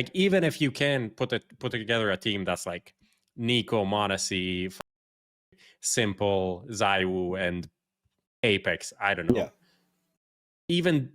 like even if you can put together a team that's like Nico, Monasi, Simple, Zaiwu, and Apex, I don't know. Yeah.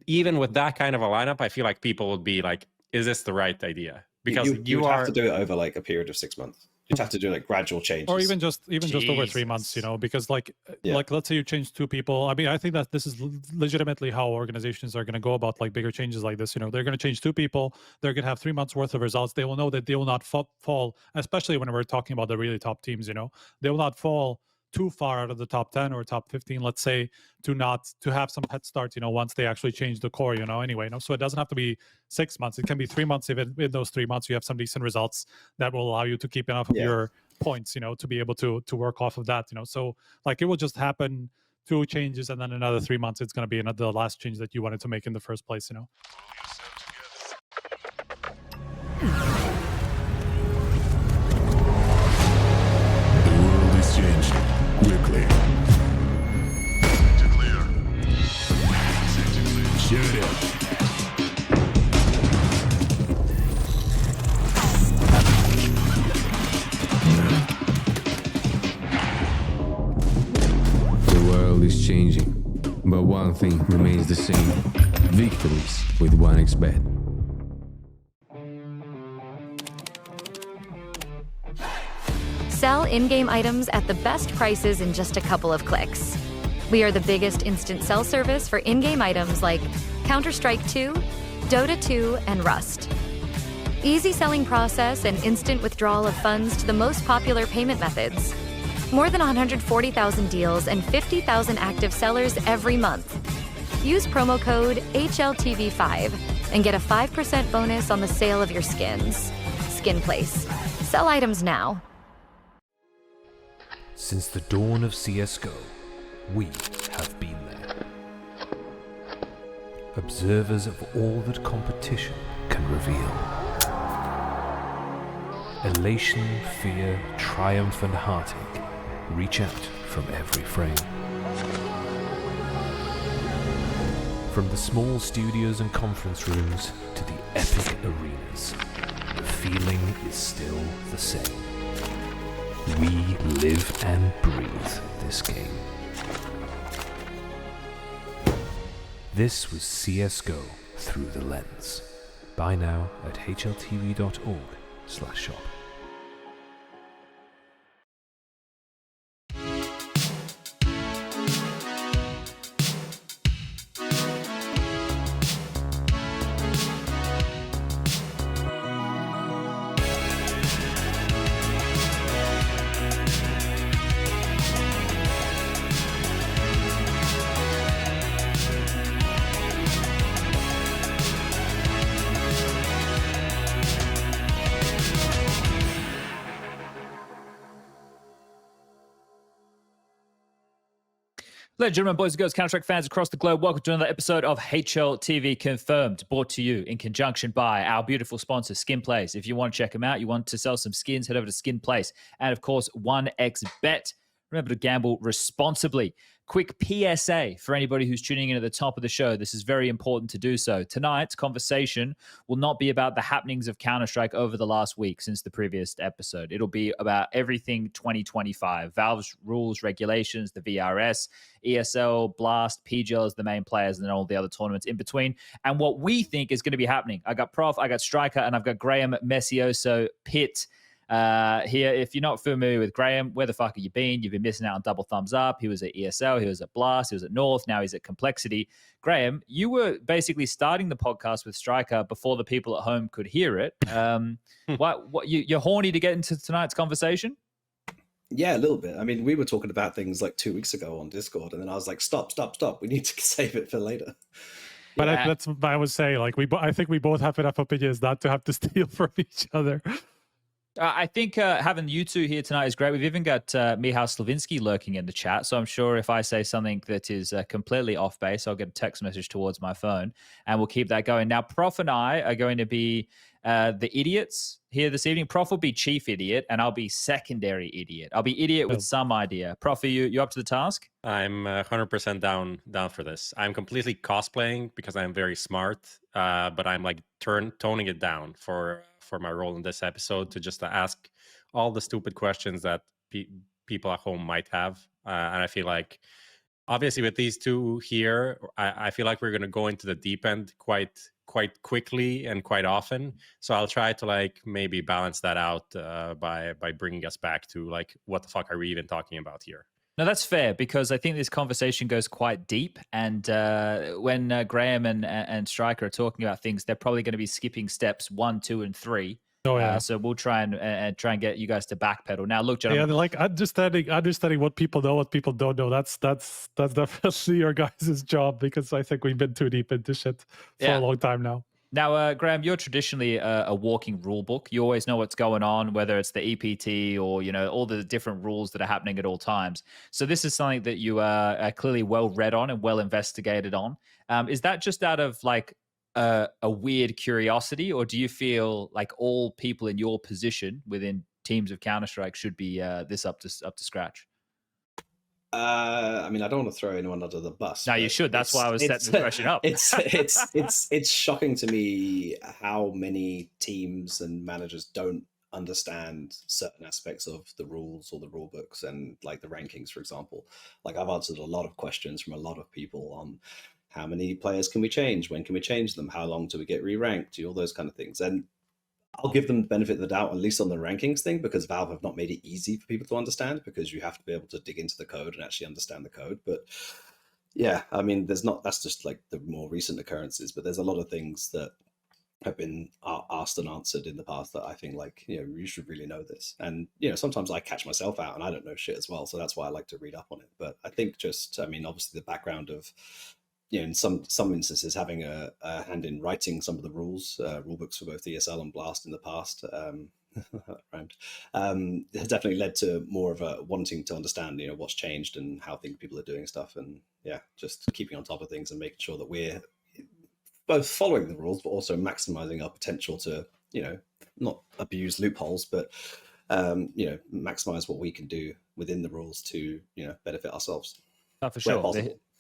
Even with that kind of a lineup, I feel like people would be like, is this the right idea? Because you would have to do it over like a period of 6 months. You'd have to do like gradual changes, or even just over 3 months, you know, because like let's say you change 2 people. I mean, I think that this is legitimately how organizations are going to go about like bigger changes like this. You know, they're going to change 2 people. They're going to have 3 months worth of results. They will know that they will not fall, especially when we're talking about the really top teams. You know, they will not fall too far out of the top 10 or top 15, let's say, to have some head start, you know, once they actually change the core, you know, anyway. You know? So it doesn't have to be 6 months. It can be 3 months if in those 3 months you have some decent results that will allow you to keep enough of your points, you know, to be able to work off of that, you know. So like it will just happen 2 changes and then another 3 months it's going to be the last change that you wanted to make in the first place, you know. Quickly. Clear. Shoot it. The world is changing, but one thing remains the same. Victories with 1xBet. Sell in-game items at the best prices in just a couple of clicks. We are the biggest instant sell service for in-game items like Counter-Strike 2, Dota 2, and Rust. Easy selling process and instant withdrawal of funds to the most popular payment methods. More than 140,000 deals and 50,000 active sellers every month. Use promo code HLTV5 and get a 5% bonus on the sale of your skins. Skin Place. Sell items now. Since the dawn of CSGO, we have been there. Observers of all that competition can reveal. Elation, fear, triumph, and heartache reach out from every frame. From the small studios and conference rooms to the epic arenas, the feeling is still the same. We live and breathe this game. This was CSGO Through the Lens. Buy now at hltv.org/shop. Ladies and gentlemen, boys and girls, Counter-Strike fans across the globe, welcome to another episode of HLTV Confirmed, brought to you in conjunction by our beautiful sponsor, Skin Place. If you want to check them out, you want to sell some skins, head over to Skin Place. And of course, 1xBet. Remember to gamble responsibly. Quick PSA for anybody who's tuning in at the top of the show. This is very important to do so. Tonight's conversation will not be about the happenings of Counter-Strike over the last week since the previous episode. It'll be about everything 2025. Valve's rules, regulations, the VRS, ESL, BLAST, PGL as the main players, and then all the other tournaments in between. And what we think is going to be happening. I got Prof, I got Striker, and I've got Graham Messioso Pitt here. If you're not familiar with Graham, where the fuck have you been? You've been missing out on Double Thumbs Up. He was at ESL, he was at Blast, he was at North, now he's at Complexity. Graham, you were basically starting the podcast with Striker before the people at home could hear it. You're horny to get into tonight's conversation? Yeah, a little bit. I mean, we were talking about things like 2 weeks ago on Discord, and then I was like, stop. We need to save it for later. But I would say, like, I think we both have enough opinions not to have to steal from each other. I think having you two here tonight is great. We've even got Michal Slavinsky lurking in the chat, so I'm sure if I say something that is completely off base, I'll get a text message towards my phone, and we'll keep that going. Now, Prof and I are going to be the idiots here this evening. Prof will be chief idiot, and I'll be secondary idiot. I'll be idiot with some idea. Prof, are you up to the task? I'm 100% down for this. I'm completely cosplaying because I'm very smart, but I'm like toning it down for my role in this episode to just ask all the stupid questions that people at home might have. And I feel like, obviously, with these two here, I feel like we're going to go into the deep end quite quickly and quite often. So I'll try to like maybe balance that out by bringing us back to like, what the fuck are we even talking about here? No, that's fair, because I think this conversation goes quite deep. And when Graham and Striker are talking about things, they're probably going to be skipping steps 1, 2, and 3. Oh yeah. So we'll try and get you guys to backpedal. Now, look, gentlemen. Yeah, like understanding what people know, what people don't know. That's definitely your guys' job, because I think we've been too deep into shit for a long time now. Now, Graham, you're traditionally a walking rule book. You always know what's going on, whether it's the EPT or, you know, all the different rules that are happening at all times. So this is something that you are clearly well read on and well investigated on. Is that just out of like a weird curiosity, or do you feel like all people in your position within teams of Counter-Strike should be this up to scratch? I mean, I don't want to throw anyone under the bus. No, you should. That's why I was setting the question up. It's shocking to me how many teams and managers don't understand certain aspects of the rules or the rule books and like the rankings, for example. Like, I've answered a lot of questions from a lot of people on how many players can we change, when can we change them, how long do we get re-ranked, all those kind of things. And I'll give them the benefit of the doubt, at least on the rankings thing, because Valve have not made it easy for people to understand, because you have to be able to dig into the code and actually understand the code. But yeah, I mean, that's just like the more recent occurrences, but there's a lot of things that have been asked and answered in the past that I think, like, you know, you should really know this. And, you know, sometimes I catch myself out and I don't know shit as well. So that's why I like to read up on it. But I think just, I mean, obviously the background of, you know, in some instances, having a hand in writing some of the rules, rule books for both ESL and BLAST in the past, has definitely led to more of a wanting to understand, you know, what's changed and how people are doing stuff. And yeah, just keeping on top of things and making sure that we're both following the rules, but also maximizing our potential to, you know, not abuse loopholes, but, you know, maximize what we can do within the rules to, you know, benefit ourselves. For sure.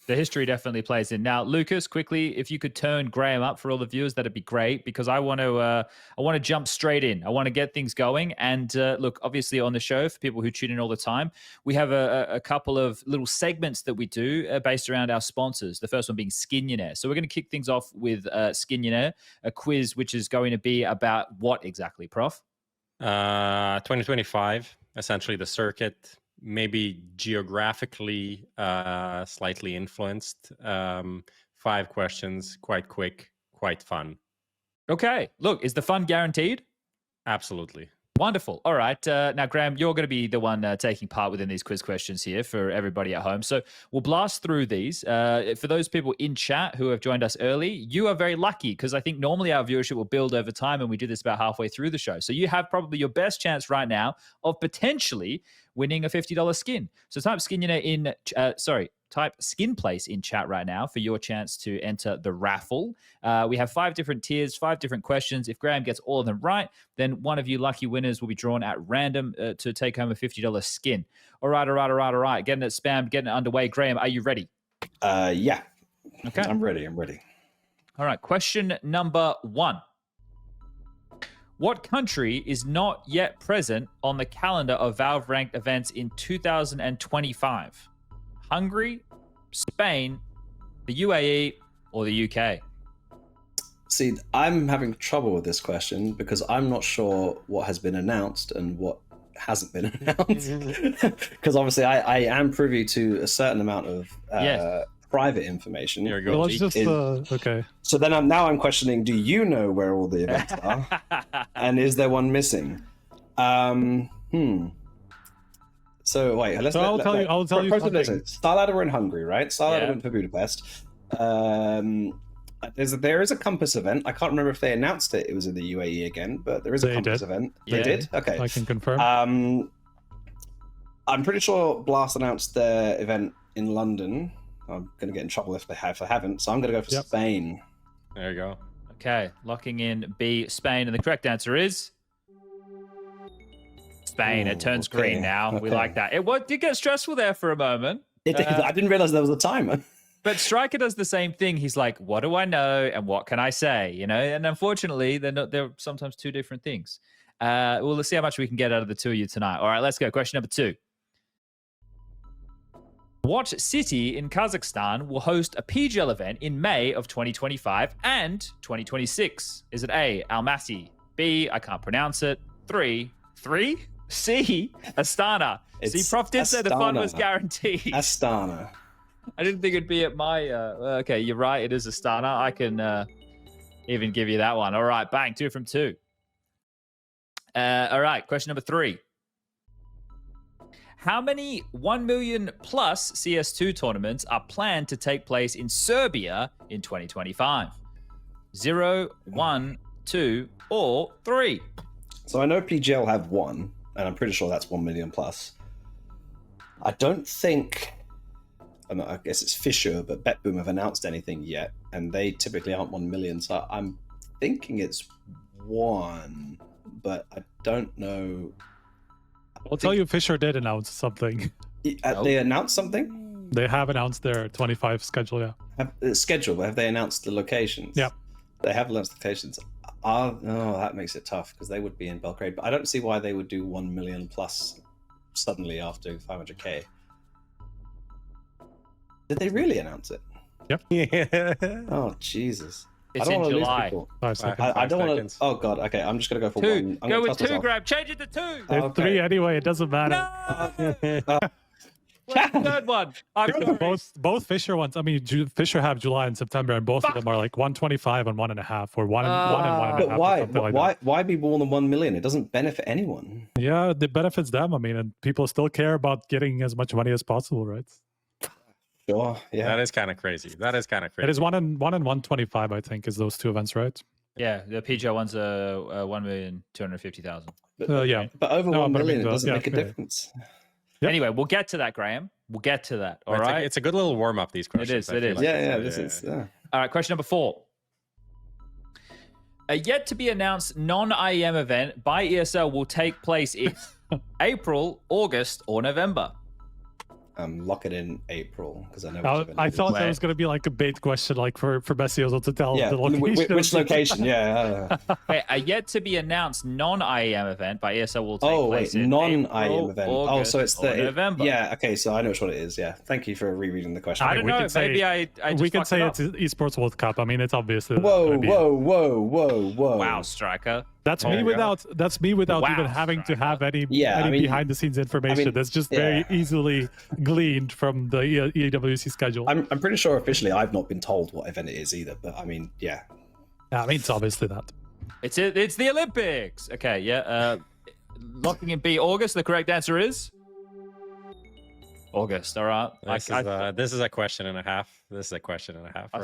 The history definitely plays in. Now, Lucas, quickly, if you could turn Graham up for all the viewers, that'd be great, because I want to jump straight in. I want to get things going. And look, obviously on the show, for people who tune in all the time, we have a couple of little segments that we do based around our sponsors. The first one being Skinionaire. So we're going to kick things off with Skinionaire, a quiz which is going to be about what exactly, Prof? 2025, essentially the circuit. Maybe geographically slightly influenced. 5 questions, quite quick, quite fun. Okay. Look, is the fun guaranteed? Absolutely. Wonderful. All right. Now, Graham, you're going to be the one taking part within these quiz questions here for everybody at home. So we'll blast through these. For those people in chat who have joined us early, you are very lucky, because I think normally our viewership will build over time, and we do this about halfway through the show. So you have probably your best chance right now of potentially winning a $50 skin. So type Skinionaire in, type Skin Place in chat right now for your chance to enter the raffle. We have 5 different tiers, 5 different questions. If Graham gets all of them right, then one of you lucky winners will be drawn at random to take home a $50 skin. All right. Getting it spammed, getting it underway. Graham, are you ready? Yeah. Okay. I'm ready. All right. Question number 1. What country is not yet present on the calendar of Valve ranked events in 2025? Hungary, Spain, the UAE, or the UK? See, I'm having trouble with this question because I'm not sure what has been announced and what hasn't been announced. Because obviously I am privy to a certain amount of private information. Here we go. Well, let's just, okay. So then I'm questioning, do you know where all the events are? And is there one missing? So wait, I'll tell you something. Starladder were in Hungary, right? Starladder went for Budapest. There is a Compass event. I can't remember if they announced it. It was in the UAE again, but there is a Compass event. They did? Okay. I can confirm. I'm pretty sure Blast announced their event in London. I'm going to get in trouble if they haven't, so I'm going to go for Spain. There you go. Okay, locking in B, Spain. And the correct answer is Spain. It turns green now. We like that. It did get stressful there for a moment. I didn't realize there was a timer. But Striker does the same thing. He's like, what do I know and what can I say? You know, and unfortunately, they're sometimes two different things. Well, let's see how much we can get out of the two of you tonight. All right, let's go. Question number 2. What city in Kazakhstan will host a PGL event in May of 2025 and 2026? Is it A, Almaty, B, I can't pronounce it, 3, C, Astana? See, Prof did say the fun was guaranteed. Astana. I didn't think it'd be at my... okay, you're right. It is Astana. I can even give you that one. All right, bang, 2 from 2. All right, question number 3. How many 1 million plus CS2 tournaments are planned to take place in Serbia in 2025? 0, 1, 2, or 3? So I know PGL have 1, and I'm pretty sure that's 1 million plus. I don't think... I guess it's Fisher, but BetBoom have announced anything yet, and they typically aren't 1 million. So I'm thinking it's 1, but I don't know. I'll tell you, Fisher did announce something. They announced something? They have announced their 25 schedule, yeah. Have they announced the locations? Yeah. They have announced locations. Oh, that makes it tough because they would be in Belgrade, but I don't see why they would do 1 million plus suddenly after 500k. Did they really announce it? Yep. Yeah. Oh, Jesus. It's I don't in wanna lose July. people. 5 seconds. I don't want seconds. to... Oh, God. Okay, I'm just going to go for 2. 1. I'm Go gonna with trust 2, myself. Grab. Change it to 2. There's Okay. 3 anyway, it doesn't matter. What's the third one? I'm sorry. Both Fisher ones. I mean, Fisher have July and September, and both of them are like 125 and 1.5, or 1 and 1.5. But why? or something like that. Why be more than 1 million? It doesn't benefit anyone. Yeah, it benefits them. I mean, and people still care about getting as much money as possible, right? Sure. Yeah. That is kind of crazy. It is 1 and 125, I think, is those 2 events, right? Yeah, the PGL one's 1,250,000. Yeah. But over No, 1 but I million, mean, it doesn't yeah, make a yeah. difference. Yep. Anyway, we'll get to that, Graham. We'll get to that. All right. It's a good little warm up. These questions. It is. This is. Yeah. All right, question number 4. A yet to be announced non-IEM event by ESL will take place in April, August, or November. Lock it in April because I know. I thought that was going to be like a bait question, like for messioso to tell the location. Which location? Yeah. Okay, a yet to be announced non-IEM event by ESL will take place in non-IEM April, event. August, So it's the November. Yeah. Okay, so I know which one it is. Yeah. Thank you for rereading the question. I don't know. Maybe I just we can fucked say it up. it's Esports World Cup. I mean, it's obviously. Whoa! Wow, Striker. That's me without Wow, even having to have any I mean, behind the scenes information. That's just very easily gleaned from the EWC schedule. I'm pretty sure officially I've not been told what event it is either, but I mean, yeah. I mean, it's obviously that. It's the Olympics. Okay, yeah. Locking in B, August. The correct answer is August. All right. This is a question and a half. I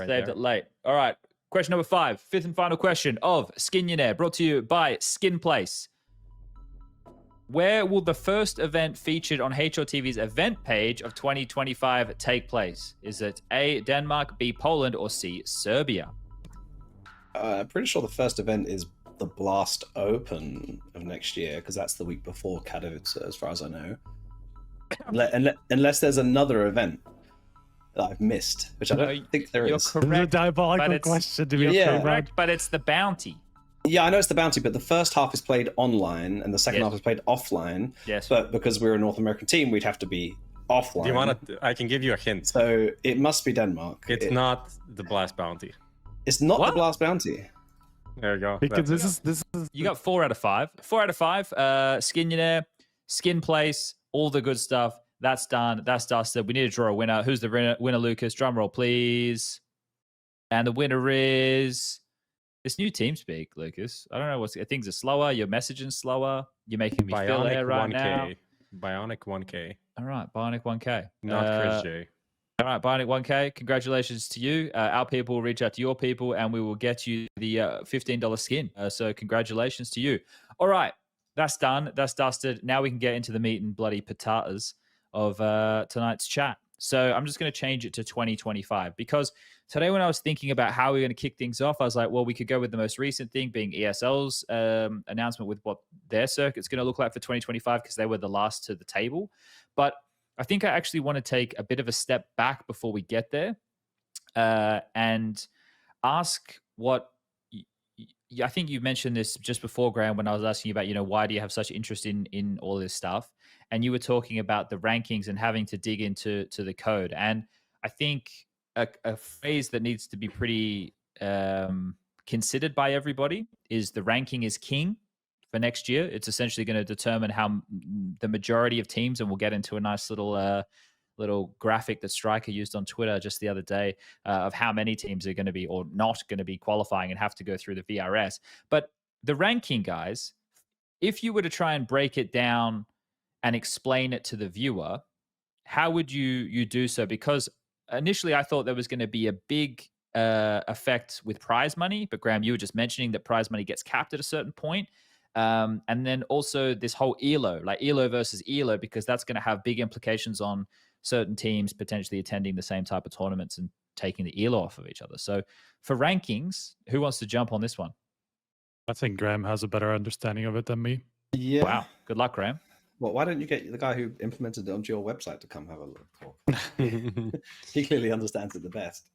saved it late. All right. Question number 5, 5th and final question of Skinionaire, brought to you by Skin Place. Where will the first event featured on HLTV's event page of 2025 take place? Is it A, Denmark, B, Poland, or C, Serbia? I'm pretty sure the first event is the Blast Open of next year because that's the week before Katowice, as far as I know. Unless there's another event that I've missed, which I don't think there is. You're correct. It's a diabolical question to be correct, but it's the bounty. Yeah, I know it's the bounty, but the first half is played online and the second half is played offline. Yes. But because we're a North American team, we'd have to be offline. Do you want to? I can give you a hint. So it must be Denmark. It's not the Blast Bounty. It's not What? the Blast Bounty. There you go. Because this is You got 4 out of 5. 4 out of 5. Skinionaire, Skin Place, all the good stuff. That's done. That's dusted. We need to draw a winner. Who's the winner, Lucas? Drum roll, please. And the winner is this new TeamSpeak, Lucas. I don't know things are slower. Your messaging's slower. You're making me feel there right 1K. now. Bionic 1K. All right, Bionic 1K. Not Chris J. All right, Bionic 1K. Congratulations to you. Our people will reach out to your people, and we will get you the $15 skin. So congratulations to you. All right, that's done. That's dusted. Now we can get into the meat and bloody patatas of tonight's chat. So I'm just going to change it to 2025 because today when I was thinking about how we're going to kick things off, I was like, well, we could go with the most recent thing being ESL's announcement with what their circuit's going to look like for 2025 because they were the last to the table. But I think I actually want to take a bit of a step back before we get there and ask what I think you mentioned this just before, Graham, when I was asking you about, why do you have such interest in all this stuff? And you were talking about the rankings and having to dig into the code. And I think a phrase that needs to be pretty considered by everybody is the ranking is king for next year. It's essentially going to determine how the majority of teams, and we'll get into a nice little graphic that Striker used on Twitter just the other day of how many teams are going to be or not going to be qualifying and have to go through the VRS. But the ranking, guys, if you were to try and break it down and explain it to the viewer, how would you do so? Because initially I thought there was going to be a big effect with prize money, but Graham, you were just mentioning that prize money gets capped at a certain point. And then also this whole ELO, like ELO versus ELO, because that's going to have big implications on certain teams potentially attending the same type of tournaments and taking the ELO off of each other. So for rankings, who wants to jump on this one? I think Graham has a better understanding of it than me. Yeah. Wow. Good luck, Graham. Well, why don't you get the guy who implemented it onto your website to come have a look? He clearly understands it the best.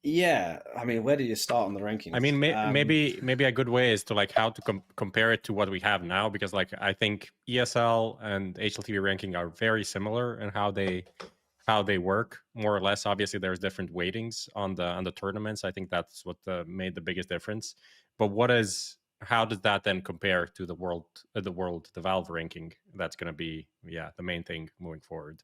Yeah, I mean, where do you start on the rankings? I mean, maybe a good way is to like how to compare it to what we have now, because like I think ESL and HLTV ranking are very similar in how they work more or less. Obviously, there's different weightings on the tournaments. I think that's what made the biggest difference. But how does that then compare to the Valve ranking? That's going to be the main thing moving forward.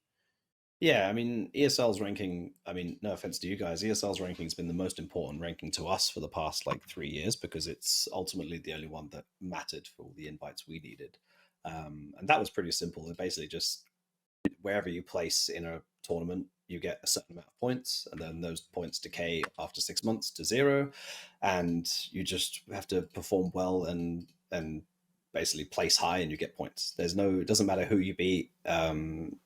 Yeah, I mean, ESL's ranking, I mean, no offense to you guys, ESL's ranking has been the most important ranking to us for the past 3 years because it's ultimately the only one that mattered for all the invites we needed. And that was pretty simple. It basically just wherever you place in a tournament, you get a certain amount of points, and then those points decay after 6 months to 0. And you just have to perform well and basically place high and you get points. It doesn't matter who you beat.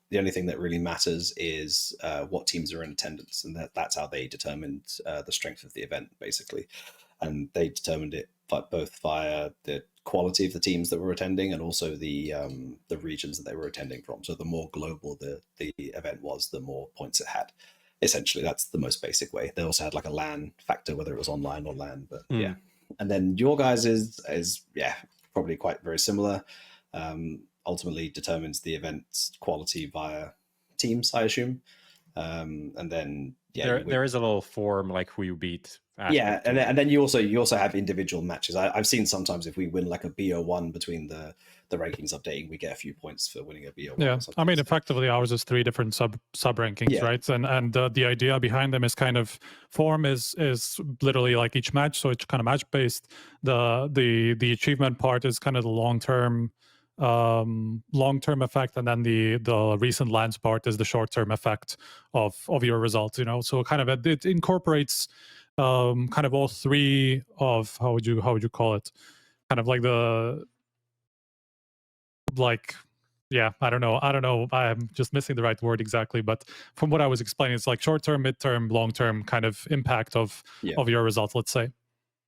The only thing that really matters is what teams are in attendance, and that's how they determined the strength of the event, basically. And they determined it both via the quality of the teams that were attending and also the regions that they were attending from. So the more global the event was, the more points it had. Essentially, that's the most basic way. They also had a LAN factor, whether it was online or LAN, but yeah. And then your guys is probably quite very similar. Ultimately determines the event's quality via teams, I assume. And then there is a little form like who you beat. Yeah, and then you also have individual matches. I've seen sometimes if we win a BO1 between the rankings updating, we get a few points for winning a BO1. Yeah, I mean, effectively ours is 3 different sub rankings, right? And the idea behind them is kind of form is literally like each match, so it's kind of match based. The achievement part is kind of the long term effect, and then the recent lands part is the short term effect of your results. So kind of it incorporates kind of all 3 of how would you call it? Kind of I don't know. I'm just missing the right word exactly, but from what I was explaining, it's like short term, mid term, long term kind of impact of your results, let's say.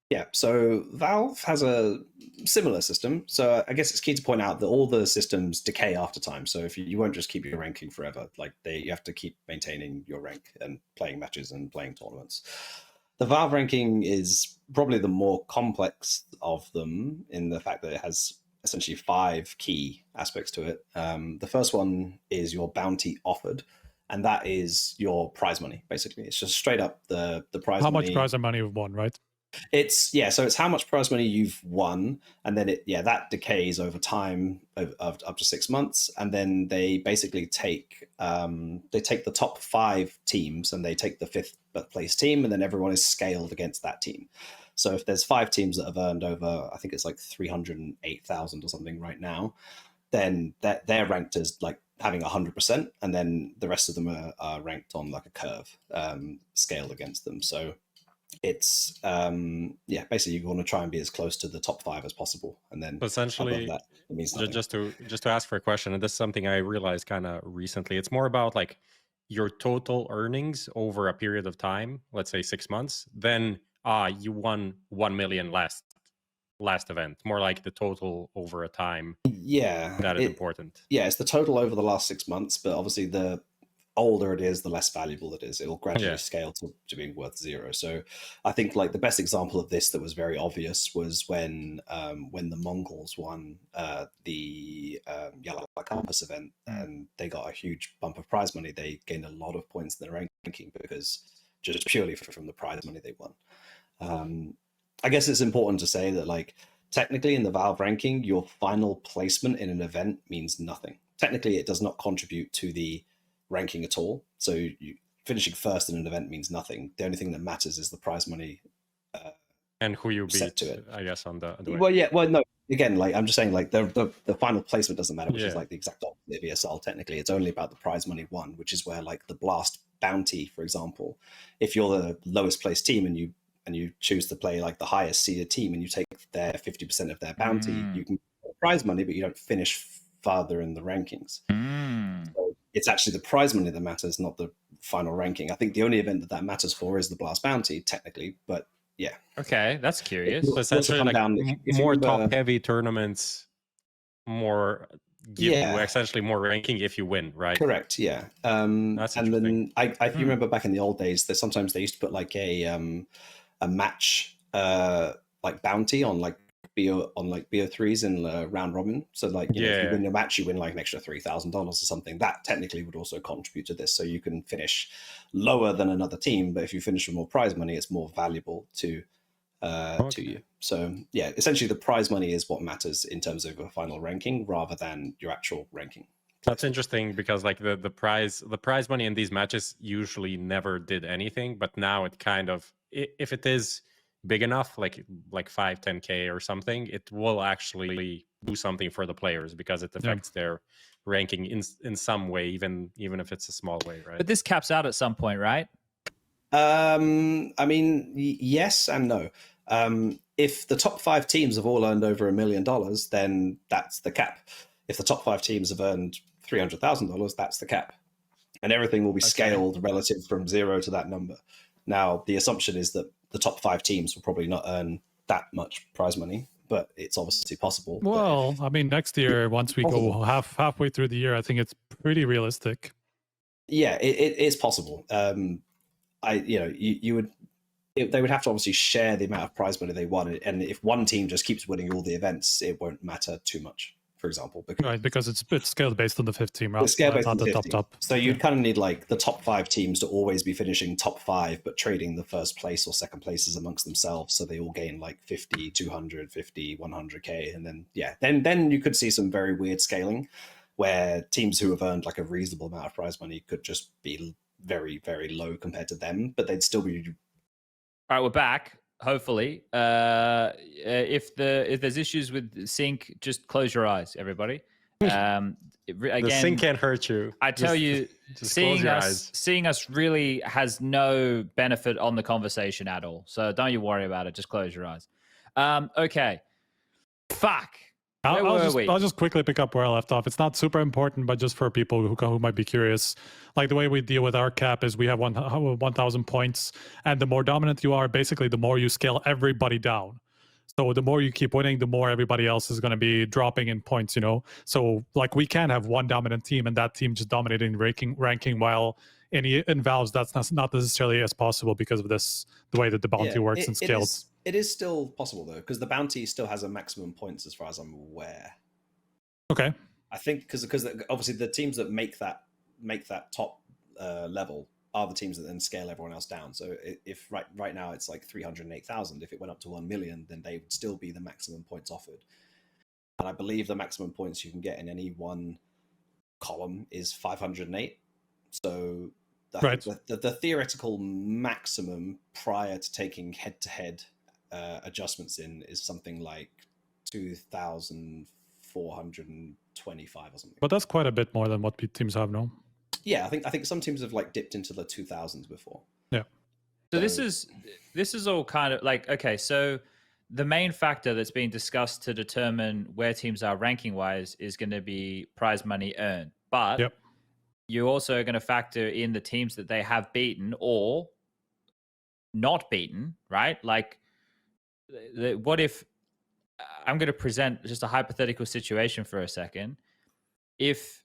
Yeah, so Valve has a similar system. So I guess it's key to point out that all the systems decay after time. So if you won't just keep your ranking forever, you have to keep maintaining your rank and playing matches and playing tournaments. The Valve ranking is probably the more complex of them in the fact that it has essentially 5 key aspects to it. The first one is your bounty offered, and that is your prize money, basically. It's just straight up the prize money. How much prize money you've won, right? So it's how much prize money you've won, and then that decays over time of up to 6 months, and then they basically take the top 5 teams and they take the 5th place team, and then everyone is scaled against that team. So if there's 5 teams that have earned over, I think it's 308,000 or something right now, then they're ranked as having 100%, and then the rest of them are ranked on a curve scaled against them. So it's basically you want to try and be as close to the top 5 as possible, and then essentially above that it means nothing. just to ask for a question, and this is something I realized kind of recently. It's more about like your total earnings over a period of time, let's say 6 months, then you won 1 million last event. More like the total over a time. Yeah, that is important. Yeah, it's the total over the last 6 months, but obviously the older it is, the less valuable it is. It will gradually scale to being worth 0. So I think like the best example of this that was very obvious was when the Mongols won the Yellow Compass event, and they got a huge bump of prize money. They gained a lot of points in their ranking because just purely from the prize money they won. I guess it's important to say that like technically in the Valve ranking, your final placement in an event means nothing. Technically, it does not contribute to the ranking at all. So finishing first in an event means nothing. The only thing that matters is the prize money and who you beat to it. I guess on the well no, again, like I'm just saying, like the final placement doesn't matter, which is like the exact opposite of ESL. Technically, it's only about the prize money won, which is where like the Blast bounty, for example, if you're the lowest placed team and you choose to play like the highest seeded team and you take their 50% of their bounty, you can get prize money, but you don't finish farther in the rankings. So it's actually the prize money that matters, not the final ranking. I think the only event that matters for is the Blast bounty, technically, but yeah. Okay, that's curious. So essentially, like more top-heavy tournaments, more give you essentially more ranking if you win, right? Correct. Yeah. That's and then if you remember back in the old days, that sometimes they used to put like a match like bounty on like BO3s in round robin. So like if you win a match, you win like an extra $3,000 or something. That technically would also contribute to this. So you can finish lower than another team, but if you finish with more prize money, it's more valuable to you. So yeah, essentially the prize money is what matters in terms of a final ranking rather than your actual ranking. That's interesting because like the prize money in these matches usually never did anything, but now it kind of, if it is big enough, like 5-10K or something, it will actually do something for the players because it affects their ranking in some way, even if it's a small way, right? But this caps out at some point, right? I mean, yes and no. If the top 5 teams have all earned over $1 million, then that's the cap. If the top 5 teams have earned $300,000, that's the cap, and everything will be scaled relative from 0 to that number. Now, the assumption is that the top 5 teams will probably not earn that much prize money, but it's obviously possible. Well, I mean, next year, once we go halfway through the year, I think it's pretty realistic. Yeah, it's possible. You would. They would have to obviously share the amount of prize money they won, and if one team just keeps winning all the events, it won't matter too much. For example, because it's scaled based on the 5th team, right? It's scaled based on the top. So you'd kind of need like the top 5 teams to always be finishing top 5, but trading the first place or second places amongst themselves, so they all gain like 50, 200, 50, 100K, and then you could see some very weird scaling, where teams who have earned like a reasonable amount of prize money could just be very, very low compared to them, but they'd still be. All right, we're back. Hopefully, if there's issues with sync, just close your eyes, everybody. Again, the sync can't hurt you. I tell you, seeing us really has no benefit on the conversation at all. So don't you worry about it. Just close your eyes. Okay. Fuck. I'll just quickly pick up where I left off. It's not super important, but just for people who might be curious, like the way we deal with our cap is we have 1,000 points, and the more dominant you are, basically the more you scale everybody down. So the more you keep winning, the more everybody else is going to be dropping in points, you know? So like we can have one dominant team and that team just dominating ranking, while in Valves, that's not necessarily as possible because of the way that the bounty works and scaled. It is still possible though, because the bounty still has a maximum points as far as I'm aware. Okay. I think because obviously the teams that make that top level are the teams that then scale everyone else down. So if right now it's like 308,000, if it went up to 1 million, then they would still be the maximum points offered. And I believe the maximum points you can get in any one column is 508. So the theoretical maximum prior to taking head-to-head adjustments in is something like 2,425 or something. But that's quite a bit more than what teams have now. Yeah, I think some teams have like dipped into the 2,000s before. Yeah. So this is all kind of like, okay, so the main factor that's being discussed to determine where teams are ranking wise is going to be prize money earned. But you also are going to factor in the teams that they have beaten or not beaten, right? Like, what if I'm going to present just a hypothetical situation for a second. If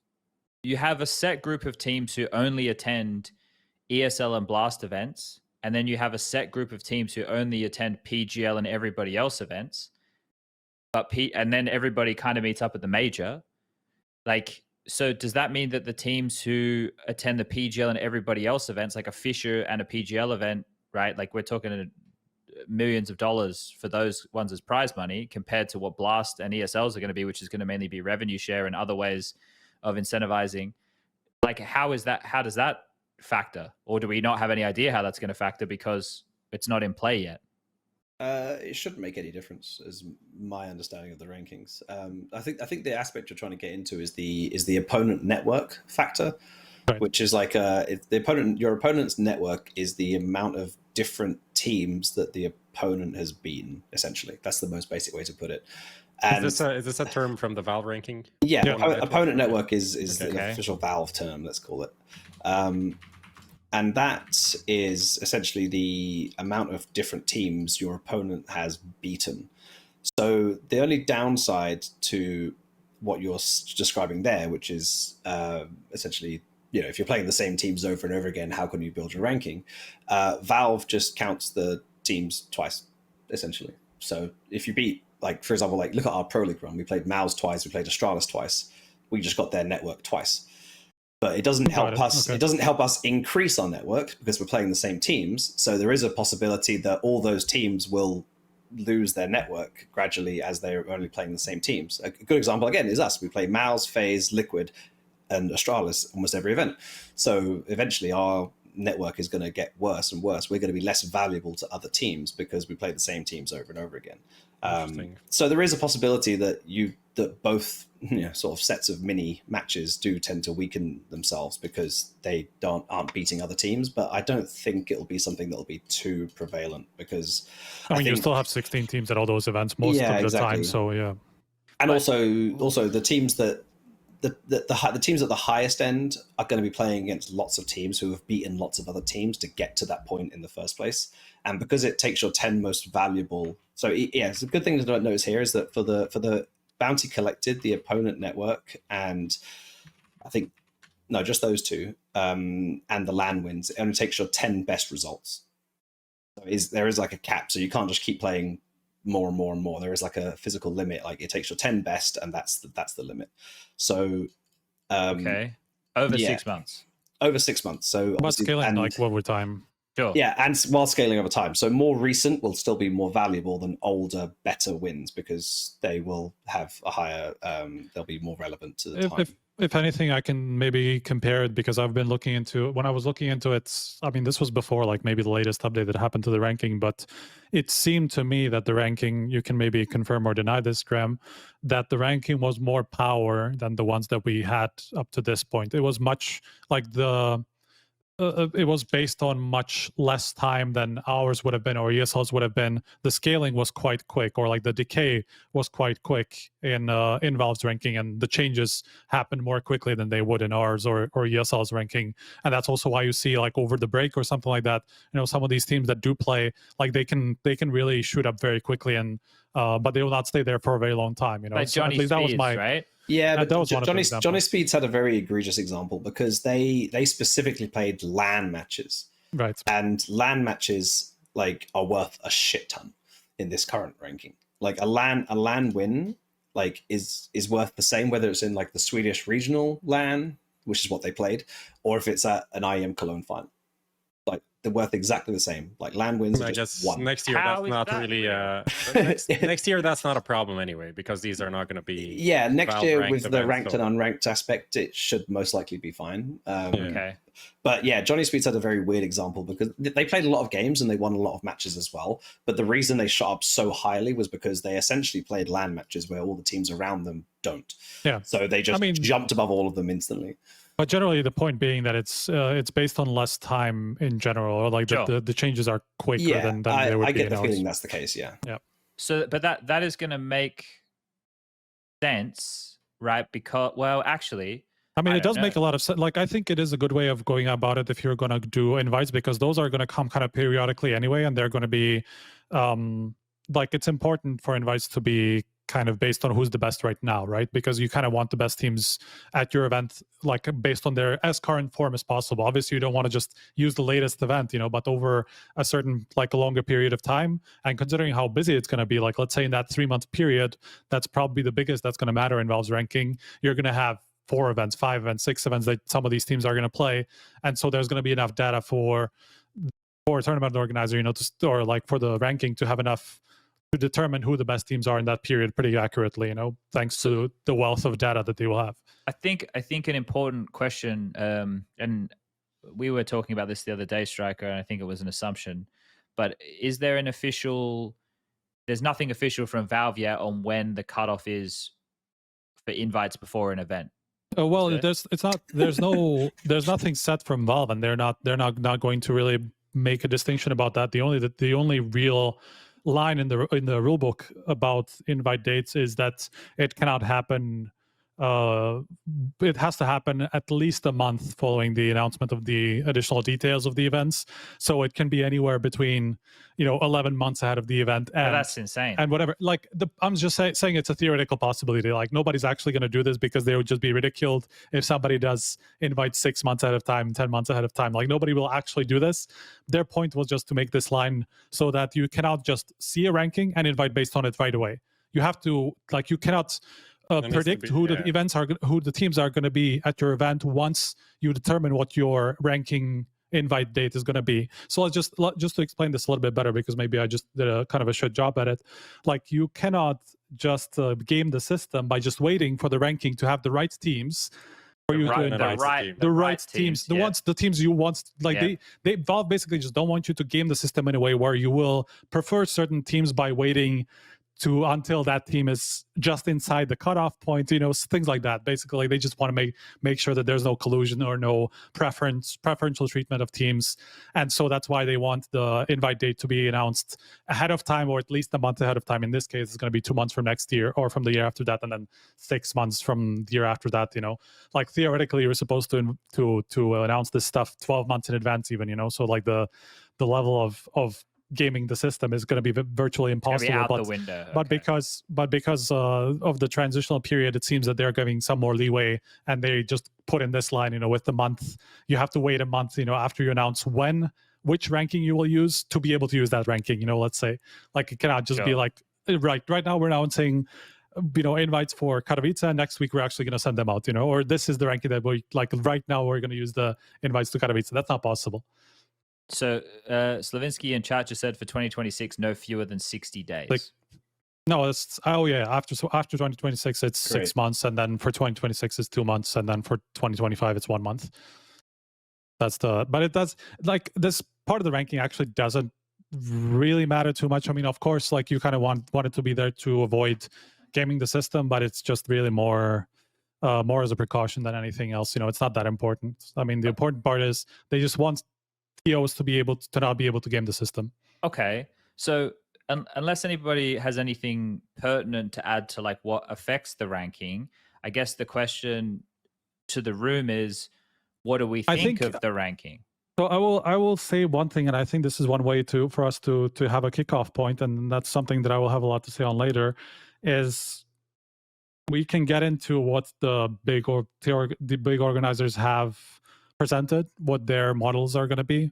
you have a set group of teams who only attend ESL and BLAST events, and then you have a set group of teams who only attend PGL and everybody else events, and then everybody kind of meets up at the major, like, so does that mean that the teams who attend the PGL and everybody else events, like a Fisher and a PGL event, right? Like we're talking millions of dollars for those ones as prize money compared to what BLAST and ESLs are going to be, which is going to mainly be revenue share and other ways of incentivizing. Like, how does that factor? Or do we not have any idea how that's going to factor because it's not in play yet? It shouldn't make any difference, is my understanding of the rankings. I think the aspect you're trying to get into is the opponent network factor, right. Which is like your opponent's network is the amount of different teams that the opponent has beaten. Essentially, that's the most basic way to put it. And is this a term from the Valve ranking? Yeah, opponent network is the official Valve term. Let's call it. And that is essentially the amount of different teams your opponent has beaten. So the only downside to what you're describing there, which is essentially, if you're playing the same teams over and over again, how can you build your ranking? Valve just counts the teams twice, essentially. So if you beat, like, for example, like look at our Pro League run. We played Mouse twice, we played Astralis twice. We just got their network twice. But it doesn't help us. Okay. It doesn't help us increase our network because we're playing the same teams. So there is a possibility that all those teams will lose their network gradually as they're only playing the same teams. A good example again is us. We play Mouse, FaZe, Liquid, and Astralis almost every event. So eventually our network is going to get worse and worse. We're going to be less valuable to other teams because we play the same teams over and over again. So there is a possibility that both sort of sets of mini matches do tend to weaken themselves because they aren't beating other teams. But I don't think it'll be something that'll be too prevalent because I mean you still have 16 teams at all those events most of the time. So yeah, and also the teams that the teams at the highest end are going to be playing against lots of teams who have beaten lots of other teams to get to that point in the first place. And because it takes your 10 most valuable, so yeah, it's a good thing to notice here is that for the bounty collected, the opponent network, and I think just those two, and the LAN wins, it only takes your 10 best results. So there is like a cap, so you can't just keep playing more and more and more. There is like a physical limit. Like it takes your 10 best, and that's the limit. So over 6 months. Over 6 months. So about scaling like over time. Sure. Yeah, and while scaling over time. So more recent will still be more valuable than older, better wins because they will have a higher, they'll be more relevant to the time. If anything, I can maybe compare it because I've been looking into it. When I was looking into it, I mean, this was before like maybe the latest update that happened to the ranking, but it seemed to me that the ranking, you can maybe confirm or deny this, Graham, that the ranking was more power than the ones that we had up to this point. It was much like it was based on much less time than ours would have been or ESLs would have been. The scaling was quite quick, or like the decay was quite quick in Valve's ranking, and the changes happened more quickly than they would in ours or ESL's ranking. And that's also why you see like over the break or something like that, some of these teams that do play, like they can really shoot up very quickly, and but they will not stay there for a very long time. Like so Johnny Speeds, that was my right. Yeah, but Johnny Speeds had a very egregious example because they specifically played LAN matches, right? And LAN matches like are worth a shit ton in this current ranking. Like a LAN win like is worth the same whether it's in like the Swedish regional LAN, which is what they played, or if it's at an IEM Cologne final. Like they're worth exactly the same. Like LAN wins. I guess next year that's not really next year that's not a problem anyway because these are not going to be. Yeah, next year with the ranked and unranked aspect, it should most likely be fine. Okay. But yeah, Johnny Speeds had a very weird example because they played a lot of games and they won a lot of matches as well. But the reason they shot up so highly was because they essentially played LAN matches where all the teams around them don't. Yeah. So they just jumped above all of them instantly. But generally, the point being that it's based on less time in general. general, or like Sure. the changes are quicker Yeah, than they would I be get the announced. feeling that's the case. Yeah. So, but that is going to make sense, right? Because, well, actually, I mean, I it don't does make a know. lot of sense. Like, I think it is a good way of going about it if you're going to do invites, because those are going to come kind of periodically anyway, and they're going to be like, it's important for invites to be kind of based on who's the best right now, right? Because you kind of want the best teams at your event, like based on their as current form as possible. Obviously, you don't want to just use the latest event, but over a certain, like a longer period of time. And considering how busy it's going to be, like let's say in that 3-month period, that's probably the biggest that's going to matter in Valve's ranking. You're going to have 4 events, 5 events, 6 events that some of these teams are going to play. And so there's going to be enough data for a tournament organizer, or like for the ranking to have enough to determine who the best teams are in that period pretty accurately, thanks to the wealth of data that they will have. I think an important question, and we were talking about this the other day, Striker, and I think it was an assumption, but is there an official, there's nothing official from Valve yet on when the cutoff is for invites before an event? Oh, well, there's nothing set from Valve, and they're not going to really make a distinction about that. The only real line in the rule book about invite dates is that it cannot happen. It has to happen at least a month following the announcement of the additional details of the events. So it can be anywhere between 11 months ahead of the event, and that's insane. And whatever, like I'm just saying it's a theoretical possibility. Like nobody's actually going to do this because they would just be ridiculed if somebody does invite 6 months ahead of time, 10 months ahead of time. Like nobody will actually do this. Their point was just to make this line so that you cannot just see a ranking and invite based on it right away. You have to, like, you cannot predict who the events are, who the teams are going to be at your event once you determine what your ranking invite date is going to be. So let's just to explain this a little bit better, because maybe I just did a kind of a shit job at it. Like you cannot just game the system by just waiting for the ranking to have the right teams for you to invite the right teams, the teams you want. Like they Valve basically just don't want you to game the system in a way where you will prefer certain teams by waiting until that team is just inside the cutoff point, things like that. Basically, they just want to make sure that there's no collusion or no preferential treatment of teams. And so that's why they want the invite date to be announced ahead of time, or at least a month ahead of time. In this case, it's going to be 2 months from next year, or from the year after that, and then 6 months from the year after that. Like theoretically, you're supposed to announce this stuff 12 months in advance, even. So like the level of gaming the system is going to be virtually impossible. The window. But because of the transitional period, it seems that they're giving some more leeway, and they just put in this line, with the month, you have to wait a month, after you announce which ranking you will use to be able to use that ranking. Let's say, like, it cannot just be like, right now we're announcing invites for Katowice, and next week we're actually going to send them out, or this is the ranking that we like right now, we're going to use the invites to Katowice. That's not possible. So Slavinsky and Chat just said for 2026, no fewer than 60 days. No, it's after 2026 it's 6 months, and then for 2026 it's 2 months, and then for 2025 it's 1 month. But it does, like, this part of the ranking actually doesn't really matter too much. I mean, of course, like, you kind of want it to be there to avoid gaming the system, but it's just really more as a precaution than anything else. It's not that important. I mean, the important part is they just want TOs to be able to not be able to game the system. Okay, so unless anybody has anything pertinent to add to like what affects the ranking, I guess the question to the room is, what do we think of the ranking? So I will say one thing, and I think this is one way for us to have a kickoff point, and that's something that I will have a lot to say on later, is we can get into what the big organizers have presented, what their models are going to be,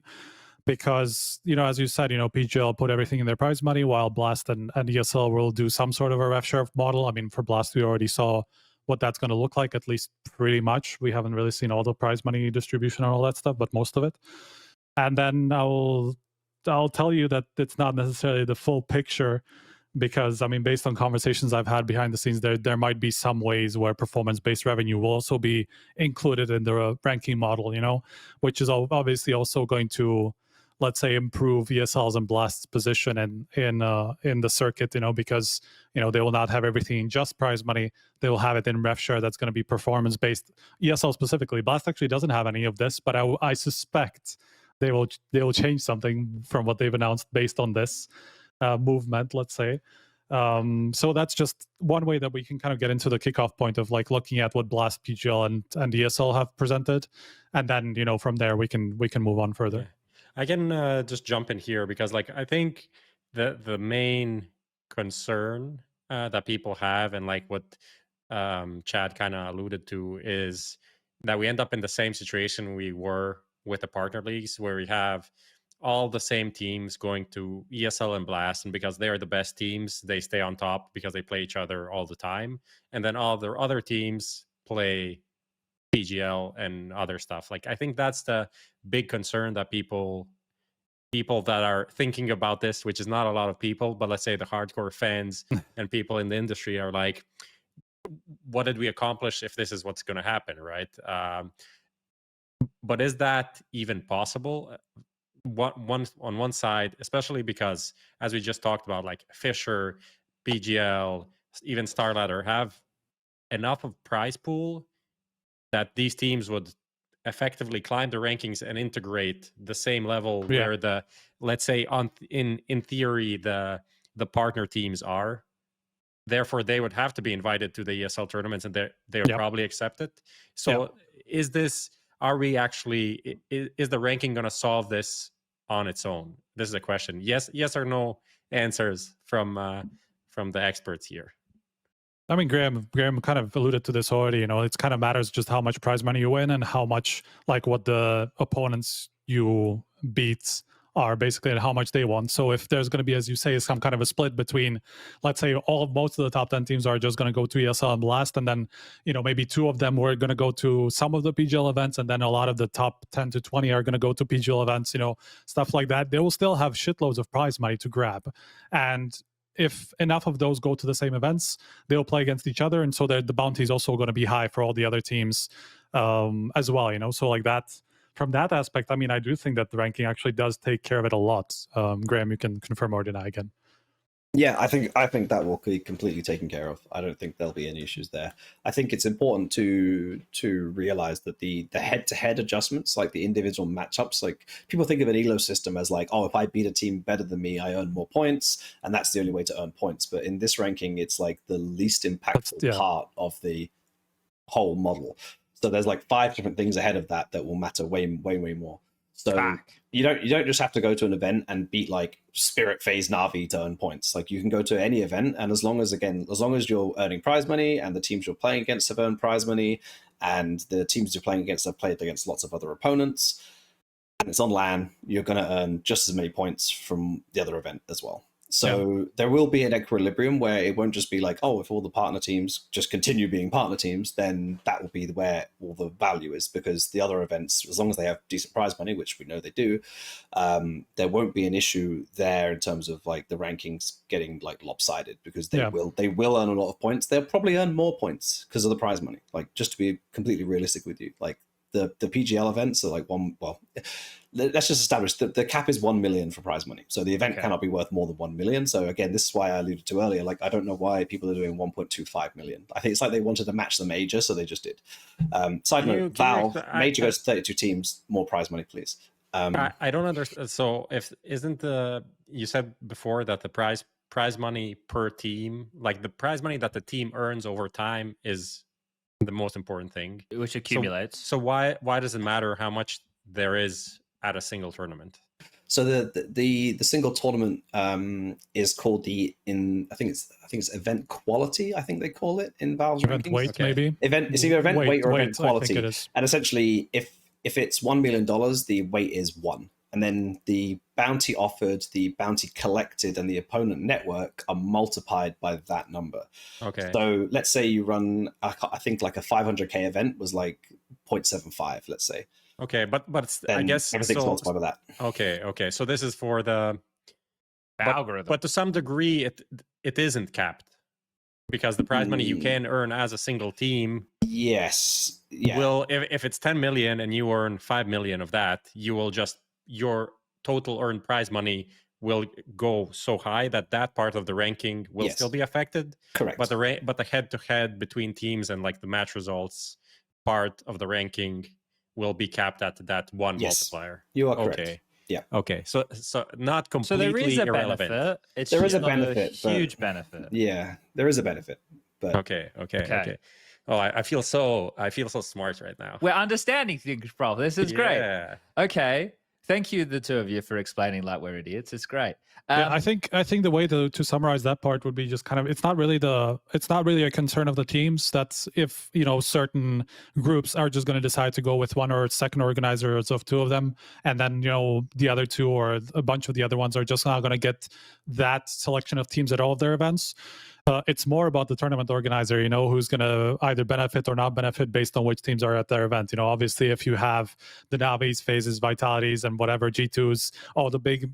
because as you said, PGL put everything in their prize money, while Blast and ESL will do some sort of a rev share model. I mean, for Blast we already saw what that's going to look like, at least pretty much. We haven't really seen all the prize money distribution and all that stuff, but most of it. And then I'll tell you that it's not necessarily the full picture, because I mean, based on conversations I've had behind the scenes, there might be some ways where performance-based revenue will also be included in the ranking model, which is obviously also going to, let's say, improve ESL's and Blast's position in the circuit, because they will not have everything in just prize money. They will have it in rev share that's going to be performance-based. ESL specifically, Blast actually doesn't have any of this, but I suspect they will change something from what they've announced based on this movement, let's say. So that's just one way that we can kind of get into the kickoff point of like looking at what BLAST, PGL, and ESL have presented, and then from there we can move on further. Yeah. I can just jump in here because like I think the main concern that people have, and like what Chad kind of alluded to, is that we end up in the same situation we were with the partner leagues, where we have all the same teams going to ESL and BLAST, and because they are the best teams, they stay on top because they play each other all the time, and then all their other teams play PGL and other stuff. Like I think that's the big concern that people that are thinking about this, which is not a lot of people, but let's say the hardcore fans and people in the industry are like, what did we accomplish if this is what's going to happen, right? But is that even possible? On one side, especially because, as we just talked about, like Fisher, PGL, even Starladder have enough of prize pool that these teams would effectively climb the rankings and integrate the same level where the, let's say in theory, the partner teams are. Therefore, they would have to be invited to the ESL tournaments, and they would probably accept it. So is the ranking going to solve this on its own? This is a question. Yes or no answers from the experts here. I mean, Graham kind of alluded to this already. It kind of matters just how much prize money you win and how much, like, what the opponents you beat are basically and how much they want. So if there's going to be, as you say, some kind of a split between, let's say, most of the top 10 teams are just going to go to ESL and BLAST, and then maybe 2 of them were going to go to some of the PGL events, and then a lot of the top 10 to 20 are going to go to PGL events, stuff like that. They will still have shitloads of prize money to grab, and if enough of those go to the same events, they'll play against each other, and so the bounty is also going to be high for all the other teams as well. So like that. From that aspect, I mean, I do think that the ranking actually does take care of it a lot. Graham, you can confirm or deny again. Yeah, I think that will be completely taken care of. I don't think there'll be any issues there. I think it's important to realize that the head-to-head adjustments, like the individual matchups, like people think of an ELO system as like, oh, if I beat a team better than me, I earn more points, and that's the only way to earn points. But in this ranking, it's like the least impactful part of the whole model. So there's like 5 different things ahead of that will matter way more. So you don't just have to go to an event and beat like Spirit Phase Na'Vi to earn points. Like you can go to any event, and as long as you're earning prize money and the teams you're playing against have earned prize money, and the teams you're playing against have played against lots of other opponents, and it's on LAN, you're going to earn just as many points from the other event as well. So there will be an equilibrium where it won't just be like, oh, if all the partner teams just continue being partner teams, then that will be where all the value is, because the other events, as long as they have decent prize money, which we know they do, there won't be an issue there in terms of like the rankings getting like lopsided, because they will earn a lot of points. They'll probably earn more points because of the prize money. Like, just to be completely realistic with you, like the PGL events are like let's just establish that the cap is 1 million for prize money. So the event cannot be worth more than 1 million. So again, this is why I alluded to earlier, like, I don't know why people are doing 1.25 million. I think it's like they wanted to match the major, so they just did. Side note, Valve, major goes to 32 teams, more prize money, please. I don't understand. So you said before that the prize money per team, like the prize money that the team earns over time is the most important thing, which accumulates. So why does it matter how much there is at a single tournament? So the single tournament is called I think it's event quality. I think they call it in Valve's event rankings. Weight, maybe. It's either event weight or event quality. And essentially, if it's $1 million, the weight is 1, and then the bounty offered, the bounty collected, and the opponent network are multiplied by that number. Okay. So let's say you run, I think like a 500k event was like 0.75, let's say. Okay, but I guess everything's multiplied by that. Okay. So this is for the algorithm, but to some degree, it isn't capped, because the prize money you can earn as a single team. Yes. Yeah. Well, if it's 10 million and you earn 5 million of that, your total earned prize money will go so high that part of the ranking will still be affected. Correct. But the head-to-head between teams and like the match results part of the ranking will be capped at that one Yes, multiplier. you are correct. Okay. Yeah. Okay. So not So completely there is a irrelevant. benefit. It's There is just a not benefit, a but- huge benefit. Yeah, there is a benefit, but Okay. Oh, I feel so smart right now. We're understanding things, Prof. This is great. Yeah. Okay. Thank you, the two of you, for explaining like we're idiots. It's great. Yeah, I think the way to summarize that part would be just kind of it's not really a concern of the teams. That's if certain groups are just going to decide to go with one or second organizers of two of them, and then the other two or a bunch of the other ones are just not going to get that selection of teams at all of their events. It's more about the tournament organizer, who's going to either benefit or not benefit based on which teams are at their event. Obviously, if you have the Navis, Phases, Vitalities, and whatever G2s, all the big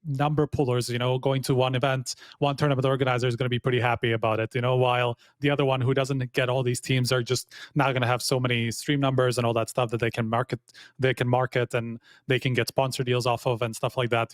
number pullers, going to one event, one tournament organizer is going to be pretty happy about it, while the other one who doesn't get all these teams are just not going to have so many stream numbers and all that stuff that they can market and they can get sponsor deals off of and stuff like that.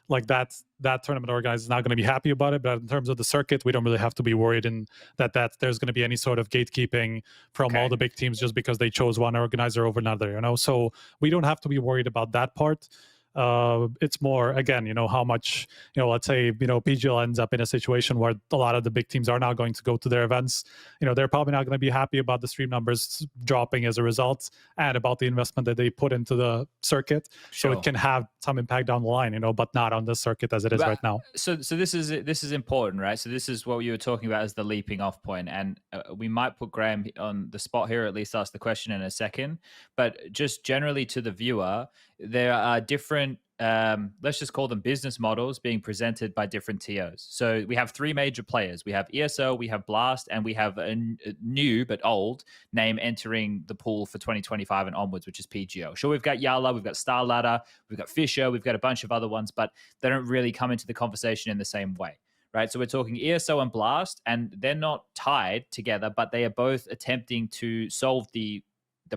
Like that tournament organizer is not going to be happy about it. But in terms of the circuit, we don't really have to be worried in that there's going to be any sort of gatekeeping from all the big teams just because they chose one organizer over another, so we don't have to be worried about that part. It's more, again, how much, let's say, PGL ends up in a situation where a lot of the big teams are not going to go to their events. They're probably not going to be happy about the stream numbers dropping as a result and about the investment that they put into the circuit. Sure. So it can have some impact down the line, but not on the circuit as it is right now. So this is important, right? So this is what you were talking about as the leaping off point. And we might put Graham on the spot here, or at least ask the question in a second. But just generally to the viewer, there are different, let's just call them business models being presented by different TOs. So we have three major players. We have ESL, we have BLAST, and we have a new but old name entering the pool for 2025 and onwards, which is PGL. Sure, we've got Yala, we've got Star Ladder, we've got Fisher, we've got a bunch of other ones, but they don't really come into the conversation in the same way, right? So we're talking ESL and BLAST, and they're not tied together, but they are both attempting to solve the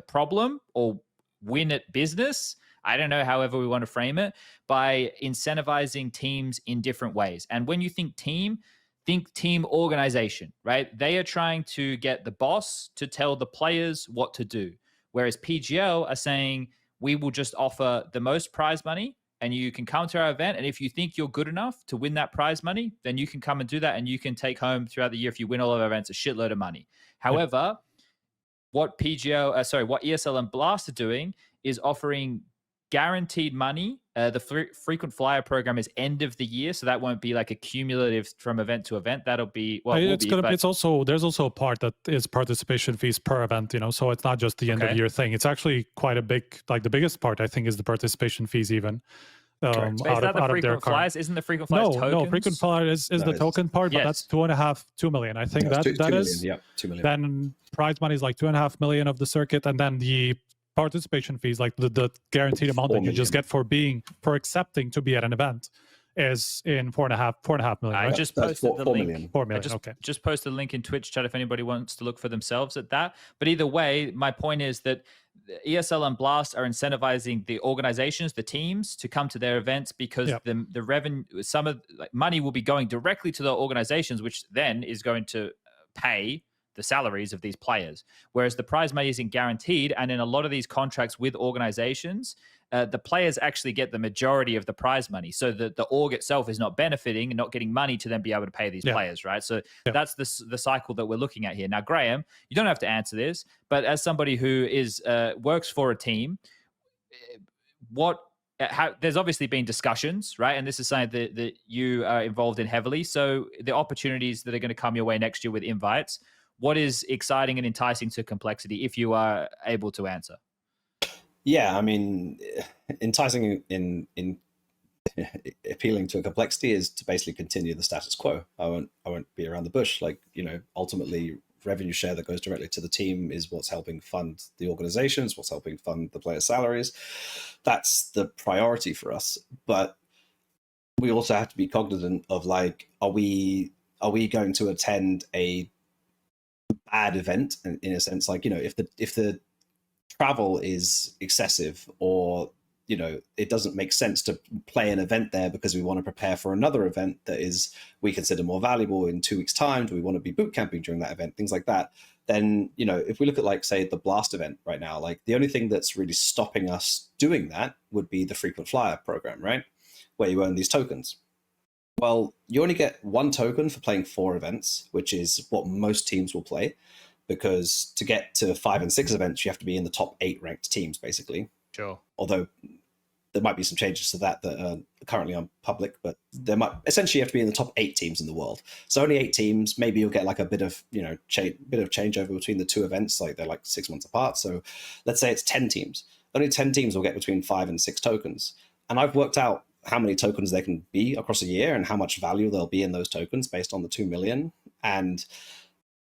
problem or win at business. I don't know, however we want to frame it, by incentivizing teams in different ways. And when you think team organization, right? They are trying to get the boss to tell the players what to do. Whereas PGL are saying, we will just offer the most prize money and you can come to our event. And if you think you're good enough to win that prize money, then you can come and do that. And you can take home throughout the year, if you win all of our events, a shitload of money. However, what ESL and BLAST are doing is offering guaranteed money. The frequent flyer program is end of the year, so that won't be like a cumulative from event to event. That'll be there's also a part that is participation fees per event, so it's not just the end of year thing. It's actually quite a big, like the biggest part I think is the participation fees even. Is that the frequent flyers? Isn't the frequent flyers tokens? No, frequent flyer is the token part, but that's 2 million. I think that is. Yeah, 2 million. Then prize money is like 2.5 million of the circuit, and then the participation fees, like the guaranteed amount that you just get for accepting to be at an event, is in 4.5 million. I right? just posted the link. 4 million. Just posted a link in Twitch chat if anybody wants to look for themselves at that. But either way, my point is that ESL and BLAST are incentivizing the organizations, the teams, to come to their events because the revenue, money will be going directly to the organizations, which then is going to pay the salaries of these players. Whereas the prize money isn't guaranteed, and in a lot of these contracts with organizations, the players actually get the majority of the prize money. So the org itself is not benefiting and not getting money to then be able to pay these players, right? So that's the cycle that we're looking at here. Now, Graham, you don't have to answer this, but as somebody who is works for a team, there's obviously been discussions, right? And this is something that you are involved in heavily. So the opportunities that are going to come your way next year with invites, what is exciting and enticing to complexity, if you are able to answer? Yeah, I mean, enticing in appealing to a complexity is to basically continue the status quo. I won't be around the bush. Like, ultimately revenue share that goes directly to the team is what's helping fund the organizations, what's helping fund the players' salaries. That's the priority for us. But we also have to be cognizant of, like, are we going to attend a bad event in a sense? Like, if the travel is excessive, or you know, it doesn't make sense to play an event there because we want to prepare for another event that is we consider more valuable in 2 weeks' time. Do we want to be boot camping during that event? Things like that. Then, you know, if we look at, like, say, the BLAST event right now, like, the only thing that's really stopping us doing that would be the frequent flyer program, right? Where you earn these tokens. Well, you only get 1 token for playing 4 events, which is what most teams will play, because to get to 5 and 6 events, you have to be in the top 8 ranked teams, basically. Sure. Although there might be some changes to that are currently on public, but there might essentially have to be in the top 8 teams in the world. So only 8 teams. Maybe you'll get like a bit of, you know, bit of changeover between the 2 events, like they're like 6 months apart. So let's say it's 10 teams. Only 10 teams will get between 5 and 6 tokens. And I've worked out how many tokens there can be across a year and how much value there'll be in those tokens based on the 2 million. And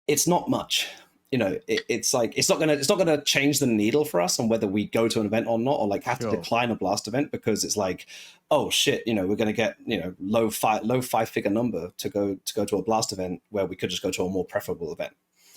it's not much. You know, it's like it's not gonna change the needle for us on whether we go to an event or not, or like have to decline a BLAST event because it's like, oh shit, you know, we're gonna get, you know, low 5-figure number to go to a BLAST event where we could just go to a more preferable event.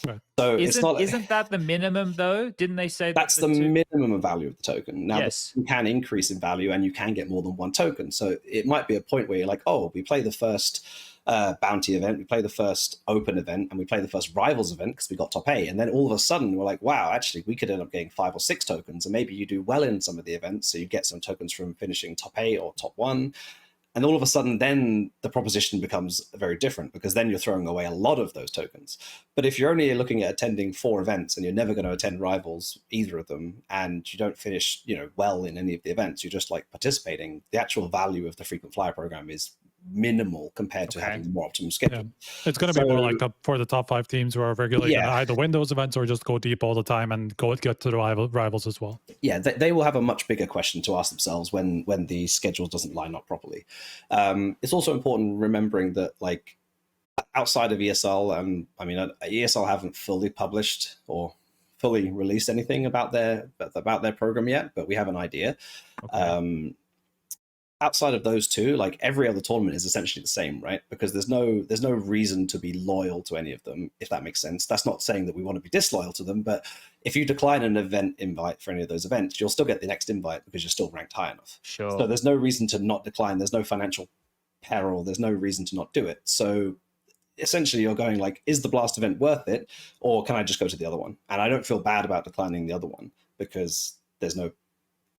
Right. So isn't that the minimum though? Didn't they say that's the minimum of value of the token? Now, yes, you can increase in value and you can get more than 1 token. So it might be a point where you're like, oh, we play the first bounty event, we play the first open event, and we play the first rivals event because we got top 8, and then all of a sudden we're like, wow, actually we could end up getting 5 or 6 tokens, and maybe you do well in some of the events, so you get some tokens from finishing top 8 or top 1, and all of a sudden then the proposition becomes very different because then you're throwing away a lot of those tokens. But if you're only looking at attending 4 events and you're never going to attend rivals, either of them, and you don't finish, you know, well in any of the events, you're just like participating, the actual value of the frequent flyer program is minimal compared to having a more optimum schedule. Yeah. It's going to be more like for the top 5 teams who are regularly going to either win those events or just go deep all the time and get to the rivals as well. Yeah, they will have a much bigger question to ask themselves when the schedule doesn't line up properly. It's also important remembering that, like, outside of ESL, I mean, ESL haven't fully published or fully released anything about their program yet, but we have an idea. Okay. Outside of those 2, like, every other tournament is essentially the same, right? Because there's no reason to be loyal to any of them, if that makes sense. That's not saying that we want to be disloyal to them, but if you decline an event invite for any of those events, you'll still get the next invite because you're still ranked high enough. Sure. So there's no reason to not decline. There's no financial peril. There's no reason to not do it. So essentially you're going like, is the BLAST event worth it, or can I just go to the other one? And I don't feel bad about declining the other one because there's no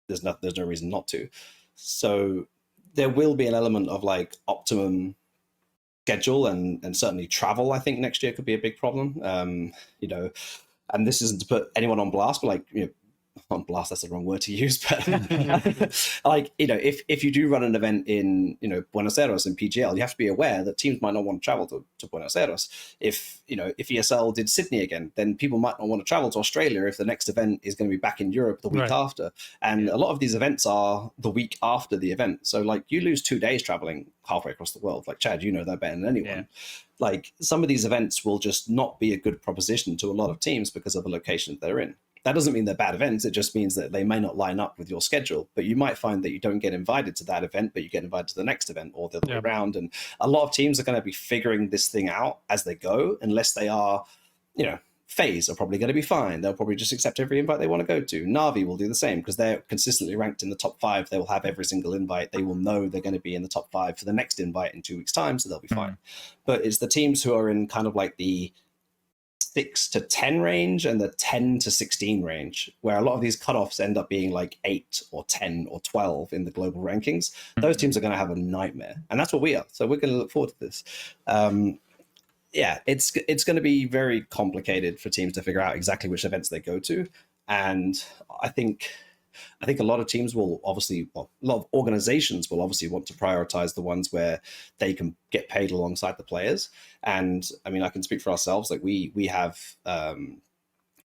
reason not to. So there will be an element of like optimum schedule and certainly travel. I think next year could be a big problem. You know, and this isn't to put anyone on blast, but like, you know, on blast, that's the wrong word to use, but like, you know, if you do run an event in, you know, Buenos Aires in PGL, you have to be aware that teams might not want to travel to Buenos Aires. If, you know, if ESL did Sydney again, then people might not want to travel to Australia if the next event is going to be back in Europe the week after. And a lot of these events are the week after the event. So like you lose 2 days traveling halfway across the world. Like, Chad, you know that better than anyone. Yeah. Like, some of these events will just not be a good proposition to a lot of teams because of the location they're in. That doesn't mean they're bad events. It just means that they may not line up with your schedule, but you might find that you don't get invited to that event, but you get invited to the next event or the other way around. And a lot of teams are going to be figuring this thing out as they go, unless they are, you know, FaZe are probably going to be fine. They'll probably just accept every invite they want to go to. Na'Vi will do the same because they're consistently ranked in the top 5. They will have every single invite. They will know they're going to be in the top 5 for the next invite in 2 weeks' time, so they'll be fine. But it's the teams who are in kind of like the 6 to 10 range and the 10 to 16 range, where a lot of these cutoffs end up being like 8 or 10 or 12 in the global rankings. Those teams are going to have a nightmare, and that's what we are. So we're going to look forward to this. Yeah, it's going to be very complicated for teams to figure out exactly which events they go to, and I think a lot of teams will obviously, well, a lot of organizations will obviously want to prioritize the ones where they can get paid alongside the players. And I mean, I can speak for ourselves. Like we have,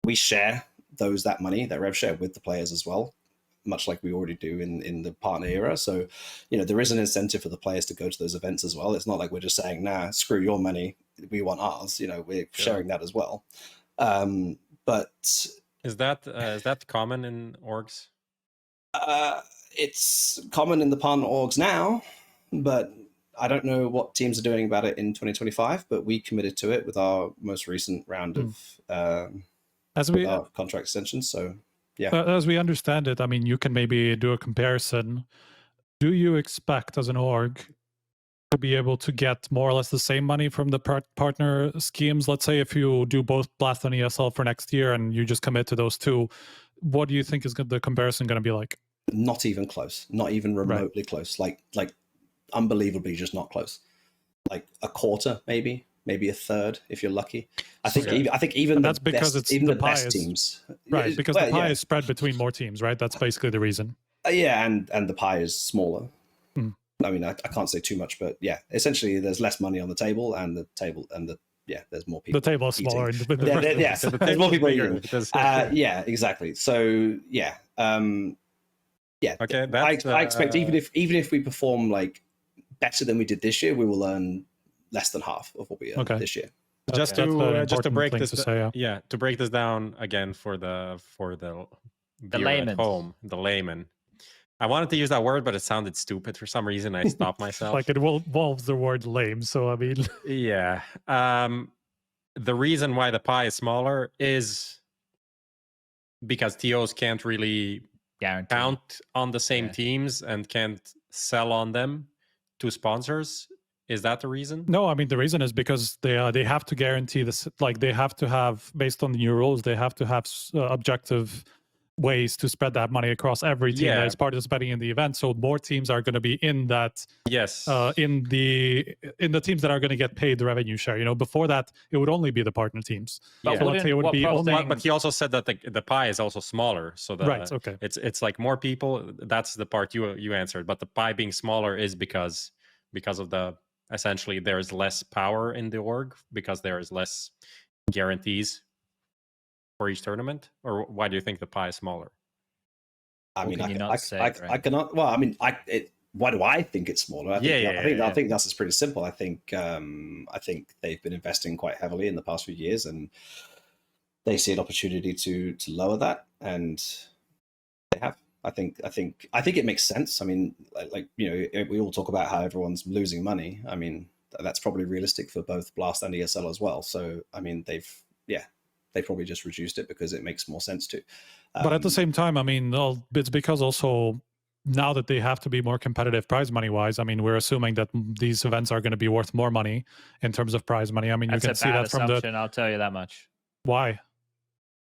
we share that money, that rev share with the players as well, much like we already do in the partner era. So, you know, there is an incentive for the players to go to those events as well. It's not like we're just saying, nah, screw your money, we want ours. You know, we're sharing that as well. But is that common in orgs? It's common in the partner orgs now, but I don't know what teams are doing about it in 2025, but we committed to it with our most recent round of our contract extensions. So Yeah. As we understand it, I mean, you can maybe do a comparison. Do you expect as an org to be able to get more or less the same money from the partner schemes? Let's say if you do both Blast and ESL for next year and you just commit to those two, what do you think is the comparison going to be like? Not even close. Not even remotely close. Like unbelievably just not close. Like a quarter, maybe a third if you're lucky. I think even and that's because it's even the best is, teams, right? Because the pie is spread between more teams, right? That's basically the reason. Yeah, and the pie is smaller. I mean, I can't say too much, but yeah, essentially there's less money on the table, and there's more people. The table is smaller. There's more people eating. Yeah, exactly. So yeah, Okay, I expect even if we perform like better than we did this year, we will earn less than half of what we earned this year. Just to break this, to break this down again for the layman at home, the layman. I wanted to use that word, but it sounded stupid for some reason. I stopped myself. Like it involves the word lame, so I mean, yeah. The reason why the pie is smaller is because TOs can't really count on the same teams and can't sell on them to sponsors. Is that the reason? No, I mean the reason is because they have to guarantee this. Like they have to have, based on the new rules, they have to have objective ways to spread that money across every team that is participating in the event. So more teams are going to be in that. Yes. In the teams that are going to get paid the revenue share. You know, before that it would only be the partner teams. Yeah. So let's say it would be only. But he also said that the pie is also smaller. So okay. It's like more people. That's the part you answered. But the pie being smaller is because of the essentially there's less power in the org because there is less guarantees for each tournament. Or why do you think the pie is smaller? I mean, I cannot. Well, I mean, why do I think it's smaller? I think that's pretty simple. I think they've been investing quite heavily in the past few years, and they see an opportunity to lower that, and they have. I think it makes sense. I mean, like you know, we all talk about how everyone's losing money. I mean, that's probably realistic for both Blast and ESL as well. So, I mean, they probably just reduced it because it makes more sense to. But at the same time, I mean, it's because also now that they have to be more competitive prize money wise, I mean, we're assuming that these events are going to be worth more money in terms of prize money. I mean, that's you can see that from the. I'll tell you that much. Why?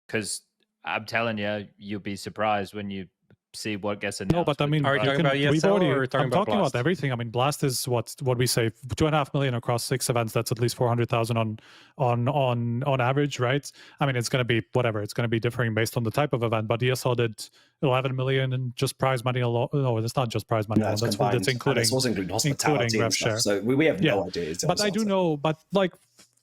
Because I'm telling you, you'll be surprised when you see what gets announced. No, but I mean, are you talking about ESL or I'm talking about everything. I mean, Blast is what we say, 2.5 million across 6 events. That's at least 400,000 on average, right? I mean, it's going to be whatever. It's going to be differing based on the type of event. But ESL did 11 million in just prize money alone. No, it's not just prize money. No, that's including hospitality rev share. So we have no idea. But I do know. But like.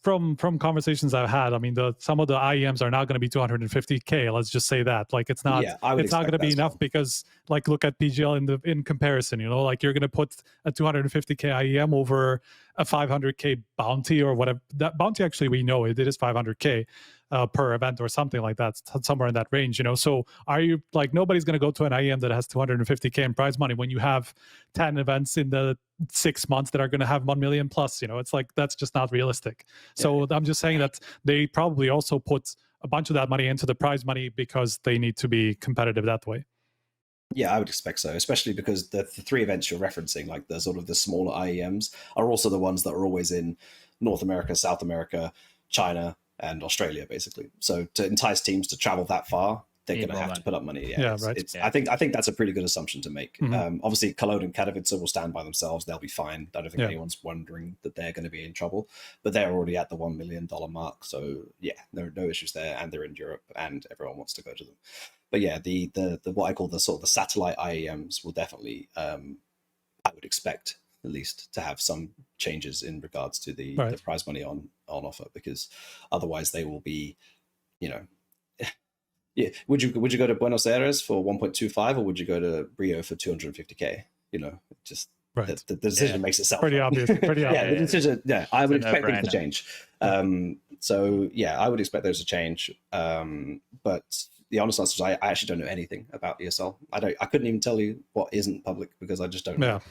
From conversations I've had, I mean, some of the IEMs are not going to be 250K. Let's just say that. Like, it's not. It's not going to be enough because, like, look at PGL in comparison. You know, like you're going to put a 250K IEM over a 500K bounty or whatever. That bounty, actually, we know it is 500K per event or something like that, somewhere in that range. You know, so are you like nobody's going to go to an IEM that has 250K in prize money when you have 10 events in the 6 months that are going to have 1 million plus? You know, it's like that's just not realistic. So I'm just saying that they probably also put a bunch of that money into the prize money because they need to be competitive that way. Yeah, I would expect so, especially because the 3 events you're referencing, like the sort of the smaller IEMs, are also the ones that are always in North America, South America, China, and Australia, basically. So to entice teams to travel that far, they're going to have to put up money. Right. I think that's a pretty good assumption to make. Obviously, Cologne and Katowice will stand by themselves. They'll be fine. I don't think anyone's wondering that they're going to be in trouble. But they're already at the $1 million mark. So, yeah, there are no issues there. And they're in Europe, and everyone wants to go to them. But, yeah, the what I call the sort of the satellite IEMs will definitely, I would expect, at least, to have some changes in regards to the prize money on offer, because otherwise they will be, you know, yeah. Would you go to Buenos Aires for 1.25 or would you go to Rio for 250K? You know, just the decision makes itself. Pretty obvious. Pretty obvious. Yeah, the decision. Yeah, I would expect things to change. So yeah, I would expect those to change. But the honest answer is I actually don't know anything about ESL. I couldn't even tell you what isn't public because I just don't know.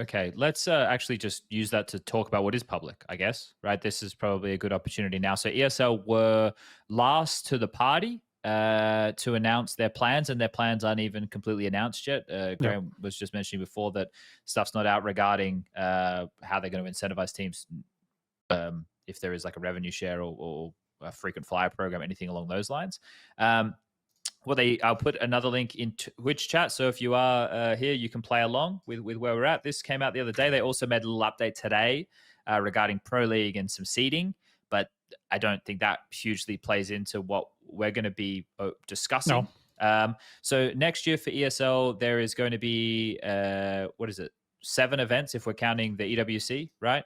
Okay, let's actually just use that to talk about what is public, I guess, right? This is probably a good opportunity now. So ESL were last to the party to announce their plans, and their plans aren't even completely announced yet. Graham was just mentioning before that stuff's not out regarding how they're going to incentivize teams if there is like a revenue share or a frequent flyer program, anything along those lines. I'll put another link in Twitch chat. So if you are here, you can play along with where we're at. This came out the other day. They also made a little update today regarding Pro League and some seeding, but I don't think that hugely plays into what we're going to be discussing. No. So next year for ESL, there is going to be, 7 events if we're counting the EWC, right?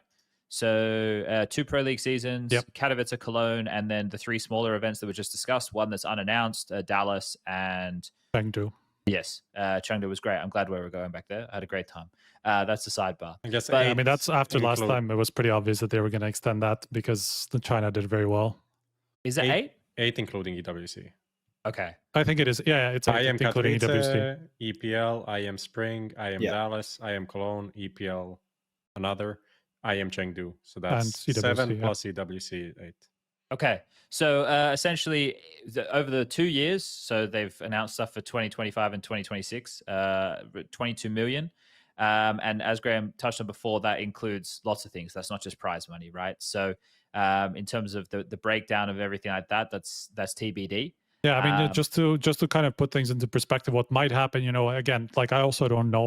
So 2 Pro League seasons, Katowice, Cologne, and then the 3 smaller events that were just discussed. One that's unannounced, Dallas and Chengdu. Yes, Chengdu was great. I'm glad we were going back there. I had a great time. That's the sidebar. I guess. But, I mean, that's after last time. It was pretty obvious that they were going to extend that because China did very well. Is it 8? 8 including EWC. Okay. I think it is. Yeah, it's 8 including EWC. EPL, IM Spring, IM Dallas, IM Cologne, EPL, another. I am Chengdu, so that's 7 plus EWC 8. Okay, so essentially over the 2 years, so they've announced stuff for 2025 and 2026, 22 million. And as Graham touched on before, that includes lots of things. That's not just prize money, right? So in terms of the breakdown of everything like that, that's TBD. Yeah, I mean, just to kind of put things into perspective, what might happen, again, like I also don't know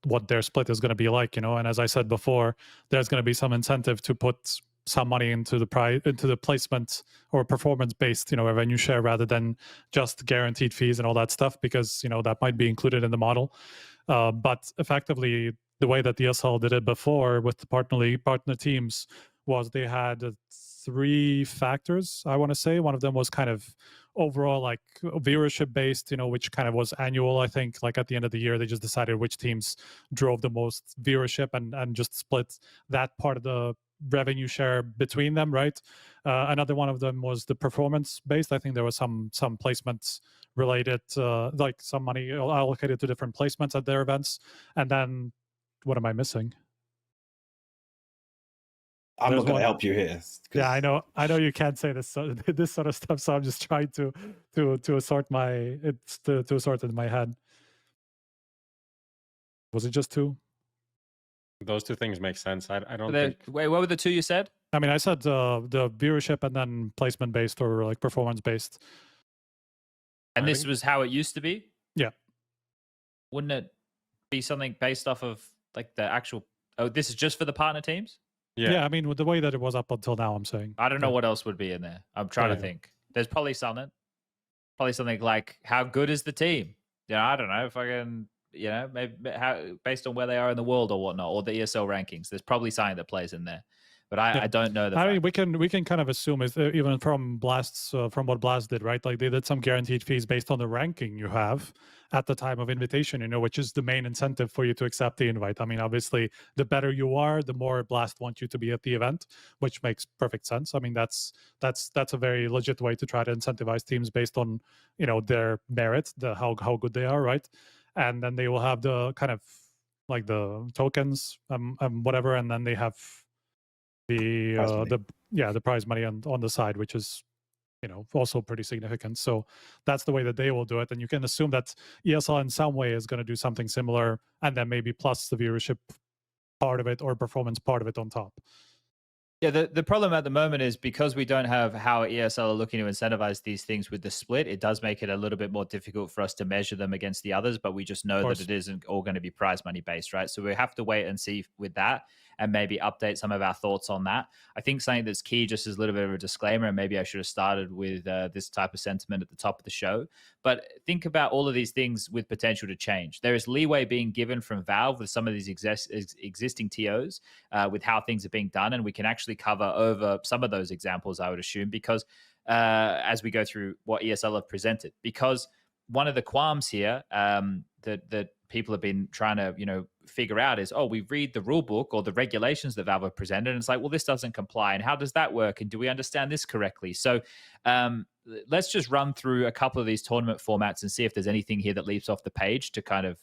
what their split is going to be like, and as I said before, there's going to be some incentive to put some money into the placement or performance-based, revenue share rather than just guaranteed fees and all that stuff, because that might be included in the model. But effectively, the way that the ESL did it before with the partner teams was they had 3 factors, I want to say. One of them was kind of overall like viewership based, which kind of was annual. I think like at the end of the year, they just decided which teams drove the most viewership and just split that part of the revenue share between them, right? Another one of them was the performance based. I think there was some placements related, like some money allocated to different placements at their events. And then what am I missing? I'm not going to help you here. Yeah, I know you can't say this sort of stuff, so I'm just trying to sort to sort it in my head. Was it just 2? Those 2 things make sense. I don't think... Wait, what were the 2 you said? I mean, I said the viewership and then placement based or like performance based. And this was how it used to be? Yeah. Wouldn't it be something based off of like the actual... Oh, this is just for the partner teams? Yeah, I mean, with the way that it was up until now, I'm saying. I don't know what else would be in there. I'm trying to think. There's probably something like how good is the team? I don't know if I can, maybe based on where they are in the world or whatnot, or the ESL rankings. There's probably something that plays in there, but I don't know. I mean, we can kind of assume is even from Blast's from what Blast did, right? Like they did some guaranteed fees based on the ranking you have at the time of invitation, which is the main incentive for you to accept the invite. I mean, obviously, the better you are, the more Blast wants you to be at the event, which makes perfect sense. I mean, that's a very legit way to try to incentivize teams based on their merit, how good they are, right? And then they will have the kind of like the tokens, whatever, and then they have the prize money on the side, which is also pretty significant. So that's the way that they will do it, and you can assume that ESL in some way is going to do something similar, and then maybe plus the viewership part of it or performance part of it on top. Yeah, the problem at the moment is because we don't have how ESL are looking to incentivize these things with the split, it does make it a little bit more difficult for us to measure them against the others, but we just know that it isn't all going to be prize money based, right? So we have to wait and see with that and maybe update some of our thoughts on that. I think something that's key, just as a little bit of a disclaimer, and maybe I should have started with this type of sentiment at the top of the show, but think about all of these things with potential to change. There is leeway being given from Valve with some of these existing TOs with how things are being done, and we can actually cover over some of those examples, I would assume, because as we go through what ESL have presented, because one of the qualms here that people have been trying to figure out is, we read the rule book or the regulations that Valve have presented, and it's like, well, this doesn't comply, and how does that work, and do we understand this correctly? So let's just run through a couple of these tournament formats and see if there's anything here that leaps off the page to kind of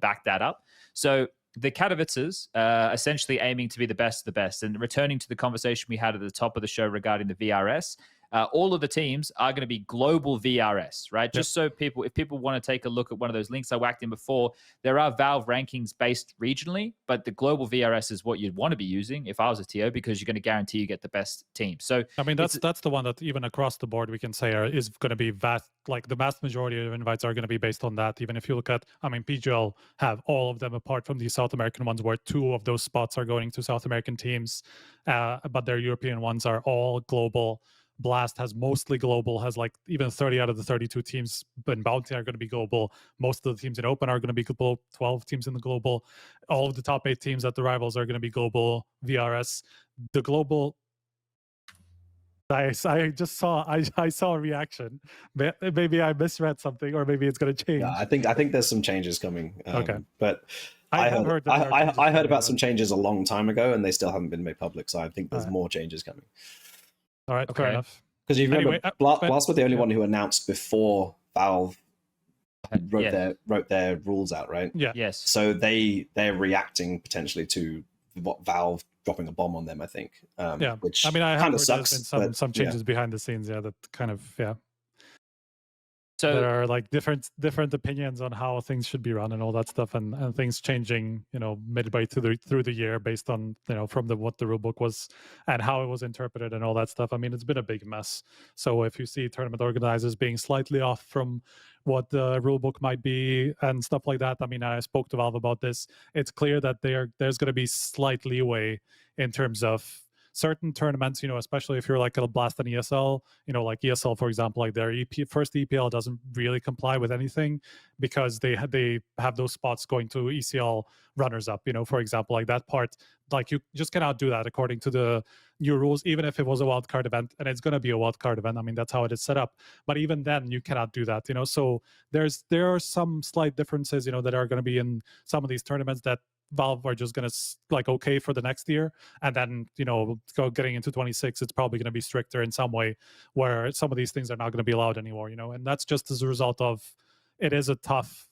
back that up. So the Katowices essentially aiming to be the best of the best. And returning to the conversation we had at the top of the show regarding the VRS, all of the teams are going to be global VRS, right? Just so if people want to take a look at one of those links I whacked in before, there are Valve rankings based regionally, but the global VRS is what you'd want to be using if I was a TO, because you're going to guarantee you get the best team. So I mean, that's the one that even across the board we can say is going to be vast. Like the vast majority of invites are going to be based on that. Even if you look at, I mean, PGL have all of them apart from the South American ones, where 2 of those spots are going to South American teams, but their European ones are all global. BLAST has mostly global, has like even 30 out of the 32 teams in Bounty are going to be global. Most of the teams in Open are going to be global, 12 teams in the global. All of the top 8 teams at the Rivals are going to be global VRS. The global, I just saw, I saw a reaction. Maybe I misread something, or maybe it's going to change. Yeah, I think there's some changes coming. Okay. But I heard about some changes a long time ago, and they still haven't been made public. So I think there's more changes coming. All right, fair enough. Because you remember, Blast were the only one who announced before Valve wrote their rules out, right? Yeah. Yes. So they're reacting potentially to what Valve dropping a bomb on them, I think. Which I mean, I kind have of sucks. Been some changes behind the scenes, that kind of So there are like different opinions on how things should be run and all that stuff, and things changing, midway through the year based on from what the rulebook was and how it was interpreted and all that stuff. I mean, it's been a big mess. So if you see tournament organizers being slightly off from what the rulebook might be and stuff like that, I mean, I spoke to Valve about this. It's clear that there's going to be slight leeway in terms of certain tournaments, especially if you're like a BLAST and ESL, like ESL, for example, like their first EPL doesn't really comply with anything because they have those spots going to ECL runners up, for example, like that part, like you just cannot do that according to the new rules, even if it was a wildcard event, and it's going to be a wildcard event. I mean, that's how it is set up. But even then, you cannot do that, So there are some slight differences, that are going to be in some of these tournaments that Valve are just going to okay for the next year, and then getting into 26, it's probably going to be stricter in some way, where some of these things are not going to be allowed anymore. And that's just as a result of it is a tough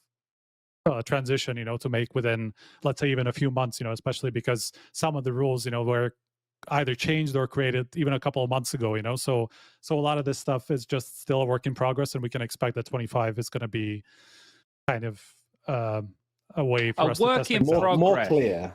transition, to make within, let's say, even a few months, especially because some of the rules, were either changed or created even a couple of months ago, so a lot of this stuff is just still a work in progress, and we can expect that 25 is going to be kind of a way for us to test things out. More clear.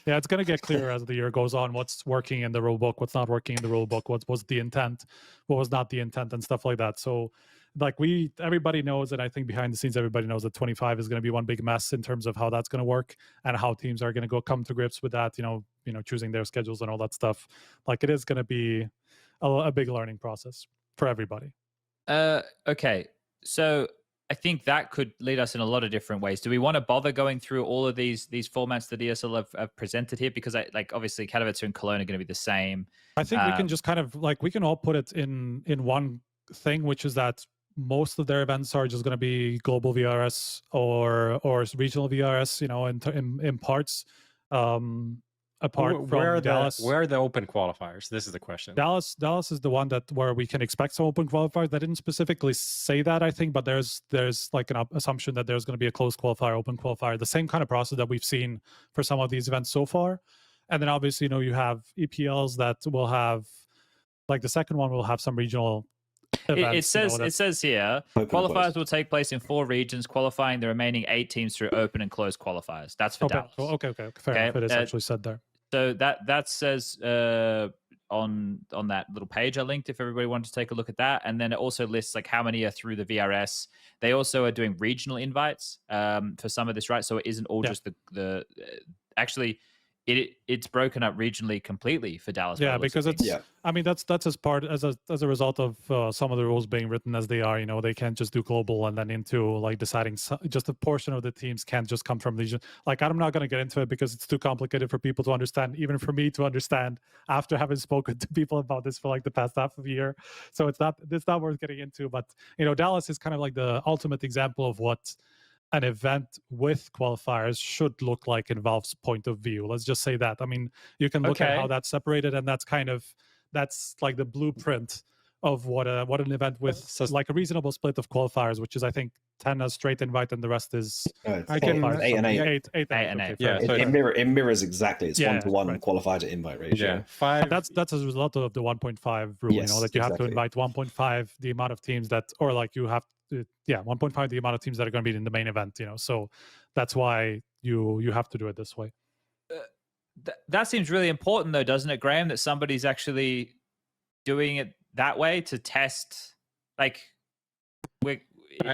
Yeah, it's going to get clearer as the year goes on. What's working in the rule book, what's not working in the rule book, what was the intent, what was not the intent, and stuff like that. So, like everybody knows, and I think behind the scenes, everybody knows that 25 is going to be one big mess in terms of how that's going to work and how teams are going to come to grips with that. Choosing their schedules and all that stuff. Like it is going to be a big learning process for everybody. Okay, so I think that could lead us in a lot of different ways. Do we want to bother going through all of these formats that ESL have presented here? Because obviously Katowice and Cologne are going to be the same. I think we can just kind of we can all put it in one thing, which is that most of their events are just going to be global VRS or regional VRS, in parts. Apart from Dallas, where are the open qualifiers? This is the question. Dallas is the one where we can expect some open qualifiers. They didn't specifically say that, I think, but there's like an assumption that there's going to be a closed qualifier, open qualifier, the same kind of process that we've seen for some of these events so far. And then obviously, you have EPLs that will have, like the second one will have some regional events. It says here, qualifiers will take place in 4 regions, qualifying the remaining 8 teams through open and closed qualifiers. That's for Dallas. Okay. Fair enough. It is actually said there. So that says on that little page I linked, if everybody wanted to take a look at that. And then it also lists like how many are through the VRS. They also are doing regional invites for some of this, right? So it isn't all just the actually it's broken up regionally completely for Dallas. Yeah, because it's I mean that's as a result of some of the rules being written as they are. They can't just do global and then into like deciding just a portion of the teams can't just come from region. Like I'm not going to get into it because it's too complicated for people to understand, even for me to understand after having spoken to people about this for like the past half of a year. So it's not worth getting into. But Dallas is kind of like the ultimate example of what an event with qualifiers should look like in Valve's point of view. Let's just say that. I mean, you can look at how that's separated, and that's like the blueprint of what an event with like a reasonable split of qualifiers, which is I think 10 as straight invite, and the rest is I can 8 and 8. 8 and okay, 8. Yeah, fair. so It mirrors exactly. It's 1-to-1 right. qualifier to invite ratio. Yeah, 5. That's as a result of the 1.5 rule. Yes, that you have to exactly. invite 1.5 the amount of teams that, or like you have to, 1.5 the amount of teams that are going to be in the main event. So that's why you have to do it this way. That seems really important, though, doesn't it, Graham? That somebody's actually doing it that way to test, like,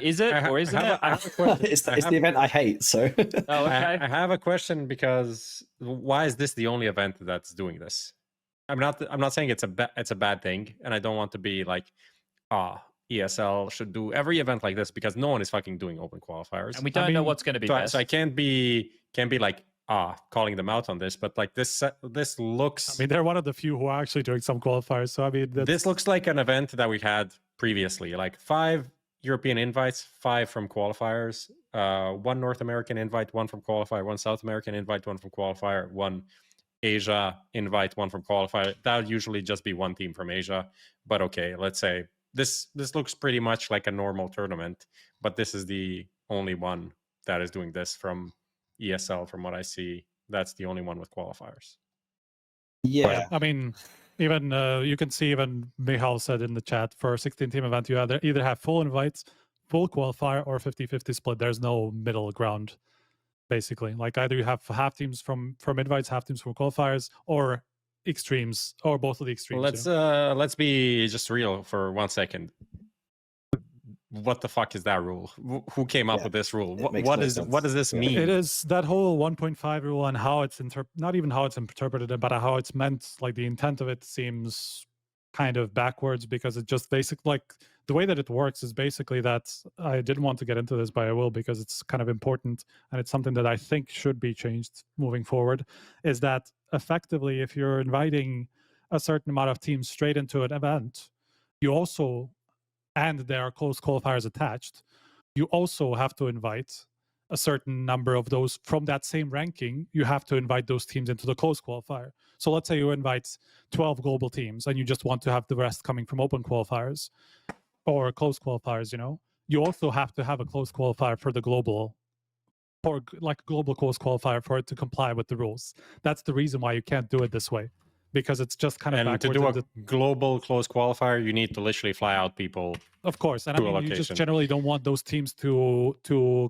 is it or isn't it? It's the event I hate. So Oh, okay. I have a question, because why is this the only event that's doing this? I'm not saying it's a bad thing, and I don't want to be like, ESL should do every event like this, because no one is fucking doing open qualifiers, And we don't know what's going to be best. So I can't be like calling them out on this, but like this looks. I mean, they're one of the few who are actually doing some qualifiers. So I mean, This looks like an event that we had previously, like 5 European invites, 5 from qualifiers, 1 North American invite, 1 from qualifier, 1 South American invite, 1 from qualifier, 1 Asia invite, 1 from qualifier. That would usually just be 1 team from Asia. But okay, let's say this looks pretty much like a normal tournament, but this is the only one that is doing this from ESL. From what I see, that's the only one with qualifiers. yeah, I mean, even you can see, even Michal said in the chat, for a 16-team event, you either have full invites, full qualifier, or 50-50 split. There's no middle ground, basically. Like either you have half teams from invites, half teams from qualifiers, or extremes, or both of the extremes. Let's be just real for 1 second. What the fuck is that rule? Who came up with this rule? What does this mean? It is that whole 1.5 rule, and how it's not even how it's interpreted, but how it's meant. Like the intent of it seems kind of backwards, because it just basically, like, the way that it works is basically that, I didn't want to get into this, but I will, because it's kind of important, and it's something that I think should be changed moving forward, is that effectively, if you're inviting a certain amount of teams straight into an event, you also, and there are close qualifiers attached, you also have to invite a certain number of those from that same ranking. You have to invite those teams into the close qualifier. So let's say you invite 12 global teams, and you just want to have the rest coming from open qualifiers or close qualifiers. You also have to have a close qualifier for the global, or like global close qualifier, for it to comply with the rules. That's the reason why you can't do it this way, because it's just kind of and to do a global close qualifier, you need to literally fly out people. Of course, and I mean, you just generally don't want those teams to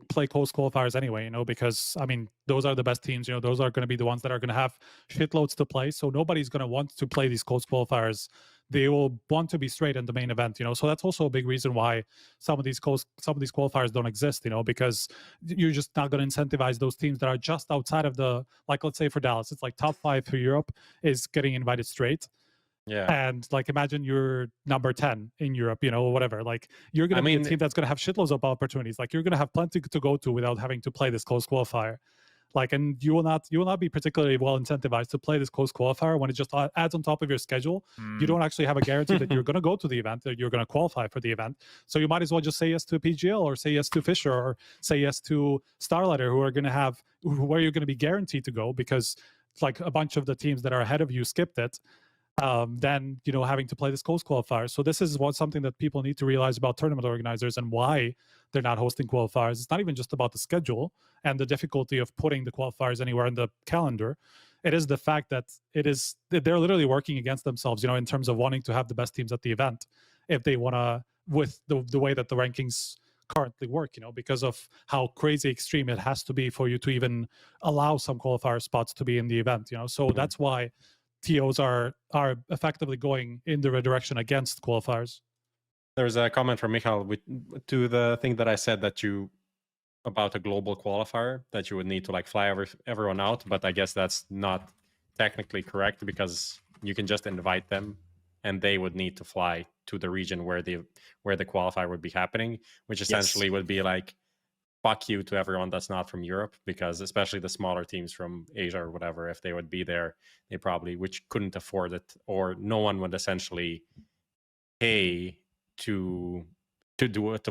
play close qualifiers anyway, because I mean, those are the best teams. Those are going to be the ones that are going to have shitloads to play. So nobody's going to want to play these close qualifiers. They will want to be straight in the main event. So that's also a big reason why some of these qualifiers don't exist. Because you're just not going to incentivize those teams that are just outside of the, like, let's say for Dallas, it's like top 5 for Europe is getting invited straight. Yeah. And like, imagine you're number 10 in Europe, whatever. Like, you're going to be a team that's going to have shitloads of opportunities. Like, you're going to have plenty to go to without having to play this close qualifier. Like, and you will not be particularly well incentivized to play this close qualifier when it just adds on top of your schedule. You don't actually have a guarantee that you're going to go to the event, that you're going to qualify for the event. So you might as well just say yes to PGL, or say yes to Fisher, or say yes to Starlighter, where you're going to be guaranteed to go, because like a bunch of the teams that are ahead of you skipped it. Then having to play this close qualifier. So this is something that people need to realize about tournament organizers, and why they're not hosting qualifiers. It's not even just about the schedule and the difficulty of putting the qualifiers anywhere in the calendar. It is the fact that they're literally working against themselves, in terms of wanting to have the best teams at the event, if they want to, with the way that the rankings currently work, because of how crazy extreme it has to be for you to even allow some qualifier spots to be in the event. So that's why TOs are effectively going in the direction against qualifiers. There's a comment from Michal to the thing that I said about a global qualifier, that you would need to like fly everyone out, but I guess that's not technically correct, because you can just invite them and they would need to fly to the region where the qualifier would be happening, which essentially would be like, fuck you to everyone that's not from Europe, because especially the smaller teams from Asia or whatever, if they would be there, they probably, which couldn't afford it, or no one would essentially pay to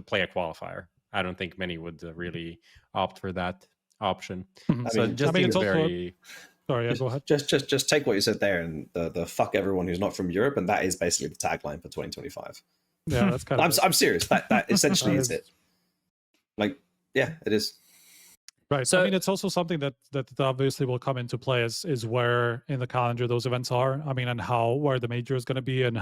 play a qualifier. I don't think many would really opt for that option. So it's very... Sorry, go ahead. Just take what you said there, and the fuck everyone who's not from Europe, and that is basically the tagline for 2025. Yeah, that's kind of... I'm serious. That essentially is it. Like, yeah, it is. Right. So- I mean, it's also something that obviously will come into play is where in the calendar those events are. I mean, and where the major is going to be and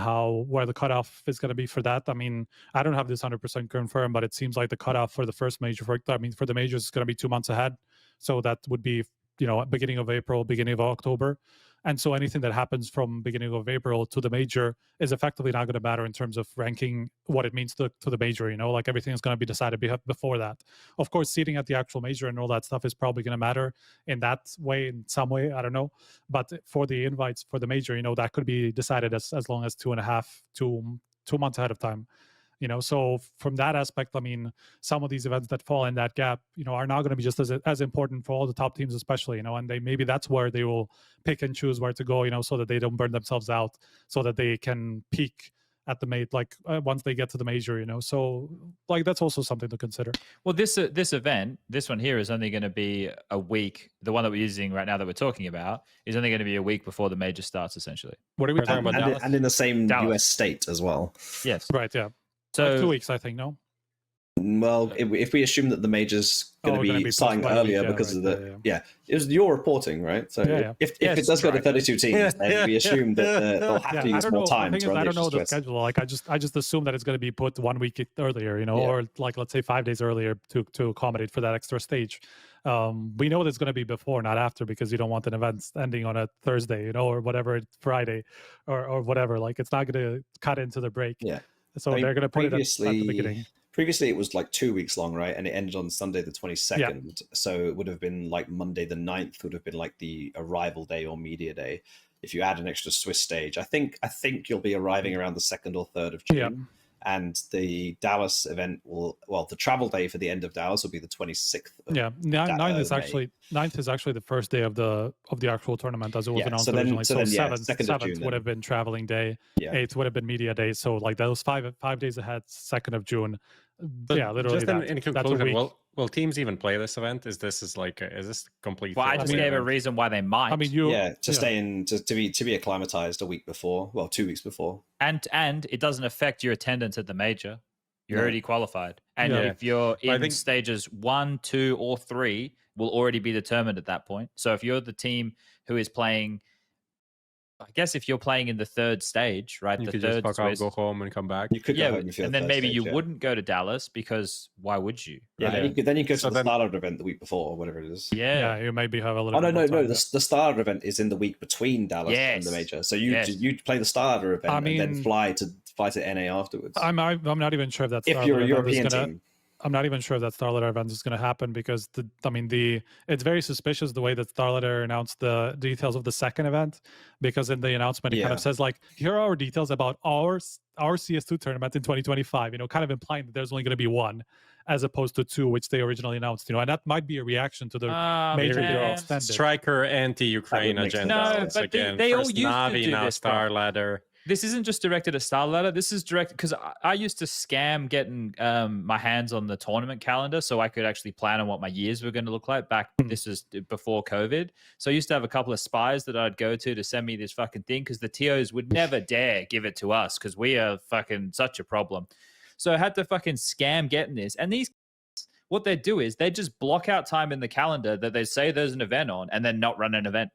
where the cutoff is going to be for that. I mean, I don't have this 100% confirmed, but it seems like the cutoff for the first major for the majors is going to be 2 months ahead. So that would be, beginning of April, beginning of October. And so anything that happens from beginning of April to the major is effectively not going to matter in terms of ranking what it means to the major, like everything is going to be decided before that. Of course, seating at the actual major and all that stuff is probably going to matter in that way, in some way, I don't know. But for the invites for the major, that could be decided as long as 2 months ahead of time. So from that aspect, I mean, some of these events that fall in that gap, are not going to be just as important for all the top teams, especially, and maybe that's where they will pick and choose where to go, so that they don't burn themselves out, so that they can peak at the once they get to the major, so like that's also something to consider. Well, this event, this one here is only going to be a week. The one that we're using right now that we're talking about is only going to be a week before the major starts, essentially. What are we talking about? Dallas? And in the same Dallas. US state as well. Yes. Right. Yeah. So 2 weeks, I think. No. Well, if we assume that the major's going to be starting post-1 earlier week, because right, of the it was your reporting, right? So if Yes, it does go to right. 32 teams, then we assume that they'll have to use more time to run I don't know the the schedule. Like I just assume that it's going to be put 1 week earlier, or like let's say 5 days earlier to accommodate for that extra stage. We know that's going to be before, not after, because you don't want an event ending on a Thursday, or whatever, Friday, or whatever. Like it's not going to cut into the break. Yeah. So they're going to put it at the beginning. Previously, it was like 2 weeks long, right? And it ended on Sunday the 22nd. Yeah. So it would have been like Monday the 9th would have been like the arrival day or media day. If you add an extra Swiss stage, I think you'll be arriving around the 2nd or 3rd of June. Yeah. And the Dallas event the travel day for the end of Dallas will be the 26th. Yeah, 9th is actually the first day of the actual tournament, as it was announced originally. So 7th would have been traveling day. 8th would have been media day. So like those 5 days ahead, 2nd of June. But yeah, literally. Just in conclusion, will teams even play this event? Is this complete? Well, I just gave a reason why they might. I mean, stay in to be acclimatized a week before, 2 weeks before, and it doesn't affect your attendance at the major. You're already qualified, and if you're in stages 1, 2, or 3, will already be determined at that point. So if you're the team who is playing, I guess if you're playing in the 3rd stage, right? You the could third just fuck off, go home, and come back. You could go home and then maybe you wouldn't go to Dallas because why would you? Yeah, right? then you go to the Starlight event the week before, or whatever it is. Yeah, you maybe have a little. No. The Starlight event is in the week between Dallas and the major. So you play the Starlight event and then fly to NA afterwards. I'm not even sure if that's if you're a European team. I'm not even sure if that Starlighter event is going to happen because it's very suspicious the way that Starlighter announced the details of the second event, because in the announcement it kind of says like, here are our details about our CS2 tournament in 2025, kind of implying that there's only going to be one as opposed to 2, which they originally announced, and that might be a reaction to the major being extended. Striker anti-Ukraine agenda. No, but they all used to do this. Starlighter. This isn't just directed at Starlighter. This is directed because I used to scam getting my hands on the tournament calendar so I could actually plan on what my years were going to look like back. This was before COVID. So I used to have a couple of spies that I'd go to send me this fucking thing because the TOs would never dare give it to us because we are fucking such a problem. So I had to fucking scam getting this. And these, what they do is they just block out time in the calendar that they say there's an event on and then not run an event.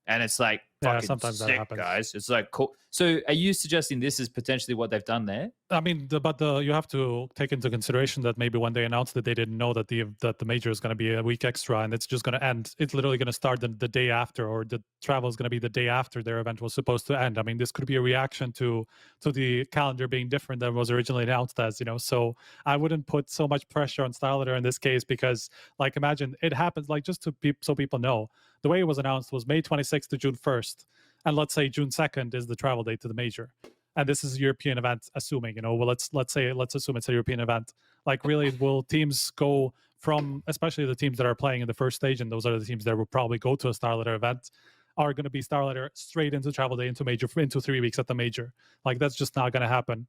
And it's like, fucking sometimes sick, that happens, guys. It's like, cool. So are you suggesting this is potentially what they've done there? I mean, you have to take into consideration that maybe when they announced that they didn't know that the major is going to be a week extra and it's just going to end. It's literally going to start the day after, or the travel is going to be the day after their event was supposed to end. I mean, this could be a reaction to the calendar being different than was originally announced as, So I wouldn't put so much pressure on Starlighter in this case because, like, imagine it happens, like, just so people know, the way it was announced was May 26th to June 1st. And let's say June 2nd is the travel date to the major. And this is a European event, assuming, let's assume it's a European event. Like, really, will teams go from, especially the teams that are playing in the first stage, and those are the teams that will probably go to a Starlighter event, are going to be Starlighter straight into travel day into 3 weeks at the major. Like, that's just not going to happen.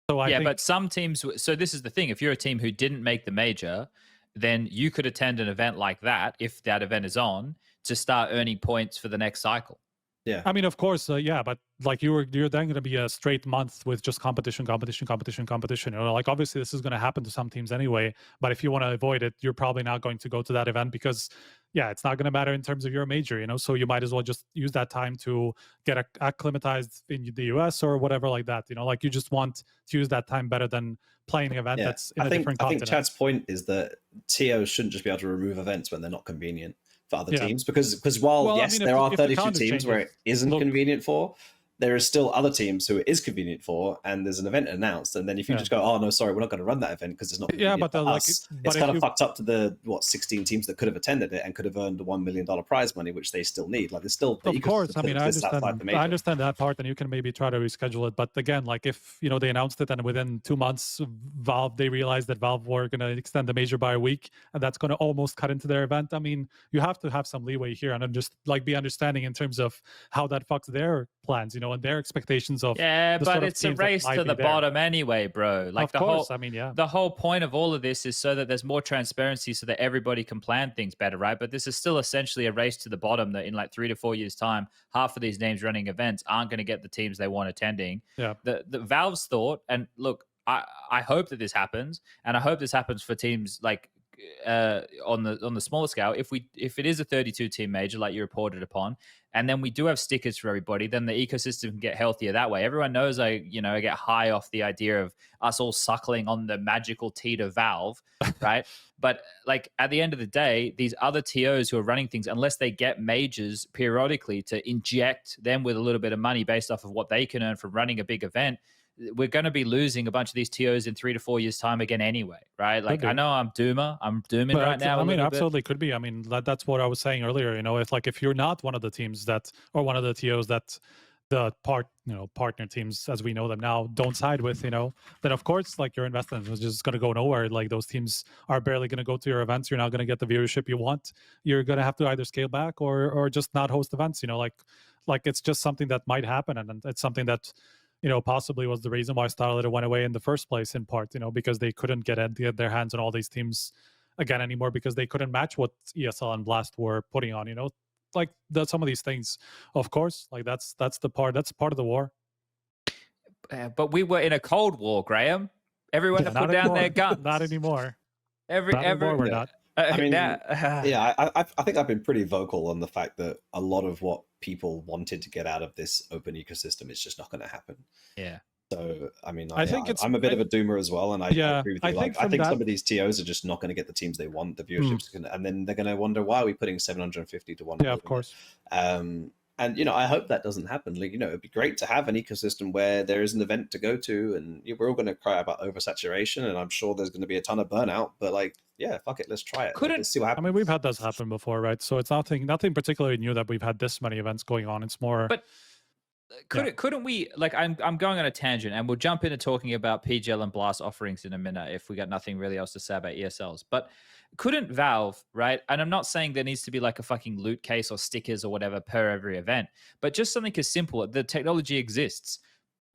So I think, but some teams, so this is the thing, if you're a team who didn't make the major, then you could attend an event like that, if that event is on, to start earning points for the next cycle. Yeah. I mean, of course, yeah, but like you're then going to be a straight month with just competition. You know, like obviously this is going to happen to some teams anyway. But if you want to avoid it, you're probably not going to go to that event because, yeah, it's not going to matter in terms of your major. You know, so you might as well just use that time to get acclimatized in the US or whatever like that. You know, like you just want to use that time better than playing an event that's in a different continent. I think Chad's point is that TOs shouldn't just be able to remove events when they're not convenient for other teams, because while yes, there are 32 teams where it isn't convenient for, there is still other teams who it is convenient for, and there's an event announced, and then if you just go, oh no, sorry, we're not going to run that event because it's not convenient for us, it's kind of fucked up to the 16 teams that could have attended it and could have earned $1 million prize money, which they still need. Like there's still, of course, I mean, I understand that part, and you can maybe try to reschedule it. But again, like if you know they announced it and within 2 months, Valve they realized that Valve were going to extend the major by a week, and that's going to almost cut into their event. I mean, you have to have some leeway here and just like be understanding in terms of how that fucks their plans, you know, and their expectations of but it's a race to the bottom anyway, bro. Like of course, I mean, yeah, the whole point of all of this is so that there's more transparency, so that everybody can plan things better, right? But this is still essentially a race to the bottom. That in like 3 to 4 years' time, half of these names running events aren't going to get the teams they want attending. Yeah, the Valve's thought, and look, I hope that this happens, and I hope this happens for teams like on the smaller scale. If it is a 32 team major like you reported upon, and then we do have stickers for everybody, then the ecosystem can get healthier that way. Everyone knows I get high off the idea of us all suckling on the magical tea to Valve, right? But like at the end of the day, these other TOs who are running things, unless they get majors periodically to inject them with a little bit of money based off of what they can earn from running a big event, we're going to be losing a bunch of these TOs in 3 to 4 years' time again anyway, right? Like, I know I'm dooming right now. I mean, absolutely could be. I mean, that's what I was saying earlier. You know, it's like if you're not one of the teams that, or one of the TOs that the partner teams as we know them now don't side with, you know, then of course, like your investment is just going to go nowhere. Like those teams are barely going to go to your events. You're not going to get the viewership you want. You're going to have to either scale back or just not host events. You know, like it's just something that might happen, and it's something that, you know, possibly was the reason why Starlight went away in the first place, in part, you know, because they couldn't get their hands on all these teams again anymore because they couldn't match what ESL and Blast were putting on, you know, like some of these things, of course, like that's part of the war. But we were in a Cold War, Graham. Everyone put down their guns. Not anymore. We're not. I mean, I think I've been pretty vocal on the fact that a lot of what people wanted to get out of this open ecosystem is just not going to happen. Yeah. So, I mean, I'm a bit of a doomer as well, and I agree with you. I think some of these TOs are just not going to get the teams they want, the viewerships, and then they're going to wonder, why are we putting 750 to 1? Yeah, of course. And, you know, I hope that doesn't happen. Like, you know, it'd be great to have an ecosystem where there is an event to go to, and we're all going to cry about oversaturation, and I'm sure there's going to be a ton of burnout, but like, yeah, fuck it, let's try it. Let's see what happens. I mean, we've had this happen before, right? So it's nothing particularly new that we've had this many events going on. It's more... But couldn't we, like, I'm going on a tangent, and we'll jump into talking about PGL and Blast offerings in a minute if we got nothing really else to say about ESLs. But couldn't Valve, right? And I'm not saying there needs to be like a fucking loot case or stickers or whatever per every event, but just something as simple. The technology exists.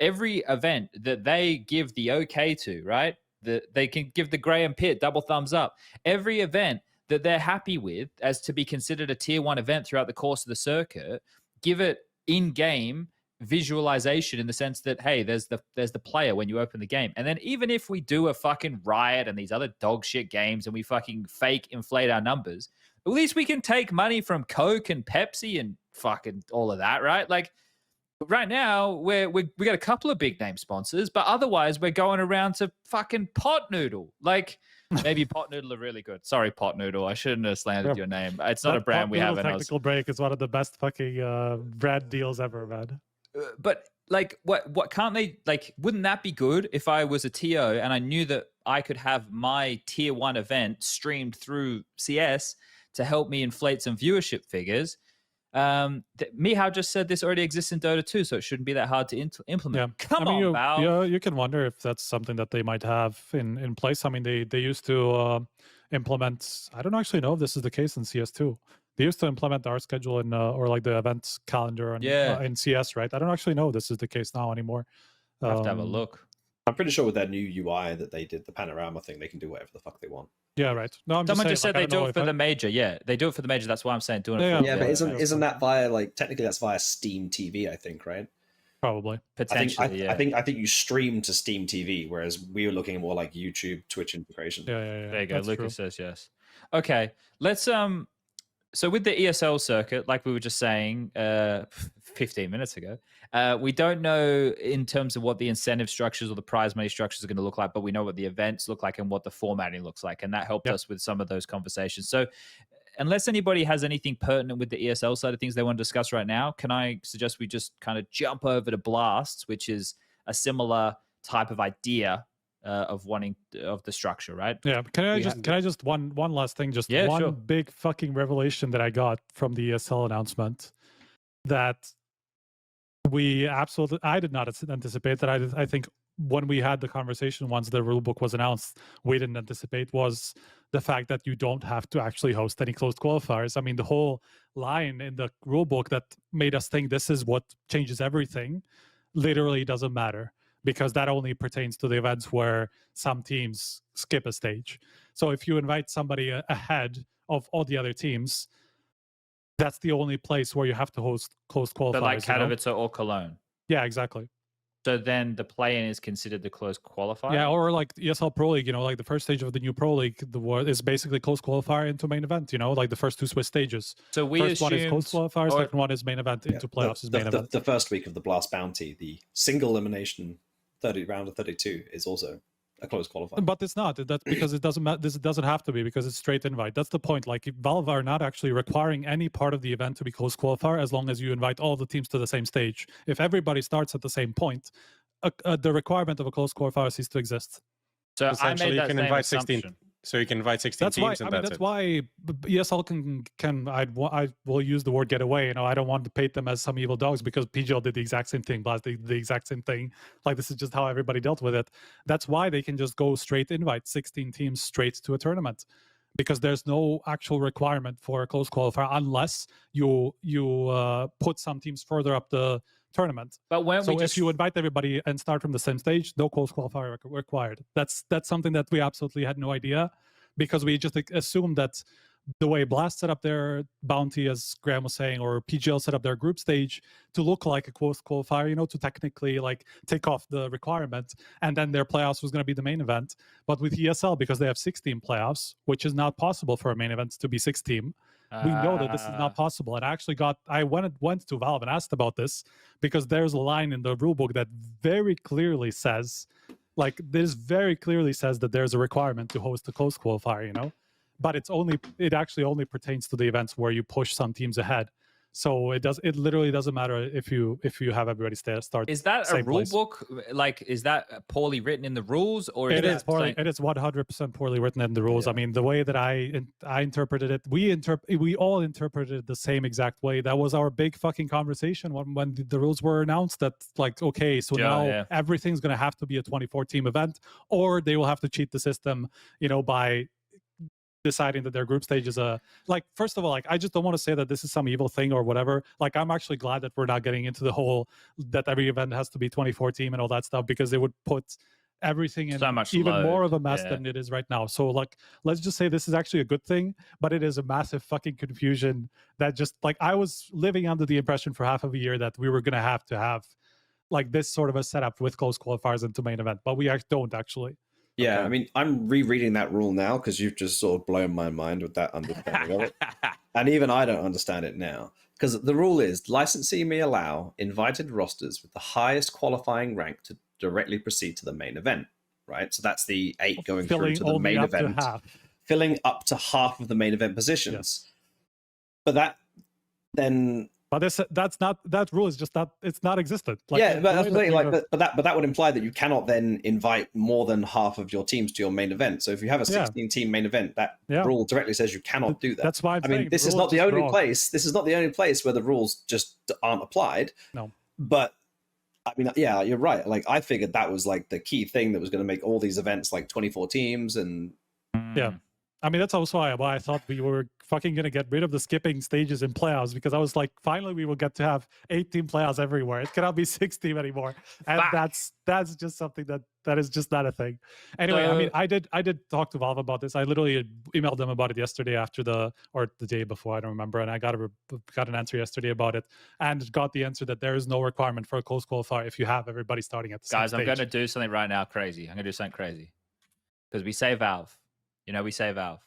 Every event that they give the okay to, right? They can give the Graham Pitt double thumbs up. Every event that they're happy with as to be considered a tier 1 event throughout the course of the circuit, give it in-game visualization in the sense that, hey, there's the player when you open the game. And then even if we do a fucking Riot and these other dog shit games and we fucking fake inflate our numbers, at least we can take money from Coke and Pepsi and fucking all of that, right? Like right now we got a couple of big name sponsors, but otherwise we're going around to fucking Pot Noodle. Like maybe Pot Noodle are really good. Sorry, Pot Noodle, I shouldn't have slandered your name. It's not a brand we have in Technical Break is one of the best fucking brand deals ever, man. But like, what can't they, like, wouldn't that be good if I was a TO and I knew that I could have my tier 1 event streamed through CS to help me inflate some viewership figures? Mihao just said this already exists in Dota 2, so it shouldn't be that hard to implement. Yeah. Come on, Val. Yeah, you can wonder if that's something that they might have in place. I mean, they used to implement, I don't actually know if this is the case in CS2. They used to implement our schedule in or like the events calendar in CS, right? I don't actually know if this is the case now anymore. I have to have a look. I'm pretty sure with their new UI that they did, the panorama thing, they can do whatever the fuck they want. Yeah, right. No, Someone just said I they don't know do it for the major. Yeah, they do it for the major. That's why I'm saying doing it. Yeah, For Yeah, the but major. isn't that via like technically that's via Steam TV? I think, right? Probably. Potentially, I think you stream to Steam TV, whereas we were looking at more like YouTube, Twitch integration. Yeah. There you go. That's Lucas true. says yes. Okay, let's So with the ESL circuit, like we were just saying 15 minutes ago, we don't know in terms of what the incentive structures or the prize money structures are going to look like, but we know what the events look like and what the formatting looks like, and that helped us with some of those conversations. So unless anybody has anything pertinent with the ESL side of things they want to discuss right now, can I suggest we just kind of jump over to Blast, which is a similar type of idea of the structure, right? Yeah. Can I just one last thing? Just one sure. big fucking revelation that I got from the ESL announcement that I did not anticipate, that I think when we had the conversation once the rulebook was announced, we didn't anticipate, was the fact that you don't have to actually host any closed qualifiers. I mean, the whole line in the rulebook that made us think this is what changes everything literally doesn't matter, because that only pertains to the events where some teams skip a stage. So if you invite somebody ahead of all the other teams, that's the only place where you have to host closed qualifiers. But like Katowice or Cologne. Yeah, exactly. So then the play-in is considered the closed qualifier? Yeah, or like ESL Pro League, like the first stage of the new Pro League is basically closed qualifier into main event, like the first two Swiss stages. So first one is closed qualifier, second one is main event into playoffs is main event. The first week of the Blast Bounty, the single elimination 30 round of 32 is also a closed qualifier. But it's not. That's because it doesn't matter. This doesn't have to be, because it's straight invite. That's the point. Like Valve are not actually requiring any part of the event to be closed qualifier as long as you invite all the teams to the same stage. If everybody starts at the same point, the requirement of a closed qualifier ceases to exist. So I made that you can invite 16. So you can invite 16 teams, and that's why ESL can I will use the word get away. I don't want to paint them as some evil dogs, because PGL did the exact same thing, Blast did the exact same thing. Like, this is just how everybody dealt with it. That's why they can just go straight invite 16 teams straight to a tournament, because there's no actual requirement for a close qualifier unless you put some teams further up the tournament. But if you invite everybody and start from the same stage, no close qualifier required. That's something that we absolutely had no idea, because we just assumed that the way Blast set up their bounty, as Graham was saying, or PGL set up their group stage to look like a close qualifier, to technically like take off the requirement, and then their playoffs was going to be the main event. But with ESL, because they have 16 playoffs, which is not possible for a main event to be 16, we know that this is not possible. And I went to Valve and asked about this, because there's a line in the rulebook that very clearly says, that there's a requirement to host a close qualifier, but it actually only pertains to the events where you push some teams ahead. So it literally doesn't matter if you have everybody start. Is that a rule book? Like, is that poorly written in the rules, or it is 100% poorly written in the rules. Yeah. I mean, the way that I interpreted it, we all interpreted it the same exact way. That was our big fucking conversation when the rules were announced. That like, okay, so now everything's gonna have to be a 24-team event, or they will have to cheat the system, by deciding that their group stage is first of all, I just don't want to say that this is some evil thing or whatever. I'm actually glad that we're not getting into the whole that every event has to be 24-team and all that stuff, because it would put everything in so even more of a mess than it is right now. So let's just say this is actually a good thing, but it is a massive fucking confusion that just I was living under the impression for half of a year that we were going to have this sort of a setup with close qualifiers into main event, but we don't actually. Yeah, okay. I mean, I'm rereading that rule now because you've just sort of blown my mind with that understanding of it. And even I don't understand it now. Because the rule is, licensee may allow invited rosters with the highest qualifying rank to directly proceed to the main event, right? So that's the 8 going through to the main event. Filling up to half of the main event positions. Yes. But that then... But that rule is just not, it's not existent. But that would imply that you cannot then invite more than half of your teams to your main event. So if you have a 16-team main event, that rule directly says you cannot do that. That's why this is not the only place. This is not the only place where the rules just aren't applied. No. But I mean, yeah, you're right. I figured that was the key thing that was going to make all these events 24 teams and yeah. I mean, that's also why I thought we were fucking going to get rid of the skipping stages in playoffs, because I was like, finally, we will get to have 8-team playoffs everywhere. It cannot be 6-team anymore. And that's just something that is just not a thing. Anyway, I mean, I did talk to Valve about this. I literally emailed them about it yesterday or the day before, I don't remember. And I got an answer yesterday about it, and got the answer that there is no requirement for a close qualifier if you have everybody starting at the same Guys, I'm stage. going to do something right now crazy. I'm going to do something crazy. Because we say Valve. You know, we say Valve.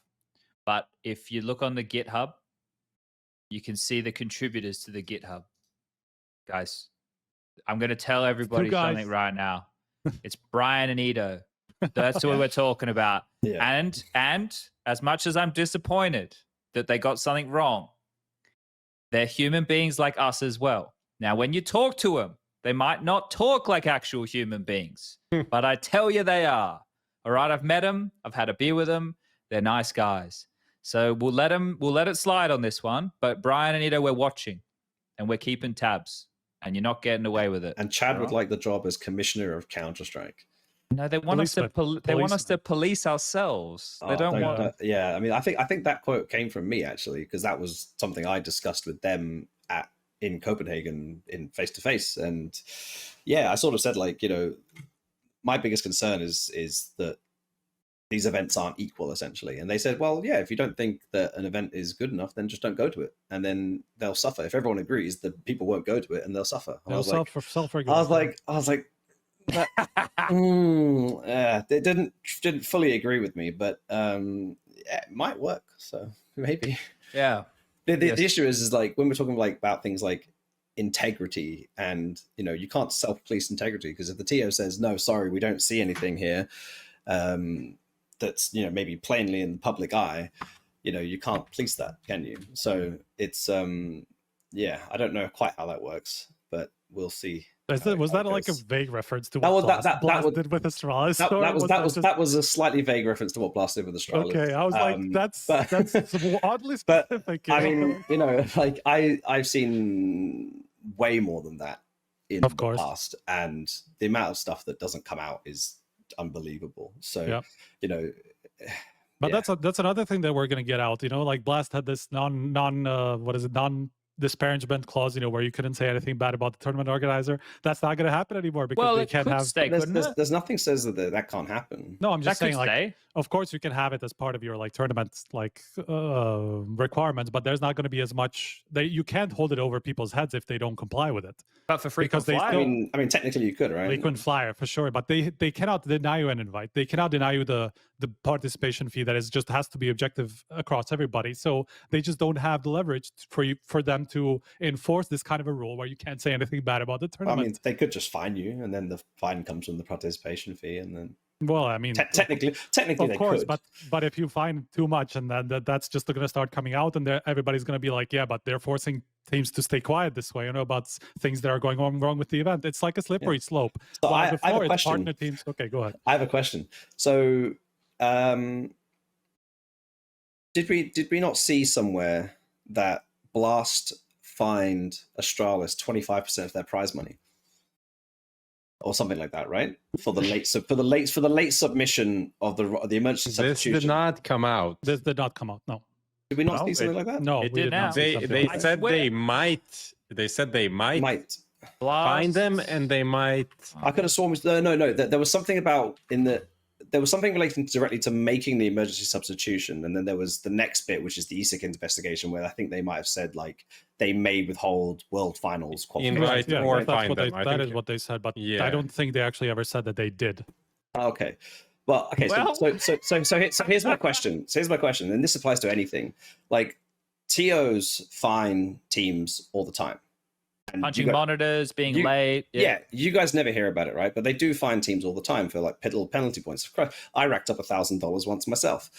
But if you look on the GitHub, you can see the contributors to the GitHub. Guys, I'm going to tell everybody something right now. It's Brian and Ito. That's what we're talking about. Yeah. And as much as I'm disappointed that they got something wrong, they're human beings like us as well. Now, when you talk to them, they might not talk like actual human beings, but I tell you they are. All right, I've met them. I've had a beer with them. They're nice guys. So we'll let it slide on this one. But Brian and Ito, we're watching, and we're keeping tabs, and you're not getting away with it. And Chad would like the job as commissioner of Counter-Strike. No, they want us to police ourselves. They don't want. Yeah, I mean, I think that quote came from me actually, because that was something I discussed with them in Copenhagen in face to face, and yeah, I sort of said, like, you know, my biggest concern is that these events aren't equal, essentially. And they said, well, yeah, if you don't think that an event is good enough, then just don't go to it, and then they'll suffer. If everyone agrees, the people won't go to it, and they'll suffer. I was like, they didn't fully agree with me, but yeah, it might work. So maybe. Yeah. The issue is like when we're talking like about things like integrity, and you know, you can't self-police integrity, because if the TO says no, sorry, we don't see anything here, that's, you know, maybe plainly in the public eye, you know, you can't police that, can you? So it's yeah, I don't know quite how that works, but we'll see. Was that like a vague reference to what Blast did with Astralis? That was a slightly vague reference to what Blast did with Astralis. Okay, I was like, that's oddly specific. I mean, you know, like I've seen way more than that in the past, and the amount of stuff that doesn't come out is unbelievable. So you know, but that's another thing that we're gonna get out. You know, like Blast had this non-disparagement clause, you know, where you couldn't say anything bad about the tournament organizer. That's not going to happen anymore, because they can't have. There's nothing says that can't happen. No, I'm just saying, like, of course you can have it as part of your like tournament like requirements, but there's not going to be as much. You can't hold it over people's heads if they don't comply with it. But for frequent flyer, I mean, technically you could, right? Frequent flyer for sure, but they cannot deny you an invite. They cannot deny you the participation fee that has to be objective across everybody. So they just don't have the leverage for them to enforce this kind of a rule where you can't say anything bad about the tournament. I mean, they could just fine you, and then the fine comes from the participation fee, and then. Well, I mean, technically, of course, but if you find too much, and then that's just going to start coming out, and everybody's going to be like, yeah, but they're forcing teams to stay quiet this way, you know, about things that are going on wrong with the event. It's like a slippery slope. So I have a question. Partner teams. Okay, go ahead. I have a question. So, did we not see somewhere that Blast fined Astralis 25% of their prize money, or something like that, right? For the late submission of the emergency substitution. This did not come out. This did not come out. No. Did we not see something like that? No, it did not. They said they might. They said they might find them, and they might. I could have sworn. No. There was something about there was something relating directly to making the emergency substitution, and then there was the next bit, which is the ESIC investigation, where I think they might have said like they may withhold World Finals qualification. That is what they said, but I don't think they actually ever said that they did. Okay. Well, okay. So here's my question. And this applies to anything. Like, TOs fine teams all the time. And punching monitors, being late. Yeah, you guys never hear about it, right? But they do fine teams all the time for like penalty points. I racked up $1,000 once myself,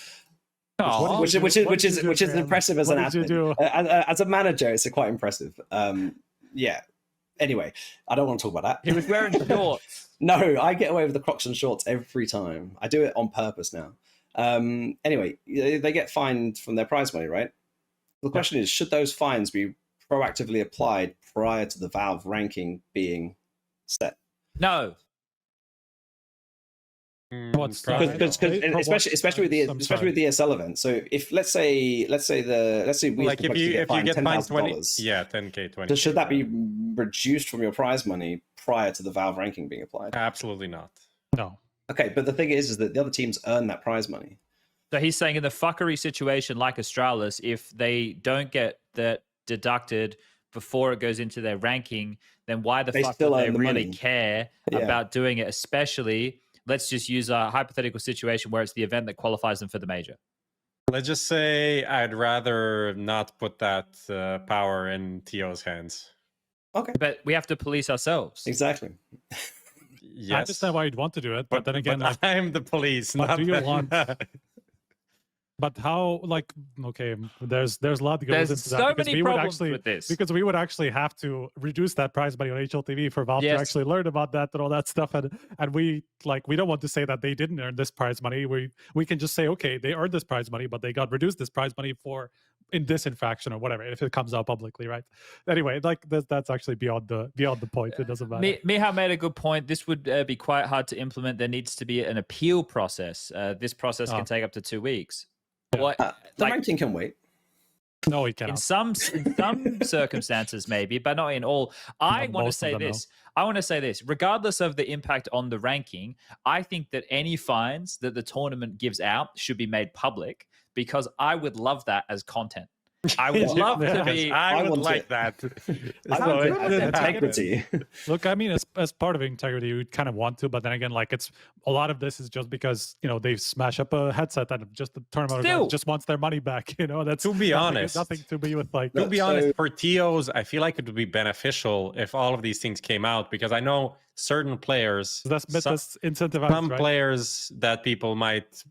which is impressive as an admin. As a manager, it's quite impressive. Yeah. Anyway, I don't want to talk about that. He was wearing shorts. No, I get away with the Crocs and shorts every time. I do it on purpose now. Anyway, they get fined from their prize money, right? The question is, should those fines be proactively applied prior to the Valve ranking being set? No. What's Probably because not. especially with the ESL event. So if let's say we Like as the if you get fined 20, $10,000, yeah, 10K, 20K. so should that be reduced from your prize money prior to the Valve ranking being applied? Absolutely not. No. Okay, but the thing is that the other teams earn that prize money. So he's saying in the fuckery situation like Astralis, if they don't get that deducted before it goes into their ranking, then why the fuck still would they earn the really money. care about doing it? Especially, let's just use a hypothetical situation where it's the event that qualifies them for the major. Let's just say I'd rather not put that power in TO's hands. Okay, But we have to police ourselves. exactly. Yes. I understand why you'd want to do it, but then again, but I'm the police. but Not do you them. want- but how? Like, okay, there's a lot that goes There's into so that because many we would problems actually with this. because we would actually have to reduce that prize money on HLTV for Valve Yes. to actually learn about that and all that stuff, and we don't want to say that they didn't earn this prize money. We can just say, okay, they earned this prize money, but they got reduced this prize money in this infraction or whatever, if it comes out publicly, right? Anyway, like that's actually beyond the point. It doesn't matter. Miha made a good point. This would be quite hard to implement. There needs to be an appeal process. This process can take up to 2 weeks. What, The like, ranking can wait. No, he in cannot. some circumstances, maybe, but not in all. I want to most of say them, this. I want to say this. Regardless of the impact on the ranking, I think that any fines that the tournament gives out should be made public because I would love that as content. I would love to be. I would want like it. that. I So want it- integrity. Look, I mean, as part of integrity, we kind of want to, but then again, like it's a lot of this is just because they smash up a headset and just the tournament Still. just wants their money back. That's To be nothing, honest. nothing to be with like. To be So- honest, for TOs, I feel like it would be beneficial if all of these things came out because I know certain players, That's some incentivized, right? players that people might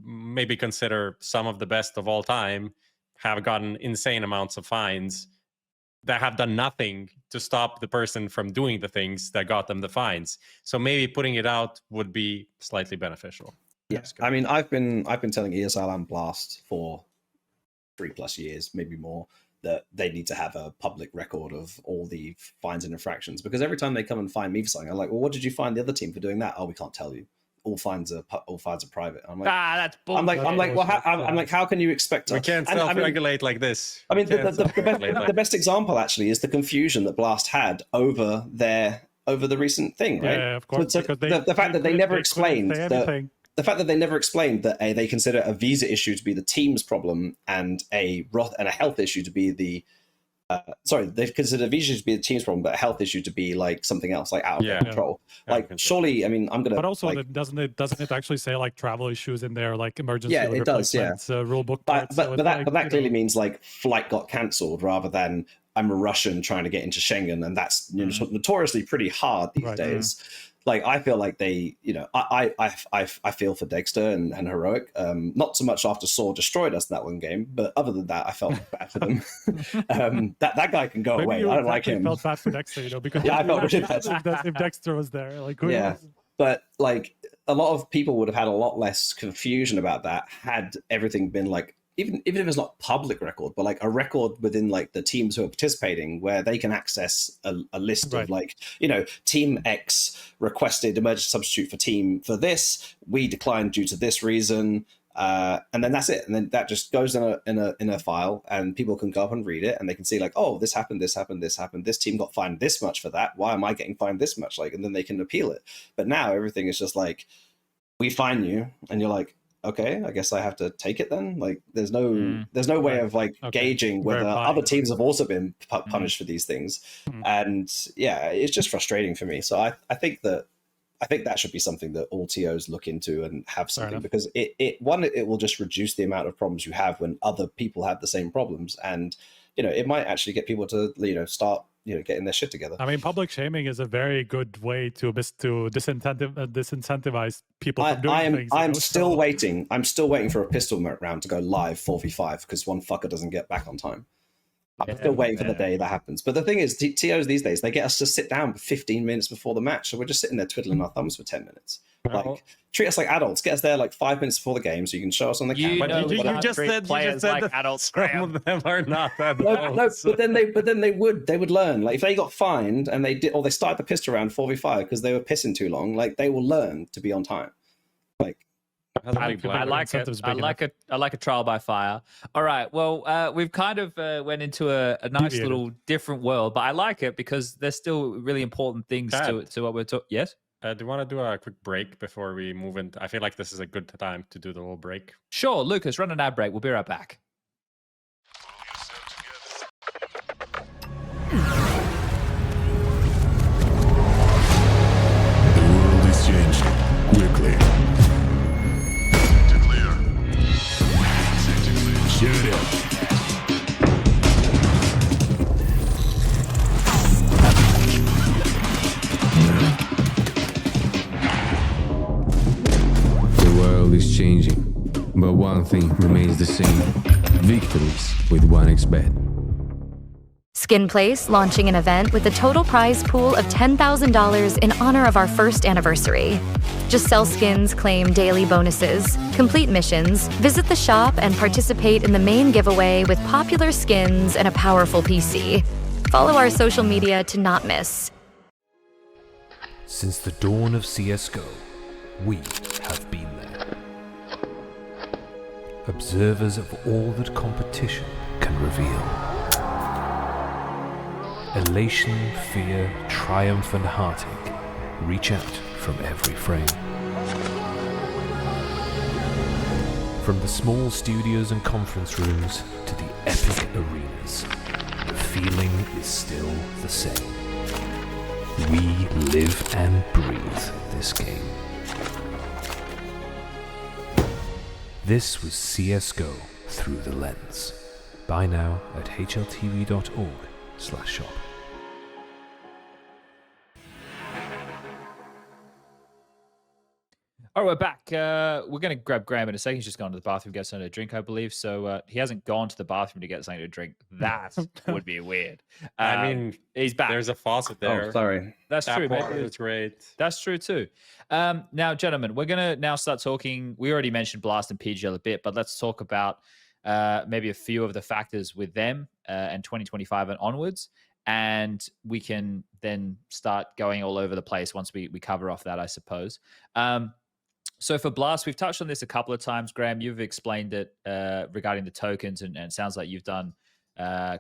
maybe consider some of the best of all time have gotten insane amounts of fines that have done nothing to stop the person from doing the things that got them the fines. So maybe putting it out would be slightly beneficial. Yes, I mean, I've been telling ESL and Blast for 3+ years, maybe more, that they need to have a public record of all the fines and infractions because every time they come and fine me for something, I'm like, well, what did you fine the other team for doing that? Oh, we can't tell you. All fines are private. I'm like, That's bullshit. I'm like, how can you expect? We can't and, I mean, self-regulate like this. I mean, We can't the best example actually is the confusion that Blast had over the recent thing, right? Yeah, of course. So because the fact that they never explained say that anything. the fact that they never explained that they consider a visa issue to be the team's problem and a health issue to be the they consider a visa issue to be the team's problem, but a health issue to be like something else, like out of their control. Like, surely, I mean, I'm gonna. But also, like, doesn't it actually say like travel issues in there, like emergency? Yeah, it does, yeah. Rule book. But part, that clearly means like flight got cancelled rather than I'm a Russian trying to get into Schengen, and that's notoriously pretty hard these days. Like, I feel like they, I feel for Dexter and Heroic. Not so much after Saw destroyed us in that one game, but other than that, I felt bad for them. That guy can go away. I don't like him. Felt bad for Dexter, because I felt really bad. if Dexter was there, like who Yeah. knows? But like a lot of people would have had a lot less confusion about that had everything been like, even if it's not public record, but like a record within like the teams who are participating where they can access a list of like, team X requested emergency substitute for team for this, we declined due to this reason. And then that's it. And then that just goes in a file and people can go up and read it and they can see like, oh, this happened. This team got fined this much for that. Why am I getting fined this much? Like, and then they can appeal it. But now everything is just like, we fine you. And you're like, okay, I guess I have to take it then. Like, there's no way of like gauging whether other teams have also been punished for these things. And yeah, it's just frustrating for me. So I think that should be something that all TOs look into and have something, because it will just reduce the amount of problems you have when other people have the same problems. And, it might actually get people to, start, getting their shit together. I mean, public shaming is a very good way to disincentivize people from doing things. I'm still waiting for a pistol round to go live 4v5 because one fucker doesn't get back on time. I'm still waiting for the day that happens. But the thing is, TOs these days, they get us to sit down 15 minutes before the match. So we're just sitting there twiddling our thumbs for 10 minutes. Like, treat us like adults. Get us there like 5 minutes before the game so you can show us on the camera. You just said like that adults. some of them are not No, adults. but then they would learn. Like, if they got fined and they started the pistol round 4v5 because they were pissing too long, like, they will learn to be on time. Like, Hasn't I League Blank- like it. incentives I big like it. I like a trial by fire. All right. Well, we've kind of went into a nice Deviated. little different world, but I like it because there's still really important things to what we're talking. Yes. Do you want to do a quick break before we move into? I feel like this is a good time to do the little break. Sure, Lucas. Run an ad break. We'll be right back. The world is changing quickly. Shoot it. The world is changing, but one thing remains the same. Victories with 1xBet. Skin Place launching an event with a total prize pool of $10,000 in honor of our first anniversary. Just sell skins, claim daily bonuses, complete missions, visit the shop, and participate in the main giveaway with popular skins and a powerful PC. Follow our social media to not miss. Since the dawn of CSGO, we have been there. Observers of all that competition can reveal. Elation, fear, triumph, and heartache reach out from every frame. From the small studios and conference rooms to the epic arenas, the feeling is still the same. We live and breathe this game. This was CSGO Through the Lens. Buy now at hltv.org/shop. All right, we're back. We're going to grab Graham in a second. He's just gone to the bathroom to get something to drink, I believe. So he hasn't gone to the bathroom to get something to drink. That would be weird. I mean, he's back. There's a faucet there. oh, sorry. That's true. That water Maybe is great. that's true too. Now, gentlemen, we're going to now start talking. We already mentioned Blast and PGL a bit, but let's talk about maybe a few of the factors with them and 2025 and onwards. And we can then start going all over the place once we cover off that, I suppose. So for Blast, we've touched on this a couple of times. Graham, you've explained it regarding the tokens, and it sounds like you've done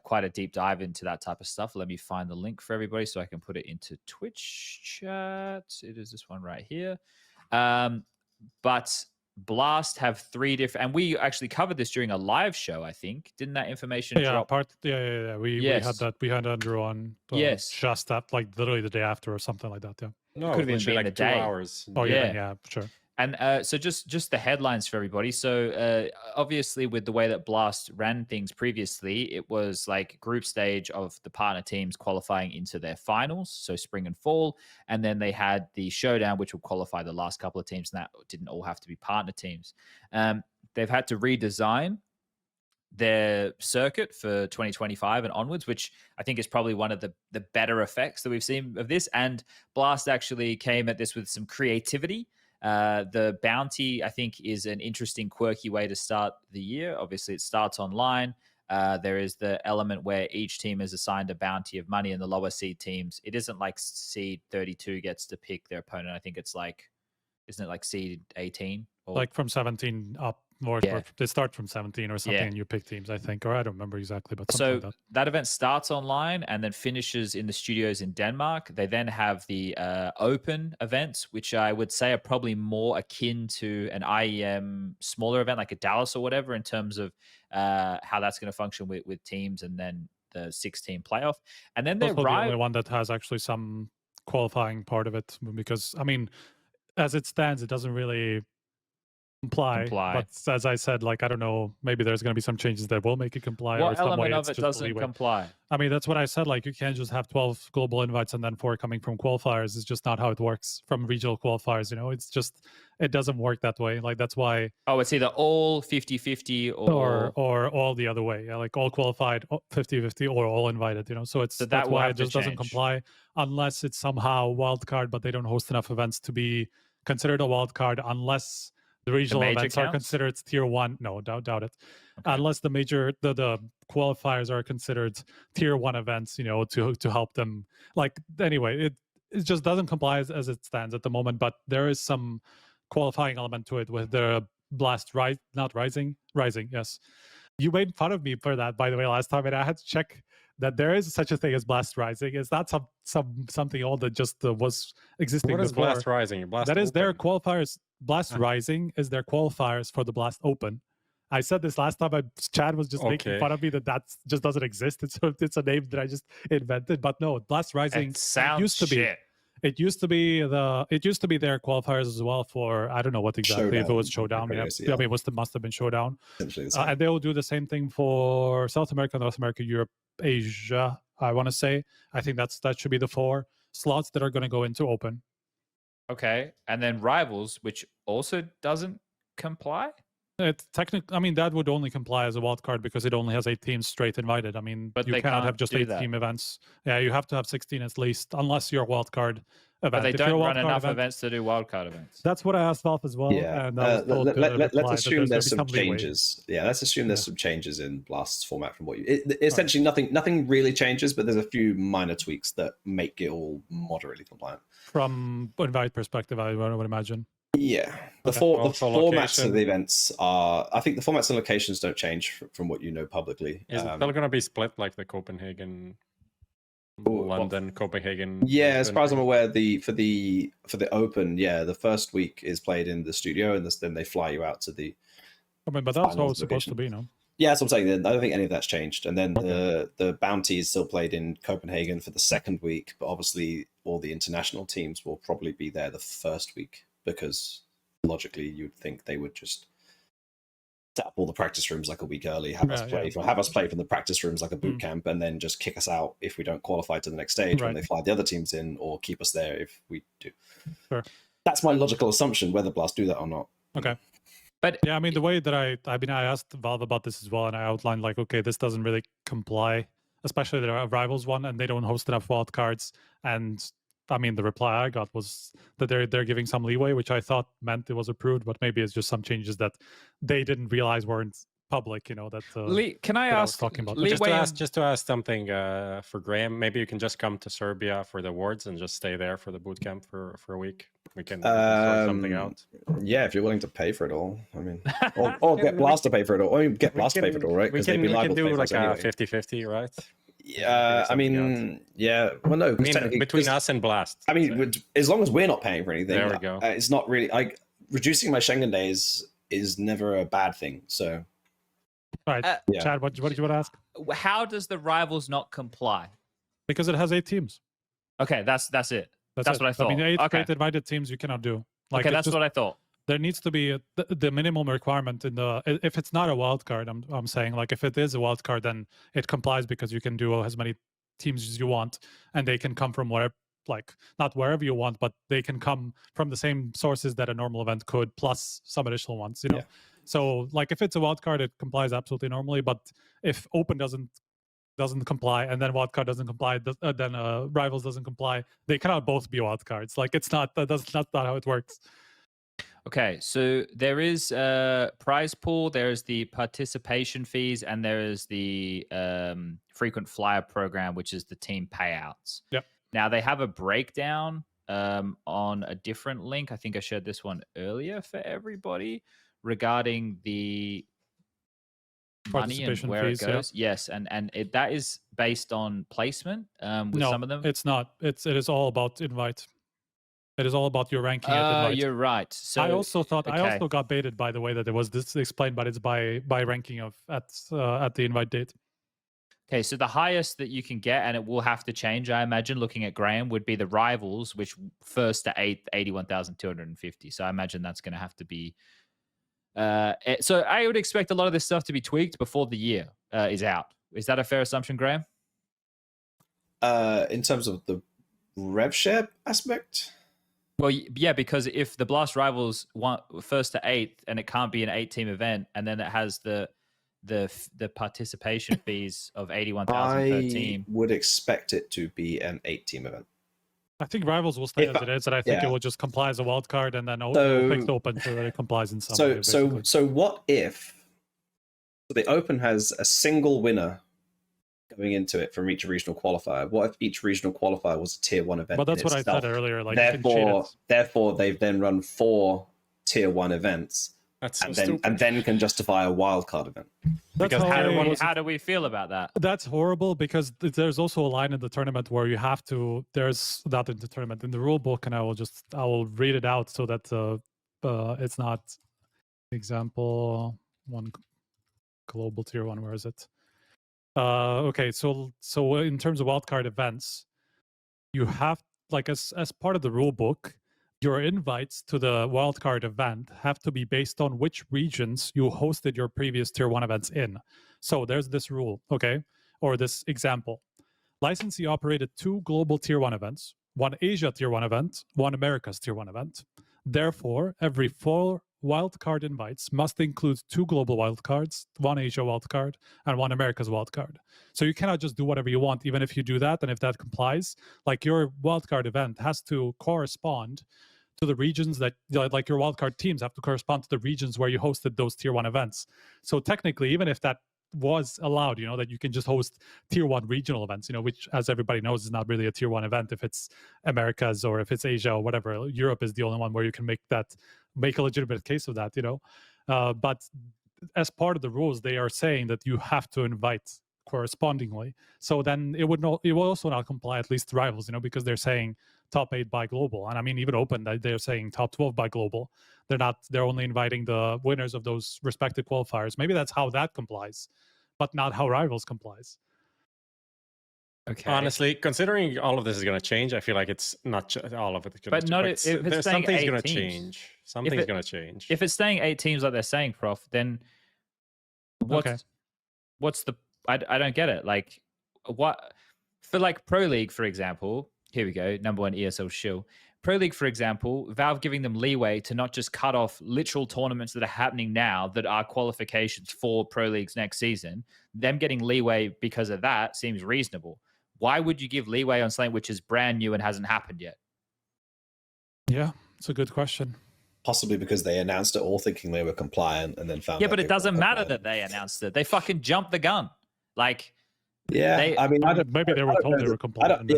quite a deep dive into that type of stuff. Let me find the link for everybody so I can put it into Twitch chat. It is this one right here. But Blast have three different, and we actually covered this during a live show, I think. Didn't that information drop? We had that. We had Andrew on. Yes. Just that, like literally the day after or something like that. Yeah. No, Could have literally been like the 2 day. hours. Oh Yeah. yeah, sure. And so just the headlines for everybody. So obviously with the way that Blast ran things previously, it was like group stage of the partner teams qualifying into their finals, so spring and fall. And then they had the showdown, which would qualify the last couple of teams, and that didn't all have to be partner teams. They've had to redesign their circuit for 2025 and onwards, which I think is probably one of the better effects that we've seen of this. And Blast actually came at this with some creativity. The bounty, I think, is an interesting, quirky way to start the year. Obviously, it starts online. There is the element where each team is assigned a bounty of money, and the lower seed teams, it isn't like seed 32 gets to pick their opponent. I think it's like, isn't it like seed 18? Or... Like from 17 up, or they start from 17 or something, and you pick teams, I think, or I don't remember exactly, but something like that event starts online and then finishes in the studios in Denmark. They then have the open events, which I would say are probably more akin to an IEM smaller event like a Dallas or whatever, in terms of how that's going to function with teams, and then the 6-team playoff. And then they're the only one that has actually some qualifying part of it, because I mean, as it stands, it doesn't really comply. But as I said, like, I don't know, maybe there's going to be some changes that will make it comply. What or some element way of it doesn't comply? I mean, that's what I said. Like, you can't just have 12 global invites and then 4 coming from qualifiers. It's just not how it works from regional qualifiers. You know, it's just, it doesn't work that way. Like, that's why. Oh, it's either all 50-50 or all the other way. Yeah, like all qualified 50-50 or all invited. You know, so it's that's why it just doesn't comply unless it's somehow wildcard, but they don't host enough events to be considered a wildcard, unless the regional events are considered tier 1. No, doubt it. Okay. Unless the major the qualifiers are considered tier 1 events, you know, to help them. Like, anyway, it just doesn't comply as it stands at the moment. But there is some qualifying element to it with the Blast Rising. Yes, you made fun of me for that, by the way, last time, and I had to check that there is such a thing as Blast Rising. It's not something old that just was existing What is before. Blast Rising? Blast That is their Open. qualifiers. Blast Rising is their qualifiers for the Blast Open. I said this last time. Chad was just making fun of me that just doesn't exist. It's a name that I just invented. But no, Blast Rising used to be. It used to be their qualifiers as well for, I don't know what exactly, Showdown. if it was Showdown. Yeah. Yeah. I mean, it must have been Showdown. Essentially the same. And they will do the same thing for South America, North America, Europe, Asia, I want to say. I think that should be the 4 slots that are going to go into Open. Okay. And then Rivals, which also doesn't comply? It's technically, I mean, that would only comply as a wild card because it only has 8 teams straight invited. I mean, But you they cannot have can't just do 8 that. team events. Yeah, you have to have 16 at least, unless you're a wild card event. But they If you're a don't wild run card enough event, events to do wildcard events. That's what I asked Valve as well. Yeah. And I was told to reply Let's that assume there's gonna some be leeway. changes. Yeah, let's assume there's some changes in Blast's format from what you. Essentially, nothing really changes, but there's a few minor tweaks that make it all moderately compliant. From invite perspective, I would imagine. Yeah, the Okay. Also formats location. of the events are. I think the formats and locations don't change from what you know publicly. Is it still going to be split like the Copenhagen, London, Copenhagen? Yeah, as Lisbon far as I'm thing? aware, for the Open, yeah, the first week is played in the studio, and then they fly you out to the. I mean, but that's how Finals it's supposed to location. be, no? Yeah, that's what I'm saying. I don't think any of that's changed. And then the bounty is still played in Copenhagen for the second week, but obviously all the international teams will probably be there the first week because logically you'd think they would just set up all the practice rooms like a week early, have us play from the practice rooms like a boot camp, and then just kick us out if we don't qualify to the next stage when they fly the other teams in, or keep us there if we do. Sure. That's my logical assumption, whether Blast do that or not. Okay. But yeah, I mean, the way that I asked Valve about this as well, and I outlined like, okay, this doesn't really comply, especially the Rivals one, and they don't host enough wildcards. And I mean, the reply I got was that they're giving some leeway, which I thought meant it was approved, but maybe it's just some changes that they didn't realize weren't public. You know that. Lee, can I ask? Talking about Just to ask something for Graham. Maybe you can just come to Serbia for the awards and just stay there for the boot camp for a week. We can sort something out. Yeah, if you're willing to pay for it all. I mean, or get Blast to pay for it all. Or get Blast to pay for it all, right? We can do like a 50-50, right? Yeah, I mean, yeah. Well, no. I mean, between us and Blast. I mean, as long as we're not paying for anything, there we go. It's not really like reducing my Schengen days is never a bad thing. So, right, Chad, what did you want to ask? How does the Rivals not comply? Because it has 8 teams. Okay, that's it. That's what I thought. I mean, 8 straight invited teams you cannot do. Like, okay, that's what I thought. There needs to be the minimum requirement in the. If it's not a wild card, I'm saying like if it is a wild card, then it complies because you can do as many teams as you want, and they can come from wherever, like not wherever you want, but they can come from the same sources that a normal event could, plus some additional ones. You know, so like if it's a wild card, it complies absolutely normally. But if Open doesn't comply, and then wildcard doesn't comply, then Rivals doesn't comply, they cannot both be wildcards. Like it's not that's not how it works. Okay, so there is a prize pool, there is the participation fees, and there is the frequent flyer program, which is the team payouts. Yep. Now they have a breakdown on a different link. I think I shared this one earlier for everybody regarding the money and where it goes. Yeah. Yes, and that is based on placement with some of them. It's not. It is all about invite. It is all about your ranking at invite. You're right. So I also thought I also got baited by the way that it was this explained, but it's by ranking of at the invite date. Okay, so the highest that you can get, and it will have to change, I imagine, looking at Graham, would be the Rivals, which first to 8th, 81,250. So I imagine that's going to have to be. So I would expect a lot of this stuff to be tweaked before the year is out. Is that a fair assumption, Graham? In terms of the rev share aspect? Well, yeah, because if the Blast Rivals want first to 8th, and it can't be an 8-team event, and then it has the participation fees of 81,000 per team, I would expect it to be an 8-team event. I think Rivals will stay as it is, and I think it will just comply as a wild card, and then fix Open so that it complies in some way. So what if the Open has a single winner going into it from each regional qualifier? What if each regional qualifier was a tier 1 event? But that's what I said earlier. Like, therefore, they've then run 4 tier 1 events That's so and stupid. then can justify a wildcard event. Because How do we feel about that? That's horrible because there's also a line in the tournament where you have to. There's not in the tournament in the rule book, and I will read it out so that it's not example one global tier 1. Where is it? Okay, so in terms of wildcard events, you have like as part of the rule book, your invites to the wildcard event have to be based on which regions you hosted your previous tier 1 events in. So there's this rule, okay, or this example. Licensee operated 2 global tier 1 events, 1 Asia tier 1 event, 1 Americas tier 1 event. Therefore, every 4 wildcard invites must include 2 global wildcards, 1 Asia wildcard, and 1 Americas wildcard. So you cannot just do whatever you want, even if you do that, and if that complies, like your wildcard event has to correspond to the regions that, like your wildcard teams have to correspond to the regions where you hosted those tier 1 events. So technically, even if that was allowed, that you can just host tier 1 regional events, which, as everybody knows, is not really a tier 1 event if it's Americas or if it's Asia or whatever. Europe is the only one where you can make a legitimate case of that, but as part of the rules, they are saying that you have to invite correspondingly. So then it will also not comply, at least rivals, because they're saying top 8 by global. And I mean, even open, they're saying top 12 by global. They're only inviting the winners of those respective qualifiers. Maybe that's how that complies, but not how rivals complies. Okay. Honestly, considering all of this is going to change, I feel like it's not all of it. But not if it's saying something's 8 going to teams. change. Something's going to change. If it's staying 8 teams like they're saying, Prof, then what's the? I don't get it. Like, what for? Like Pro League, for example. Here we go. Number 1 ESL shill. Pro League, for example, Valve giving them leeway to not just cut off literal tournaments that are happening now that are qualifications for Pro Leagues next season. Them getting leeway because of that seems reasonable. Why would you give leeway on something which is brand new and hasn't happened yet? Yeah, it's a good question. Possibly because they announced it all thinking they were compliant and then found Yeah, but it doesn't matter that they announced it. They fucking jumped the gun. Like, yeah, I mean, maybe they were told they were compliant.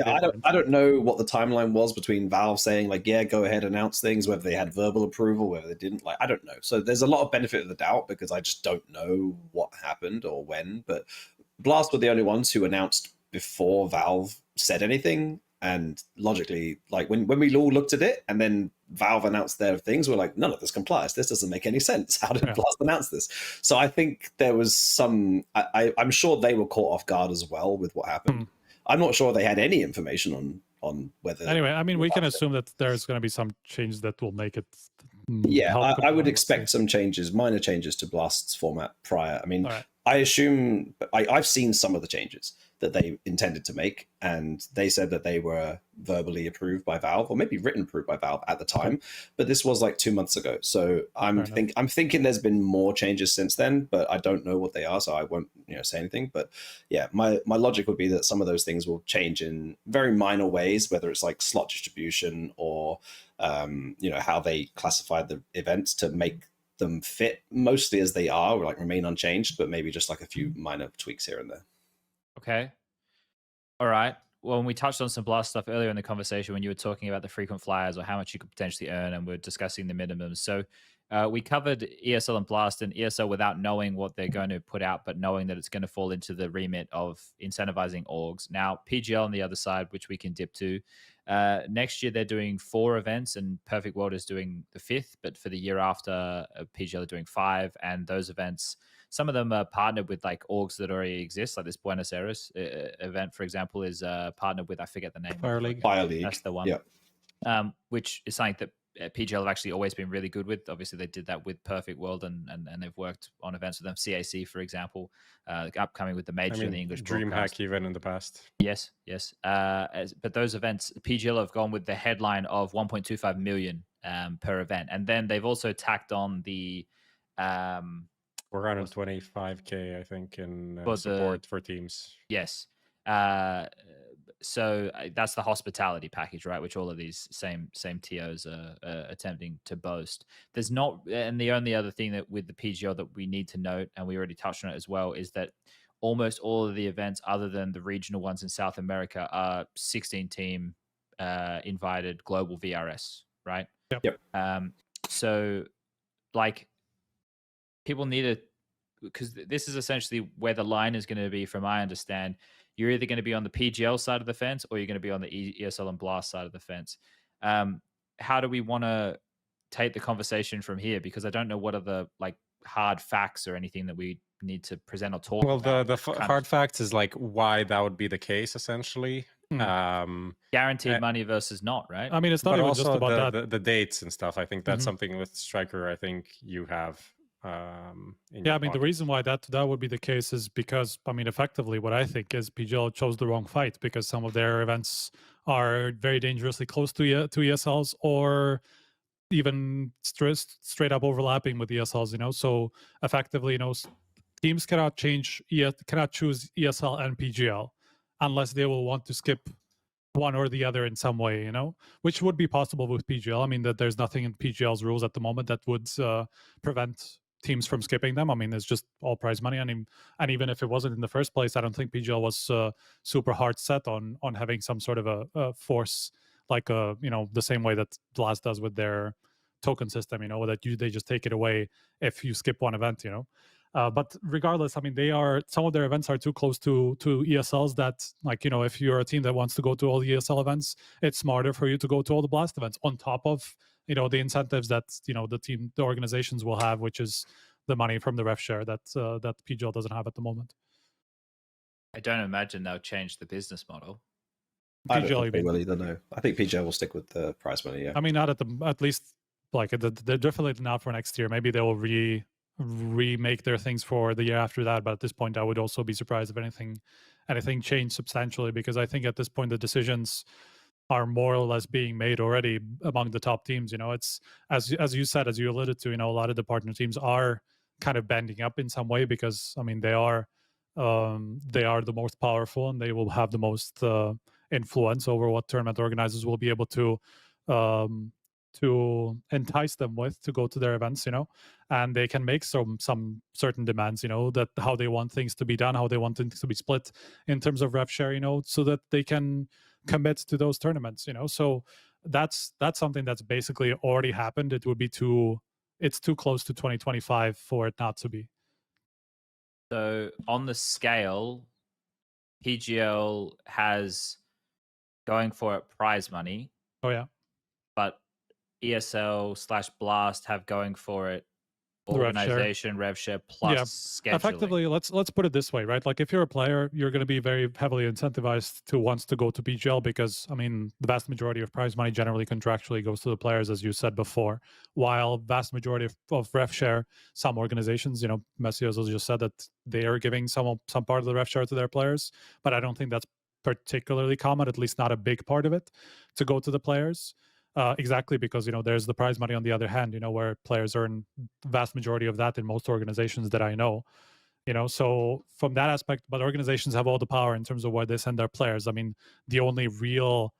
I don't know what the timeline was between Valve saying like, yeah, go ahead, announce things, whether they had verbal approval, whether they didn't. Like, I don't know. So there's a lot of benefit of the doubt because I just don't know what happened or when. But Blast were the only ones who announced before Valve said anything. And logically, like when we all looked at it and then Valve announced their things, we're like, none of this complies. This doesn't make any sense. How did Blast announce this? So I think there was some, I'm sure they were caught off guard as well with what happened. I'm not sure they had any information on whether. Anyway, I mean, we can assume that there's going to be some change that will make it. Yeah, I would expect some changes, minor changes to Blast's format prior. I mean, I assume I've seen some of the changes that they intended to make, and they said that they were verbally approved by Valve, or maybe written approved by Valve at the time. But this was like 2 months ago, so I'm thinking there's been more changes since then, but I don't know what they are, so I won't say anything. But yeah, my logic would be that some of those things will change in very minor ways, whether it's like slot distribution or how they classify the events to make them fit mostly as they are, or like remain unchanged, but maybe just like a few minor tweaks here and there. Okay. All right. Well, when we touched on some Blast stuff earlier in the conversation when you were talking about the frequent flyers or how much you could potentially earn, and we're discussing the minimums. So we covered ESL and Blast, and ESL without knowing what they're going to put out, but knowing that it's going to fall into the remit of incentivizing orgs. Now, PGL on the other side, which we can dip to. Next year, they're doing 4 events, and Perfect World is doing the 5th. But for the year after, PGL are doing 5. And those events, some of them are partnered with like orgs that already exist. Like this Buenos Aires event, for example, is partnered with, I forget the name. Fire League. That's the one. Yeah. Which is something that PGL have actually always been really good with. Obviously, they did that with Perfect World, and they've worked on events with them. CAC, for example, upcoming with the Major and the English DreamHack even in the past. Yes. But those events, PGL have gone with the headline of 1.25 million per event, and then they've also tacked on the 425K, I think, in support for teams. Yes. So that's the hospitality package, right? Which all of these same TOs are attempting to boast. There's not, and the only other thing that with the PGL that we need to note, and we already touched on it as well, is that almost all of the events, other than the regional ones in South America, are 16-team invited global VRS, right? Yep. So like people need to, because this is essentially where the line is going to be. From I understand, you're either going to be on the PGL side of the fence or you're going to be on the ESL and Blast side of the fence. How do we want to take the conversation from here? Because I don't know what are the like hard facts or anything that we need to present or talk Well, about. the hard facts is like why that would be the case, essentially. Guaranteed money versus not, right? I mean, it's not But even also just about that. the dates and stuff. I think that's something with Striker. I think you have. Yeah, I mean, the reason why that would be the case is because, I mean, effectively, what I think is PGL chose the wrong fight, because some of their events are very dangerously close to ESLs, or even straight up overlapping with ESLs. You know, so effectively, you know, teams cannot choose ESL and PGL unless they will want to skip one or the other in some way, you know, which would be possible with PGL. I mean, that there's nothing in PGL's rules at the moment that would prevent teams from skipping them. I mean, it's just all prize money. And even if it wasn't in the first place, I don't think PGL was super hard set on having some sort of a force, like you know, the same way that Blast does with their token system, you know, that they just take it away if you skip one event, you know. But regardless, I mean, some of their events are too close to ESLs that, like, you know, if you're a team that wants to go to all the ESL events, it's smarter for you to go to all the Blast events on top of, you know, the incentives that, you know, the organizations will have, which is the money from the ref share that PGL doesn't have at the moment. I don't imagine they'll change the business model. I don't think they will either, no. I think PGL will stick with the prize money, yeah. I mean, not at least, like, they're definitely not for next year. Maybe they will remake their things for the year after that, but at this point I would also be surprised if anything changed substantially, because I think at this point the decisions are more or less being made already among the top teams. You know, it's as you said, as you alluded to, you know, a lot of the partner teams are kind of banding up in some way, because I mean they are the most powerful and they will have the most influence over what tournament organizers will be able to entice them with to go to their events, you know, and they can make some certain demands, you know, that how they want things to be done, how they want things to be split in terms of rev share, you know, so that they can commit to those tournaments, you know. So that's something that's basically already happened. It would be it's too close to 2025 for it not to be. So on the scale, PGL has going for it prize money. Oh yeah. But ESL/Blast have going for it organization, rev share plus scheduling. Effectively, let's put it this way, right? Like if you're a player, you're going to be very heavily incentivized to want to go to PGL, because I mean the vast majority of prize money generally contractually goes to the players, as you said before, while vast majority of rev share, some organizations, you know, messioso just said that they are giving some part of the rev share to their players, but I don't think that's particularly common, at least not a big part of it, to go to the players. Exactly, because, you know, there's the prize money on the other hand, you know, where players earn the vast majority of that in most organizations that I know, you know. So from that aspect, but organizations have all the power in terms of where they send their players. I mean, the only real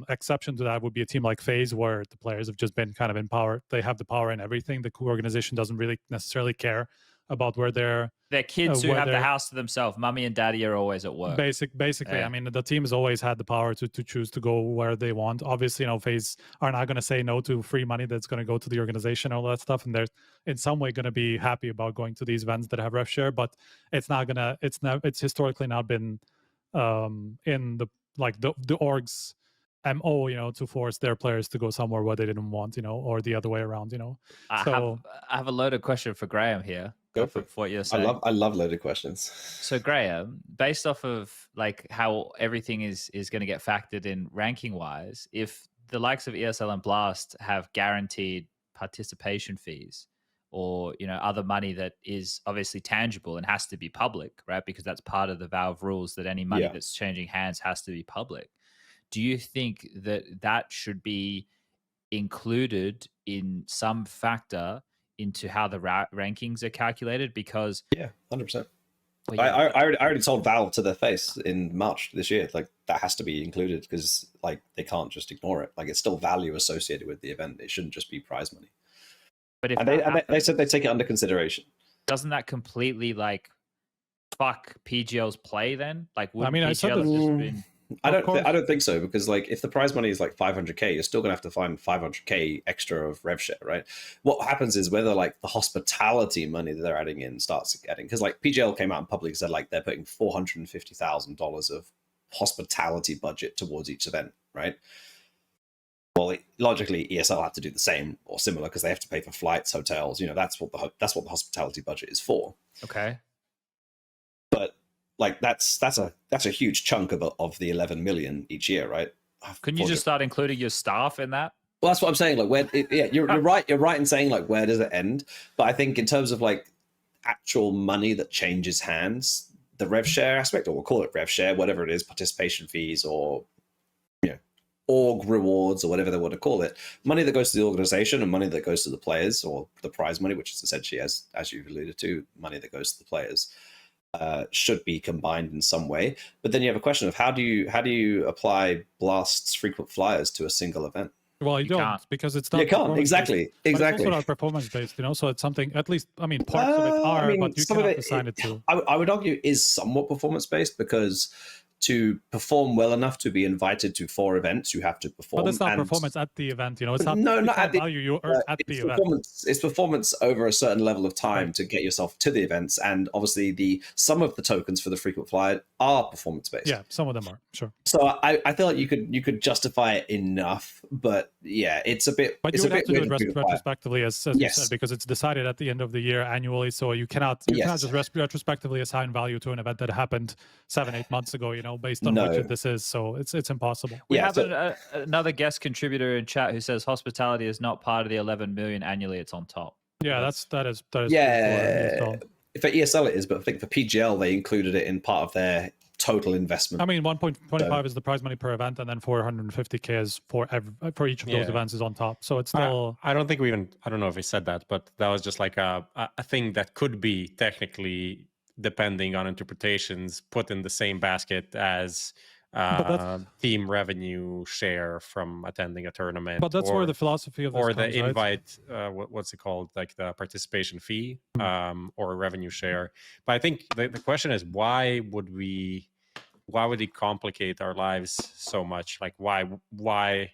exception to that would be a team like FaZe, where the players have just been kind of in power. They have the power in everything. The organization doesn't really necessarily care about where they're kids who have the house to themselves. Mummy and daddy are always at work. Basically, yeah. I mean, the team has always had the power to choose to go where they want. Obviously, you know, FaZe are not going to say no to free money that's going to go to the organization, all that stuff, and they're in some way going to be happy about going to these events that have rev share. But it's historically not been in the org's MO, you know, to force their players to go somewhere where they didn't want, you know, or the other way around, you know. I have a loaded question for Graham here. Go for what you're saying. I love loaded questions. So Graham, based off of like how everything is going to get factored in ranking wise, if the likes of ESL and Blast have guaranteed participation fees, or, you know, other money that is obviously tangible and has to be public, right? Because that's part of the Valve rules, that any money that's changing hands has to be public. Do you think that should be included in some factor into how the rankings are calculated? Because 100%. I already told Valve to their face in March this year, like that has to be included, because like they can't just ignore it. Like it's still value associated with the event. It shouldn't just be prize money. But if they said they take it under consideration. Doesn't that completely like fuck PGL's play then? Like, I mean, I said that. I don't think so, because like if the prize money is like 500k, you're still gonna have to find 500k extra of rev share, right? What happens is whether like the hospitality money that they're adding in starts getting, because like PGL came out in public and said like they're putting $450,000 of hospitality budget towards each event, right? Well, logically, ESL have to do the same or similar because they have to pay for flights, hotels. You know, that's what the hospitality budget is for. Okay. But like that's a huge chunk of the 11 million each year, right? Couldn't you just start including your staff in that? Well, that's what I'm saying. Like, you're right. You're right in saying like where does it end? But I think in terms of like actual money that changes hands, the rev share aspect, or we'll call it rev share, whatever it is, participation fees or org rewards or whatever they want to call it, money that goes to the organization and money that goes to the players, or the prize money, which is essentially, as you've alluded to, money that goes to the players, should be combined in some way. But then you have a question of how do you apply Blast's frequent flyers to a single event? Well, you don't can't. because it's not. You can't exactly. It's also not performance based, So it's something. At least, I mean, parts of it are, but you cannot assign it to. I would argue is somewhat performance based, because to perform well enough to be invited to 4 events, you have to perform. But it's not performance at the event, It's not. Not at the value you earn at the event. It's performance over a certain level of time to get yourself to the events, and obviously some of the tokens for the frequent flyer are performance based. Yeah, some of them are, sure. So I feel like you could justify it enough, but yeah, it's a bit. But you would have to do it retrospectively, as you said, because it's decided at the end of the year annually. So you cannot just retrospectively assign value to an event that happened 7-8 months ago, based on which this is. So it's impossible. We have another guest contributor in chat who says hospitality is not part of the 11 million annually; it's on top. Yeah, that is. Yeah, for ESL it is, but I think for PGL they included it in part of their total investment. I mean, 1.25 is the prize money per event, and then 450k is for each of those events is on top. So it's still. I don't think I don't know if he said that, but that was just like a thing that could be technically, depending on interpretations, put in the same basket as team revenue share from attending a tournament. But that's where the philosophy of this or comes, the invite, right? what's it called, like the participation fee, or revenue share. But I think the question is, why would it complicate our lives so much? Like why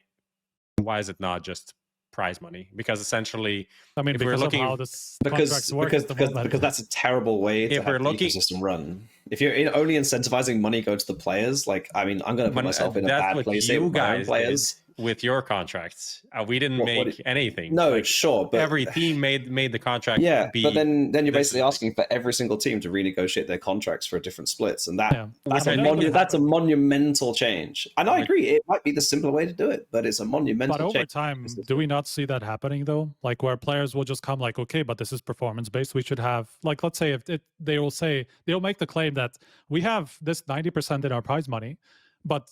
is it not just prize money? Because essentially, I mean, if we're looking of how this because that's a terrible way to have the ecosystem run. If you're only incentivizing money go to the players, like, I mean, I'm going to put myself in a bad place here with my own players. With your contracts, we didn't make anything. No, like, sure, but every team made the contract. Yeah, but then you're basically asking for every single team to renegotiate their contracts for different splits, and that's a monumental change. And I agree, it might be the simpler way to do it, but it's a monumental change. But over time, do we not see that happening though? Like where players will just come like, okay, but this is performance based. We should have, like, let's say they'll make the claim that we have this 90% in our prize money, but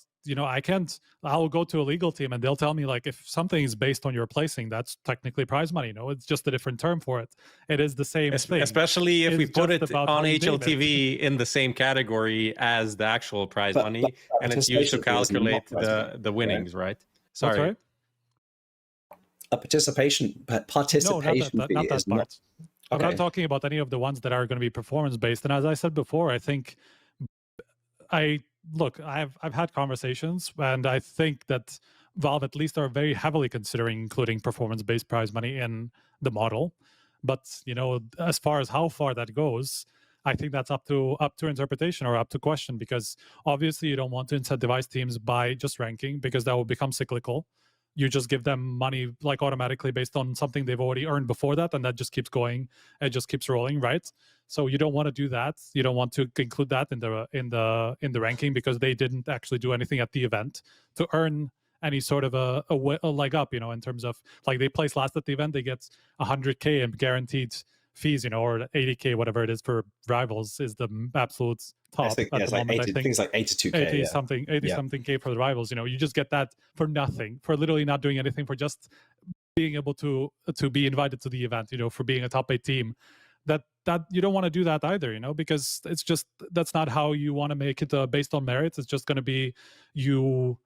I'll go to a legal team and they'll tell me, like, if something is based on your placing, that's technically prize money. It's just a different term for it. It is the same thing. Especially if we put it on HLTV in the same category as the actual prize money, and it's used to calculate the winnings, right? Sorry. A participation fee is not. I'm not talking about any of the ones that are going to be performance based. And as I said before, I think I've had conversations, and I think that Valve at least are very heavily considering including performance-based prize money in the model. But as far as how far that goes, I think that's up to interpretation or up to question, because obviously you don't want to incentivize teams by just ranking, because that will become cyclical. You just give them money like automatically based on something they've already earned before that, and that just keeps going. It just keeps rolling, right? So you don't want to do that. You don't want to include that in the ranking, because they didn't actually do anything at the event to earn any sort of a leg up, in terms of, like, they place last at the event, they get 100k in guaranteed fees, or 80k, whatever it is for rivals is the absolute top at the moment. I think things like 82k, 80 something k for the rivals. You just get that for nothing, for literally not doing anything, for just being able to be invited to the event, for being a top 8 team. That you don't want to do that either, because it's just, that's not how you want to make it based on merits. It's just going to be, you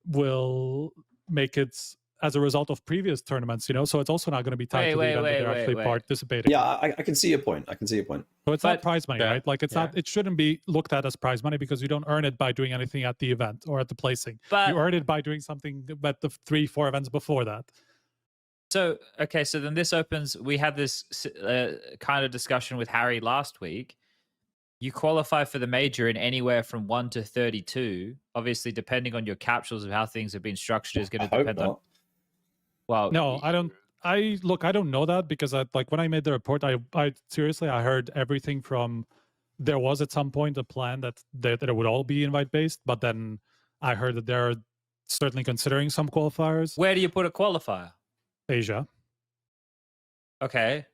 will make it as a result of previous tournaments, you know, so it's also not going to be tied to the event that they're actually participating. Yeah, I can see your point. So it's not prize money, right? Like it's not, it shouldn't be looked at as prize money because you don't earn it by doing anything at the event or at the placing. But you earn it by doing something at the 3-4 events before that. So, okay, so then this opens, we had this kind of discussion with Harry last week. You qualify for the major in anywhere from 1 to 32. Obviously, depending on your capsules of how things have been structured is going to depend on. Well, no, I don't. I don't know that because when I made the report, I seriously, I heard everything from there was at some point a plan that it would all be invite based, but then I heard that they're certainly considering some qualifiers. Where do you put a qualifier? Asia. Okay.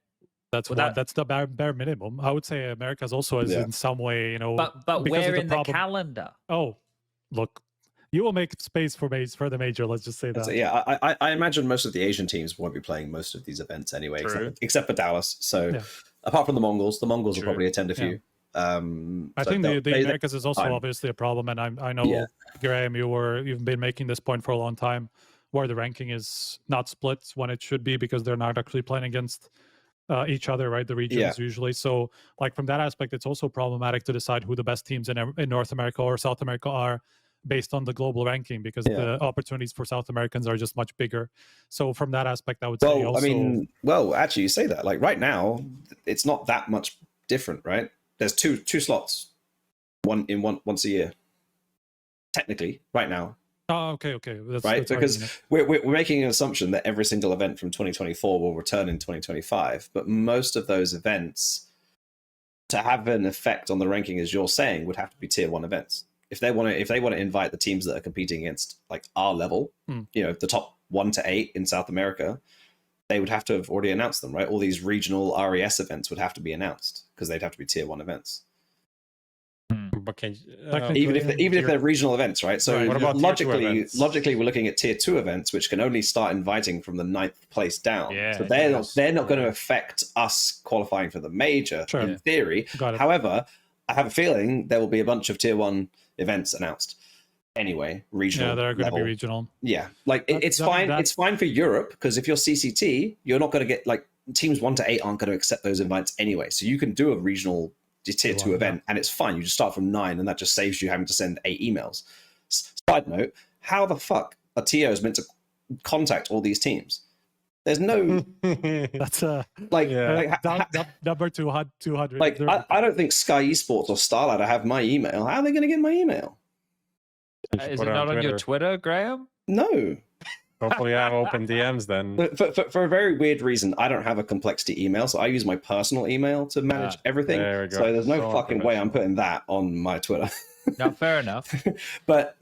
That's that's the bare minimum. I would say America's also is in some way, you know. But where in the calendar? Oh, look, you will make space for the major. Let's just say that. So, yeah, I imagine most of the Asian teams won't be playing most of these events anyway, except for Dallas. So apart from the Mongols will probably attend a few. I think the Americas is also obviously a problem, and I know Graham, you've been making this point for a long time, where the ranking is not split when it should be because they're not actually playing against each other, right? The regions usually. So, like from that aspect, it's also problematic to decide who the best teams in North America or South America are based on the global ranking because the opportunities for South Americans are just much bigger. So, from that aspect, I would say also. I mean, actually, you say that. Like right now, it's not that much different, right? There's two slots, once a year. Technically, right now. Oh, okay. That's because we're making an assumption that every single event from 2024 will return in 2025, but most of those events, to have an effect on the ranking, as you're saying, would have to be tier 1 events. If they want to invite the teams that are competing against like our level, you know, the top 1 to 8 in South America, they would have to have already announced them, right? All these regional RES events would have to be announced because they'd have to be tier 1 events. But even if they're regional events, right? So logically, we're looking at tier 2 events, which can only start inviting from the 9th place down. So they're not going to affect us qualifying for the major in theory. However, I have a feeling there will be a bunch of tier 1 events announced anyway. Regional, they're going to be regional. Yeah, like it's fine. It's fine for Europe because if you're CCT, you're not going to get like teams 1 to 8 aren't going to accept those invites anyway. So you can do a regional tier 2 event and it's fine. You just start from 9 and that just saves you having to send 8 emails. Side note, how the fuck are TOs meant to contact all these teams? There's no that's number 200. Like I don't think Sky Esports or Starladder have my email. How are they going to get my email? Is it not on your Twitter, Graham? No. Hopefully I have open DMs then. For a very weird reason, I don't have a complexity email, so I use my personal email to manage everything. There we go. So there's no fucking way I'm putting that on my Twitter. No, fair enough. but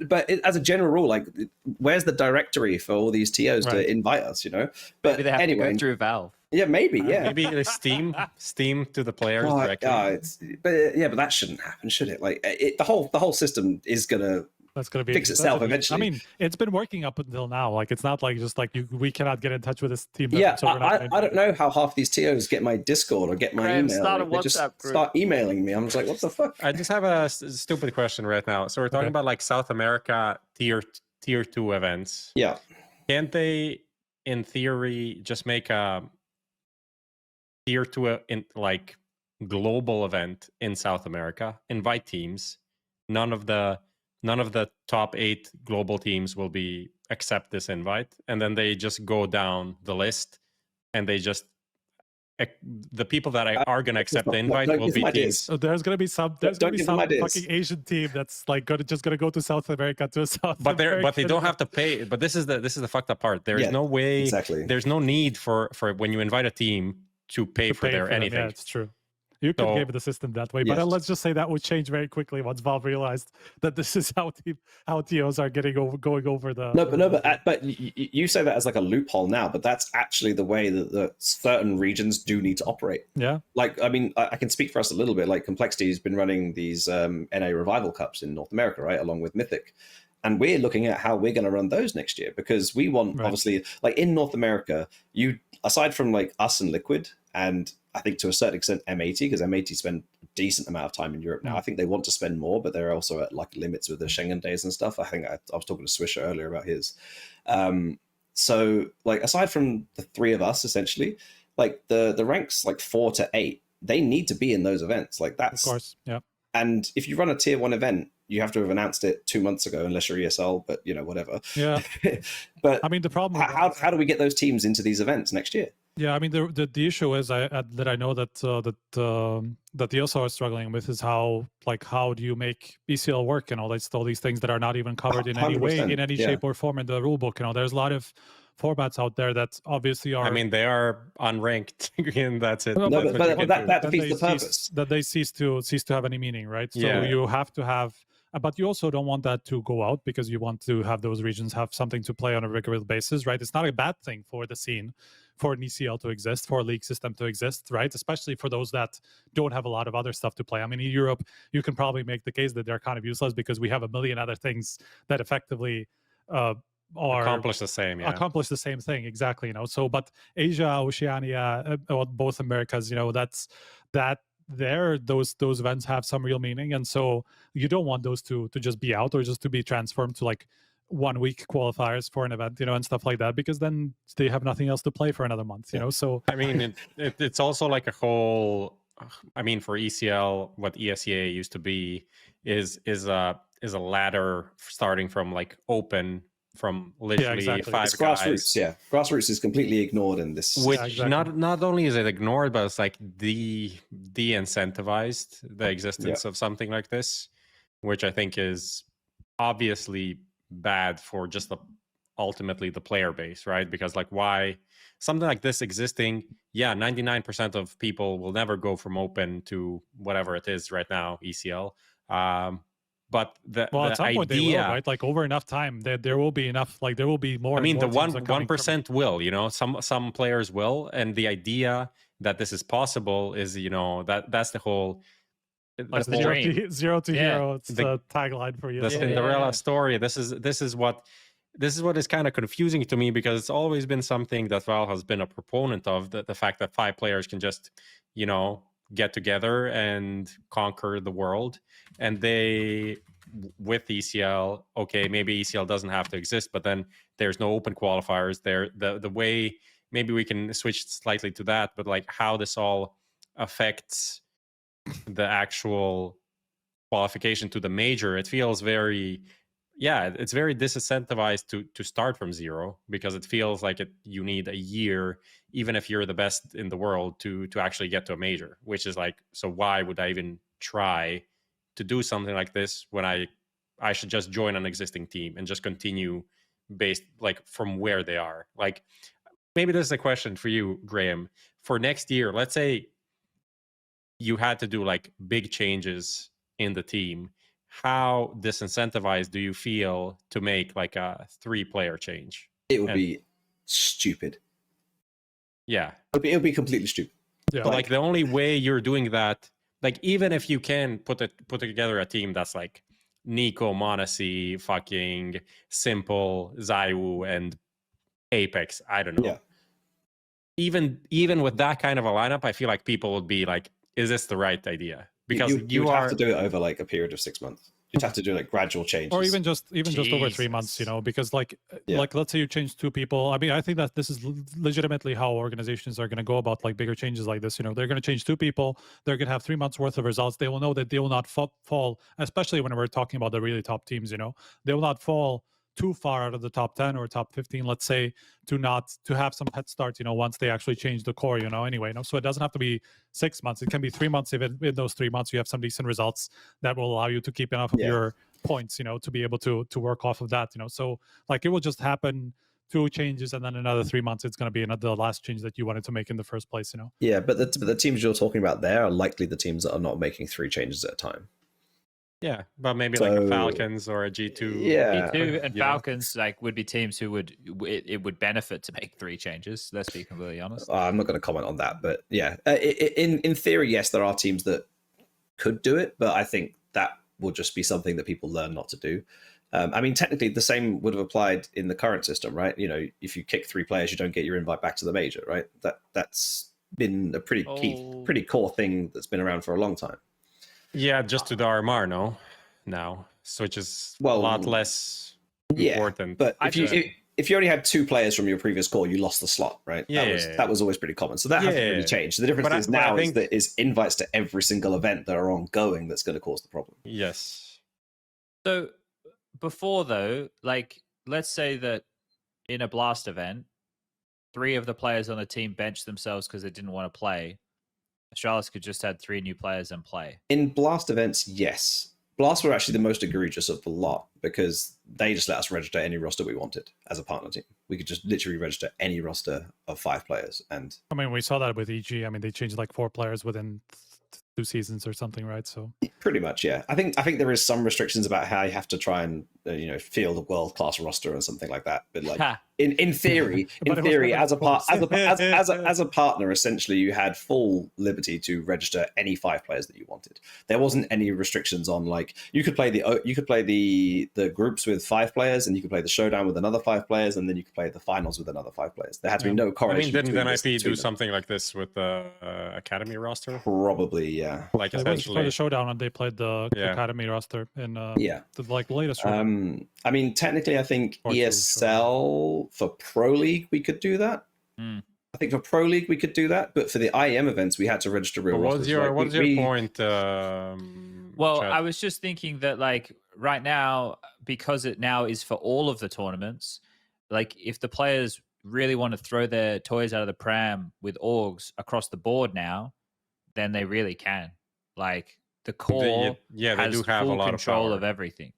as a general rule, like, where's the directory for all these TOs to invite us? You know, but maybe they have to go through Valve. Yeah, maybe. Yeah, maybe Steam to the players directly. But that shouldn't happen, should it? Like, the whole system is gonna. That's going to be fix itself eventually. I mean, it's been working up until now. Like, it's not like just like we cannot get in touch with this team. Yeah, so I don't know how half these TOs get my Discord or get my email. They just start emailing me. I'm just like, what the fuck? I just have a stupid question right now. So we're talking about like South America tier 2 events. Yeah. Can't they, in theory, just make a tier 2 in like global event in South America? Invite teams. None of the top 8 global teams will accept this invite, and then they just go down the list, and they just the people that are going to accept the invite will be teams. So there's going to be some fucking Asian team that's like going to go to South America but they don't have to pay. But this is the fucked up part. There's no way. Exactly. There's no need for when you invite a team to pay for their anything. Yeah, it's true. You could give the system that way, but let's just say that would change very quickly once Valve realized that this is how TOs are going over the. But you say that as like a loophole now, but that's actually the way that certain regions do need to operate. Yeah. Like, I mean, I can speak for us a little bit. Like, Complexity has been running these NA Revival Cups in North America, right, along with Mythic. And we're looking at how we're going to run those next year because we want, obviously, like in North America, aside from like us and Liquid, and I think to a certain extent M80, because M80 spend a decent amount of time in Europe now. I think they want to spend more, but they're also at like limits with the Schengen days and stuff. I think I was talking to Swisher earlier about his. So like aside from the three of us, essentially, like the ranks like 4 to 8, they need to be in those events. Like that's Of course, yeah. And if you run a tier 1 event, you have to have announced it 2 months ago, unless you're ESL. But whatever. Yeah. But I mean, the problem. How do we get those teams into these events next year? Yeah, I mean, the issue is that I know that that the ESL are struggling with is how do you make ECL work and all these things that are not even covered in any way, in any shape or form in the rule book. There's a lot of formats out there that obviously are. I mean, they are unranked, and that's it. No, that's but that defeats the purpose. That they cease to have any meaning, right? So Yeah. you have to have. But you also don't want that to go out because you want to have those regions have something to play on a regular basis, right? It's not a bad thing for the scene, for an ECL to exist, for a league system to exist, right? Especially for those that don't have a lot of other stuff to play. I mean, in Europe, you can probably make the case that they're kind of useless because we have a million other things that effectively accomplish the same. Yeah. Accomplish the same thing, exactly. So, but Asia, Oceania, both Americas, those events have some real meaning, and so you don't want those to just be out or just to be transformed to like 1 week qualifiers for an event, and stuff like that, because then they have nothing else to play for another month, so I mean, it's also like a whole. I mean, for ECL, what ESEA used to be is a ladder starting from like open. From literally 5 it's guys. Grassroots, yeah. Grassroots is completely ignored in this. Which not only is it ignored, but it's like de-incentivized the existence of something like this, which I think is obviously bad for just ultimately the player base, right? Because like why something like this existing, 99% of people will never go from open to whatever it is right now, ECL. But at some point they will, right? Like over enough time, there will be enough. Like there will be more. I mean, the 1% will. Some players will, and the idea that this is possible is, that's the whole. That's the dream. Zero to hero. It's the tagline for you. The Cinderella story. This is what is kind of confusing to me, because it's always been something that Valve has been a proponent of. The fact that 5 players can just, get together and conquer the world, and they with ECL, okay, maybe ECL doesn't have to exist, but then there's no open qualifiers there. The way, maybe we can switch slightly to that, but like how this all affects the actual qualification to the major, it feels very it's very disincentivized to start from zero, because it feels like you need a year, even if you're the best in the world, to actually get to a major, which is like, so why would I even try to do something like this when I should just join an existing team and just continue based like from where they are? Like, maybe this is a question for you, Graham. For next year, let's say you had to do like big changes in the team. How disincentivized do you feel to make like a 3-player change? It would be stupid. Yeah. It would be completely stupid. Yeah. But like the only way you're doing that, like even if you can put together a team that's like Nico, Monasi, fucking Simple, Zaiwu, and Apex, I don't know. Yeah. Even with that kind of a lineup, I feel like people would be like, is this the right idea? Because you would have to do it over like a period of 6 months. You'd have to do like gradual changes, or even just over 3 months, because like let's say you change 2 people. I mean, I think that this is legitimately how organizations are going to go about like bigger changes like this. They're going to change 2 people. They're going to have 3 months worth of results. They will know that they will not fall, especially when we're talking about the really top teams. They will not fall too far out of the top 10 or top 15, let's say, to have some head start, once they actually change the core, anyway. So it doesn't have to be 6 months. It can be 3 months if in those 3 months you have some decent results that will allow you to keep enough of your points, to be able to work off of that, So like it will just happen, 2 changes, and then another 3 months it's going to be the last change that you wanted to make in the first place, Yeah, but the teams you're talking about there are likely the teams that are not making 3 changes at a time. Yeah, but maybe like a Falcons or a G2. Yeah, G2 and Falcons like would be teams who it would benefit to make 3 changes. Let's be completely honest. I'm not going to comment on that, but yeah, in theory, yes, there are teams that could do it, but I think that will just be something that people learn not to do. I mean, technically, the same would have applied in the current system, right? If you kick 3 players, you don't get your invite back to the major, right? That's been a pretty core thing that's been around for a long time. Yeah, just to the RMR now, so which is a lot less important. But if you only had 2 players from your previous core, you lost the slot, right? That was always pretty common. So that hasn't really changed. The difference is now is that is invites to every single event that are ongoing that's going to cause the problem. Yes. So before though, like let's say that in a Blast event, 3 of the players on the team benched themselves because they didn't want to play. Astralis could just add 3 new players and play. In Blast events, yes. Blast were actually the most egregious of the lot because they just let us register any roster we wanted as a partner team. We could just literally register any roster of 5 players. And I mean, we saw that with EG. I mean, they changed like 4 players within 2 seasons or something, right? So pretty much, yeah. I think there is some restrictions about how you have to try and field a world class roster or something like that. But like in theory, as a partner, essentially, you had full liberty to register any 5 players that you wanted. There wasn't any restrictions on like you could play the groups with 5 players, and you could play the showdown with another 5 players, and then you could play the finals with another 5 players. There had to be no correlation. I mean, didn't NIP do something like this with the academy roster? Probably, yeah. Like essentially for the showdown, and they played the academy roster in the like latest showdown. I mean, technically, I think ESL for Pro League we could do that. I think for Pro League we could do that, but for the IEM events we had to register real rosters. What's your point? Well, I was just thinking that like right now, because it now is for all of the tournaments, like if the players really want to throw their toys out of the pram with orgs across the board now, then they really can. Like the core they has do have full a lot control of of everything.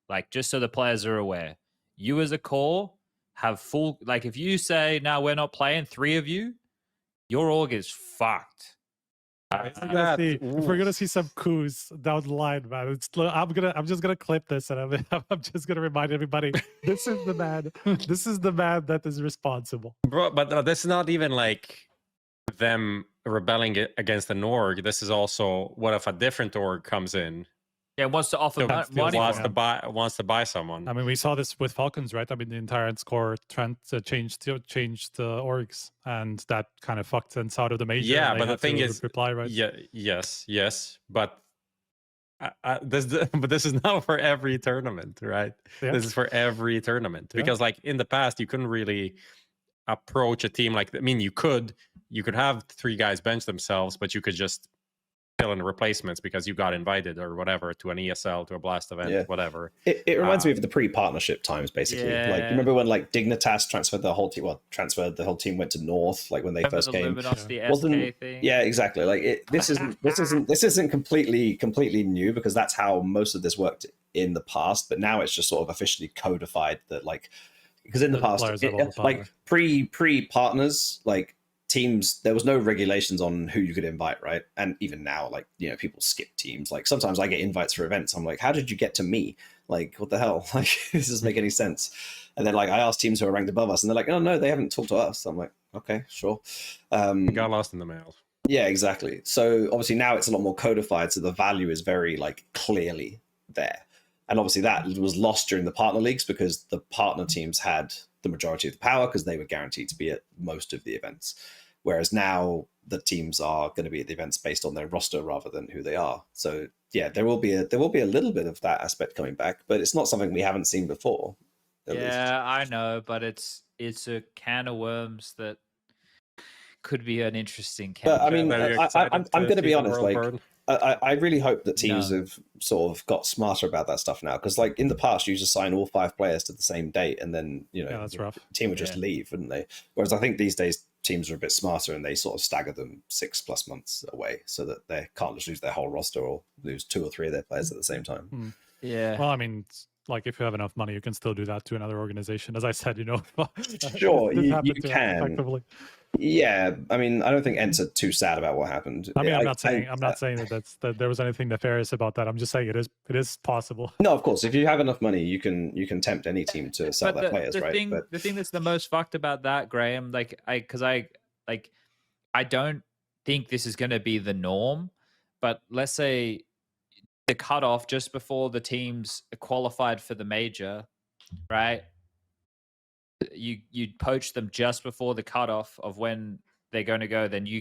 Like just so the players are aware, you as a core have full, like if you say, no, we're not playing, 3 of you, your org is fucked. If we're gonna see some coups down the line, man, I'm just gonna clip this, and I'm just gonna remind everybody, this is the man. This is the man that is responsible, bro. But that's not even like them rebelling against an org. This is also what if a different org comes in. Yeah, wants to offer money. Wants to buy someone. I mean, we saw this with Falcons, right? I mean, the entire score trend changed the orgs, and that kind of fucked us out of the major. Yeah, but the thing is, reply, right? Yeah, yes, but this is not for every tournament, right? Yeah. This is for every tournament because, like in the past, you couldn't really approach a team like. I mean, you could have 3 guys bench themselves, but you could just fill in replacements because you got invited or whatever to an ESL, to a Blast event, whatever. It reminds me of the pre-partnership times, basically. Yeah. Like, you remember when like Dignitas transferred the whole team? Well, the whole team went to North, like when they first came. The thing. Yeah, exactly. Like this isn't completely new because that's how most of this worked in the past. But now it's just sort of officially codified that like because in the past, like pre-partners, like teams, there was no regulations on who you could invite, right? And even now, like, people skip teams. Like sometimes I get invites for events. I'm like, how did you get to me? Like, what the hell? Like, this doesn't make any sense. And then like I ask teams who are ranked above us and they're like, oh no, they haven't talked to us. I'm like, okay, sure. Got lost in the mail. Yeah, exactly. So obviously now it's a lot more codified. So the value is very like clearly there. And obviously that was lost during the partner leagues because the partner teams had the majority of the power because they were guaranteed to be at most of the events. Whereas now the teams are going to be at the events based on their roster rather than who they are. So yeah, there will be a little bit of that aspect coming back, but it's not something we haven't seen before. Yeah, I know, but it's a can of worms that could be an interesting can. But I mean, I'm going to be honest, like I really hope that teams have sort of got smarter about that stuff now. Because like in the past, you just assign all 5 players to the same date and then, that's rough. The team would just leave, wouldn't they? Whereas I think these days teams are a bit smarter and they sort of stagger them 6+ months away so that they can't just lose their whole roster or lose 2 or 3 of their players at the same time. Yeah. Well, I mean, like if you have enough money, you can still do that to another organization. As I said, sure, you can. Effectively. Yeah, I mean, I don't think Ents are too sad about what happened. I mean, I'm not saying that there was anything nefarious about that. I'm just saying it is possible. No, of course, if you have enough money, you can tempt any team to sell their players, right? The thing that's the most fucked about that, Graham, I don't think this is going to be the norm, but let's say the cutoff just before the teams qualified for the major, right? You poach them just before the cutoff of when they're going to go, then you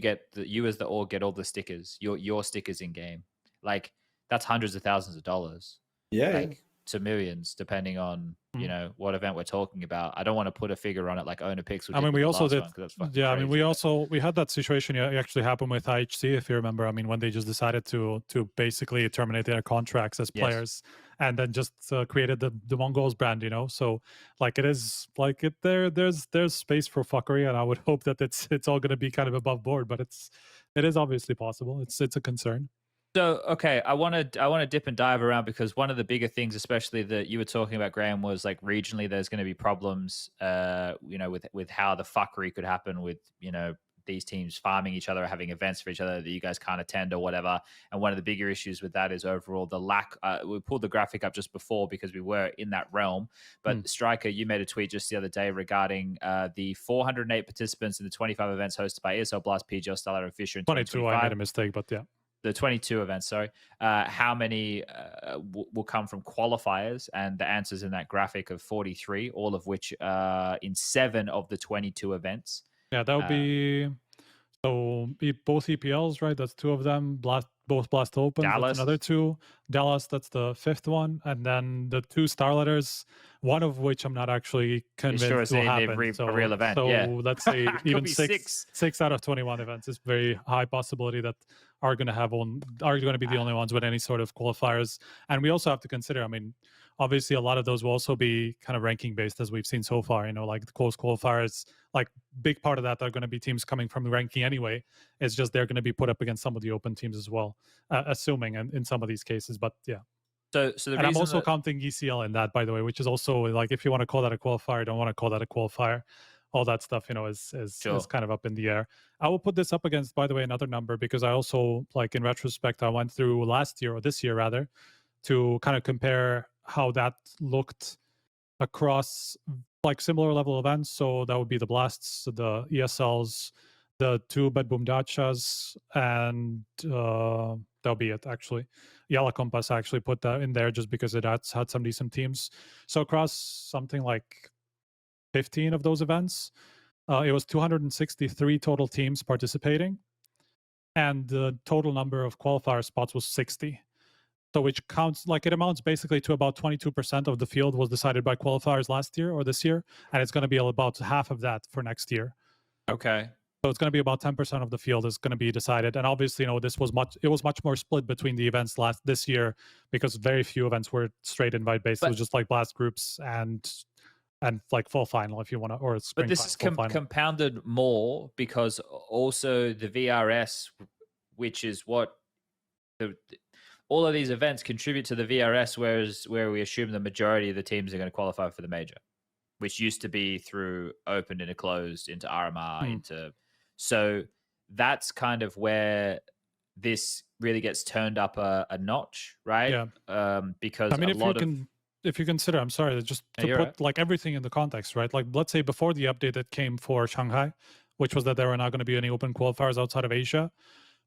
as the org get all the stickers, your stickers in game. Like that's hundreds of thousands of dollars. Yeah. Like to millions, depending on you know what event we're talking about. I don't want to put a figure on it like Owner Pixel. I mean, we also did. Yeah, I mean, we crazy, we had that situation. Yeah, it actually happened with IHC, if you remember. I mean, when they just decided to basically terminate their contracts as players, and then just created the Mongols brand. You know, so like it is like there's space for fuckery, and I would hope that it's all going to be kind of above board, but it is obviously possible. It's a concern. So, okay, I want to dip and dive around, because one of the bigger things, especially that you were talking about, Graham, was like regionally there's going to be problems, you know, with how the fuckery could happen with, you know, these teams farming each other, having events for each other that you guys can't attend or whatever. And one of the bigger issues with that is overall the lack. We pulled the graphic up just before because we were in that realm. But Striker, you made a tweet just the other day regarding the 408 participants in the 25 events hosted by ESL BLAST, PGL, Stellar, and Fisher in 22. I made a mistake, but yeah. The 22 events, sorry. How many will come from qualifiers? And the answers in that graphic of 43, all of which in 7 of the 22 events. Yeah, that would be both EPLs, right? That's 2 of them. Both Blast Opens, that's another 2. Dallas, that's the 5th one, and then the 2 star letters, one of which I'm not actually convinced will happen. A real event. So let's say even 6 out of 21 events is very high possibility that are going to be the only ones with any sort of qualifiers. And we also have to consider, I mean, obviously a lot of those will also be kind of ranking based, as we've seen so far. You know, like the close qualifiers, like big part of that are going to be teams coming from the ranking anyway. It's just they're going to be put up against some of the open teams as well, assuming in some of these cases. But yeah. So and I'm also counting ECL in that, by the way, which is also like, if you want to call that a qualifier, don't want to call that a qualifier. All that stuff, you know, is kind of up in the air. I will put this up against, by the way, another number, because I also, like, in retrospect, I went through last year, or this year rather, to kind of compare how that looked across like similar level events. So that would be the Blasts, the ESLs, the 2 Bed Boom Dachas, and that'll be it, actually. Yala Compass, I actually put that in there just because it had some decent teams. So across something like 15 of those events, it was 263 total teams participating, and the total number of qualifier spots was 60. So which counts, like, it amounts basically to about 22% of the field was decided by qualifiers last year or this year, and it's going to be about half of that for next year. Okay. So it's going to be about 10% of the field is going to be decided. And obviously, you know, it was much more split between the events this year, because very few events were straight invite based. It was just like blast groups and like full final, if you want to, or spring. But this is compounded more because also the VRS, which is what all of these events contribute to the VRS, where we assume the majority of the teams are going to qualify for the major, which used to be through open into closed into RMR so that's kind of where this really gets turned up a notch, right? Yeah. Because I mean, if you consider, I'm sorry, just to put like everything in the context, right? Like, let's say before the update that came for Shanghai, which was that there were not going to be any open qualifiers outside of Asia,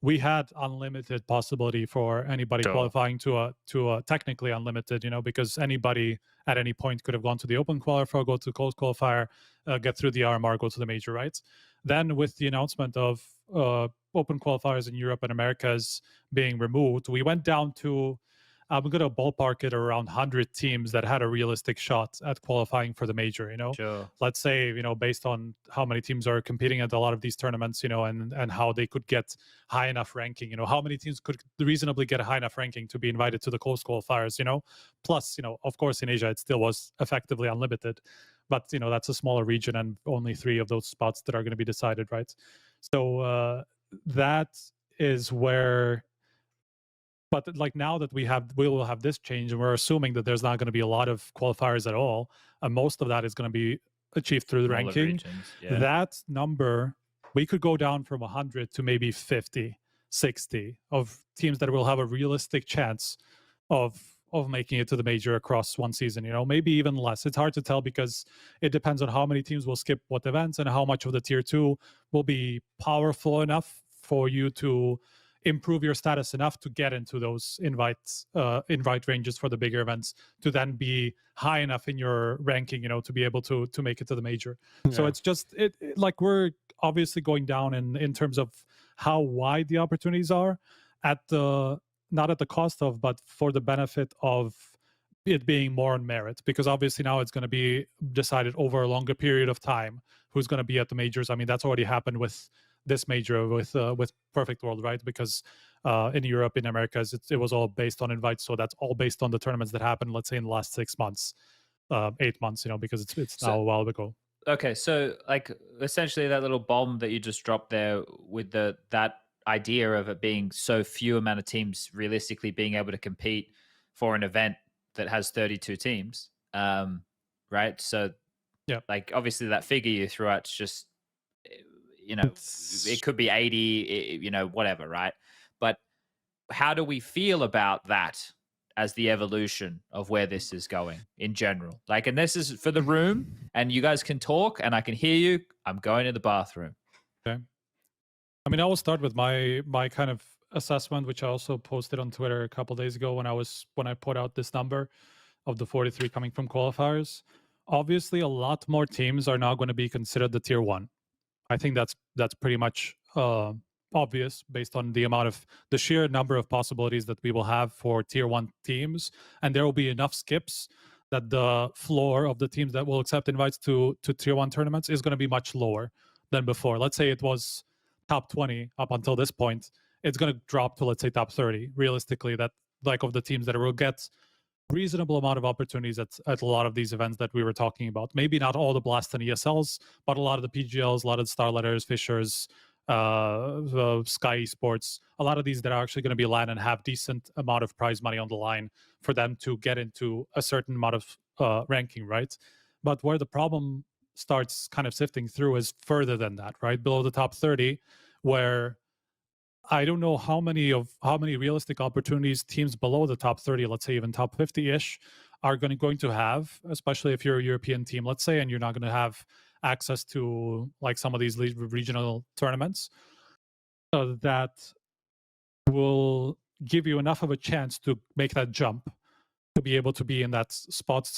we had unlimited possibility for anybody qualifying to a technically unlimited, you know, because anybody at any point could have gone to the open qualifier, go to closed qualifier, get through the RMR, go to the major, right? Then with the announcement of open qualifiers in Europe and Americas being removed, we went down to, I'm going to ballpark it around 100 teams that had a realistic shot at qualifying for the major, you know? Sure. Let's say, you know, based on how many teams are competing at a lot of these tournaments, you know, and how they could get high enough ranking, you know, how many teams could reasonably get a high enough ranking to be invited to the close qualifiers, you know? Plus, you know, of course, in Asia, it still was effectively unlimited, but, you know, that's a smaller region and only 3 of those spots that are going to be decided, right? So that is where... But like now that we will have this change, and we're assuming that there's not going to be a lot of qualifiers at all, and most of that is going to be achieved through the ranking. That number, we could go down from 100 to maybe 50, 60 of teams that will have a realistic chance of making it to the major across one season, you know, maybe even less. It's hard to tell because it depends on how many teams will skip what events and how much of the tier 2 will be powerful enough for you to improve your status enough to get into those invite ranges for the bigger events, to then be high enough in your ranking, you know, to be able to make it to the major. Yeah. So it's just like we're obviously going down in terms of how wide the opportunities are, at the not at the cost of, but for the benefit of it being more on merit, because obviously now it's going to be decided over a longer period of time who's going to be at the majors. I mean, that's already happened with this major with Perfect World, right? Because in Europe, in Americas, it was all based on invites, so that's all based on the tournaments that happened, let's say, in the last 6 months, 8 months, because it's now a while ago. Okay, so like essentially that little bomb that you just dropped there with that idea of it being so few amount of teams realistically being able to compete for an event that has 32 teams, right? So yeah, like obviously that figure you threw out is just, it could be 80, whatever, right? But how do we feel about that as the evolution of where this is going in general? Like, and this is for the room, and you guys can talk and I can hear you. I'm going to the bathroom. Okay. I mean, I will start with my kind of assessment, which I also posted on Twitter a couple days ago when I put out this number of the 43 coming from qualifiers. Obviously, a lot more teams are now going to be considered the tier 1. I think that's pretty much obvious based on the sheer number of possibilities that we will have for tier 1 teams, and there will be enough skips that the floor of the teams that will accept invites to tier 1 tournaments is going to be much lower than before. Let's say it was top 20 up until this point. It's going to drop to, let's say, top 30 realistically, that like of the teams that will get reasonable amount of opportunities at a lot of these events that we were talking about. Maybe not all the Blast and ESLs, but a lot of the PGLs, a lot of the Starletters, Fishers, Sky Esports, a lot of these that are actually going to be LAN and have decent amount of prize money on the line for them to get into a certain amount of ranking, right? But where the problem starts kind of sifting through is further than that, right? Below the top 30, where I don't know how many realistic opportunities teams below the top 30, let's say even top 50-ish, are going to have, especially if you're a European team, let's say, and you're not going to have access to like some of these regional tournaments that will give you enough of a chance to make that jump, to be able to be in that spot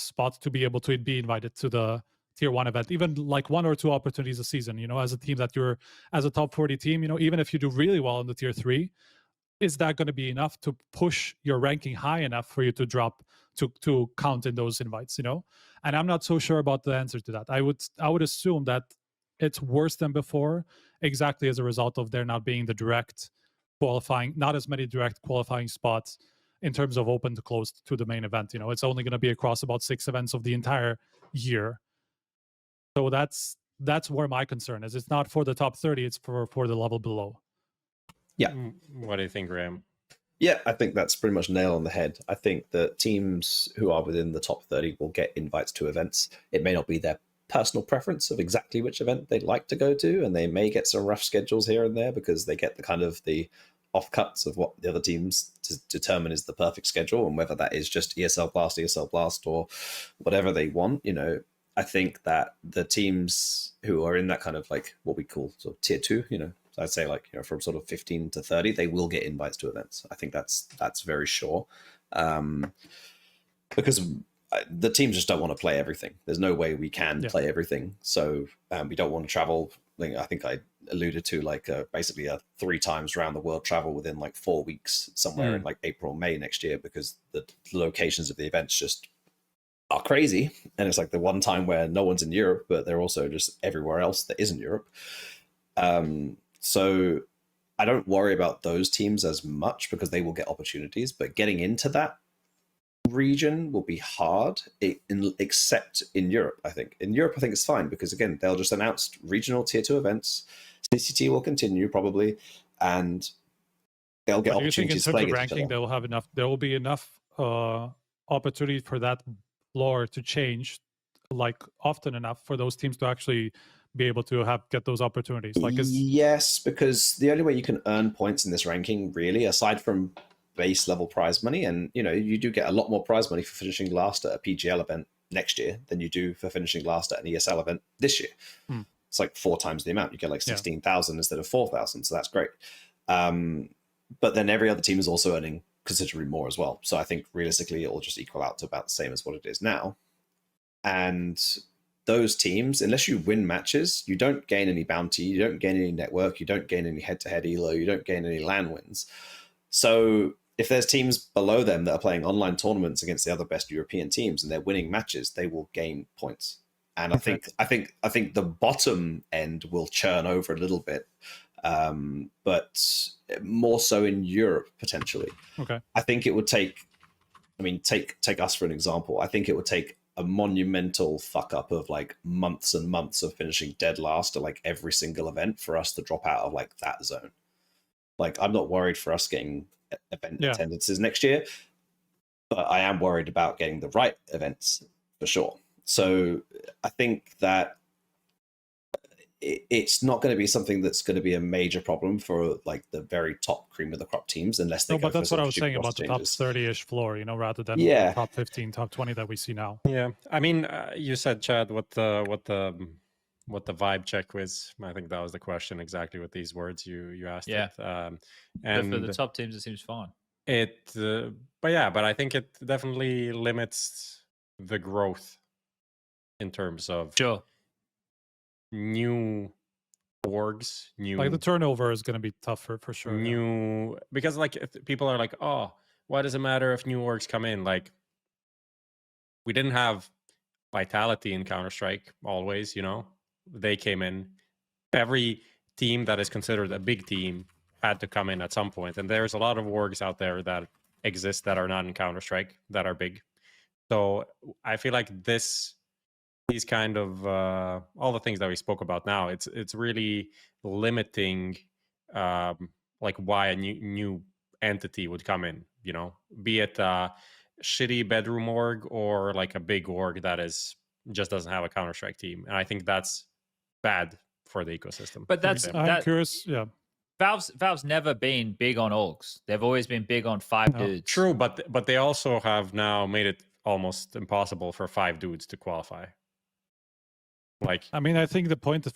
to be able to be invited to the tier 1 event, even like 1 or 2 opportunities a season, as a team that you're, as a top 40 team, even if you do really well in the tier 3, is that going to be enough to push your ranking high enough for you to drop to count in those invites, And I'm not so sure about the answer to that. I would assume that it's worse than before, exactly as a result of there not being the direct qualifying, not as many direct qualifying spots in terms of open to closed to the main event. It's only going to be across about 6 events of the entire year. So that's where my concern is. It's not for the top 30, it's for the level below. Yeah. What do you think, Graham? Yeah, I think that's pretty much nail on the head. I think that teams who are within the top 30 will get invites to events. It may not be their personal preference of exactly which event they'd like to go to, and they may get some rough schedules here and there because they get the kind of the offcuts of what the other teams determine is the perfect schedule, and whether that is just ESL Blast, or whatever they want, I think that the teams who are in that kind of like what we call sort of tier 2, I'd say like, from sort of 15 to 30, they will get invites to events. I think that's very sure. Because the teams just don't want to play everything. There's no way we can play everything. So we don't want to travel. I think I alluded to like basically a 3 times around the world travel within like 4 weeks somewhere in like April, May next year, because the locations of the events just are crazy. And it's like the one time where no one's in Europe, but they're also just everywhere else that isn't Europe. So I don't worry about those teams as much because they will get opportunities, but getting into that region will be hard, except in Europe, I think. In Europe, I think it's fine because, again, they'll just announce regional tier 2 events. CCT will continue probably, and they'll get opportunities. Do you think in terms of ranking, there will be enough opportunity for that floor to change like often enough for those teams to actually be able to get those opportunities? Yes, because the only way you can earn points in this ranking, really, aside from base level prize money, and you do get a lot more prize money for finishing last at a PGL event next year than you do for finishing last at an ESL event this year. It's like 4 times the amount. You get like 16,000 instead of 4,000, so that's great. But then every other team is also earning considerably more as well. So I think realistically it will just equal out to about the same as what it is now. And those teams, unless you win matches, you don't gain any bounty, you don't gain any network, you don't gain any head-to-head elo, you don't gain any LAN wins. So if there's teams below them that are playing online tournaments against the other best European teams and they're winning matches, they will gain points. And I think the bottom end will churn over a little bit, but more so in Europe potentially. Okay. I think it would take, I mean, take us for an example. I think it would take a monumental fuck up of like months and months of finishing dead last at like every single event for us to drop out of like that zone. Like, I'm not worried for us getting event attendances next year, but I am worried about getting the right events for sure. So I think that it's not going to be something that's going to be a major problem for like the very top cream of the crop teams unless they. No, but that's what I was saying about the top 30-ish floor, you know, rather than the top 15, top 20 that we see now. Yeah, I mean, you said, Chad, what the vibe check was. I think that was the question exactly with these words you asked. Yeah, and for the top teams, it seems fine. But I think it definitely limits the growth in terms of new orgs, like the turnover is going to be tougher for sure. Because like people are like, oh, why does it matter if new orgs come in? Like, we didn't have Vitality in Counter-Strike always, you know. They came in. Every team that is considered a big team had to come in at some point, and there's a lot of orgs out there that exist that are not in Counter-Strike that are big. So I feel like these kind of all the things that we spoke about now, it's really limiting like why a new entity would come in, you know, be it a shitty bedroom org or like a big org that just doesn't have a Counter-Strike team. And I think that's bad for the ecosystem. But I'm curious, yeah. Valve's never been big on orgs. They've always been big on 5 dudes. True, but they also have now made it almost impossible for 5 dudes to qualify. Like, I mean, I think the point is,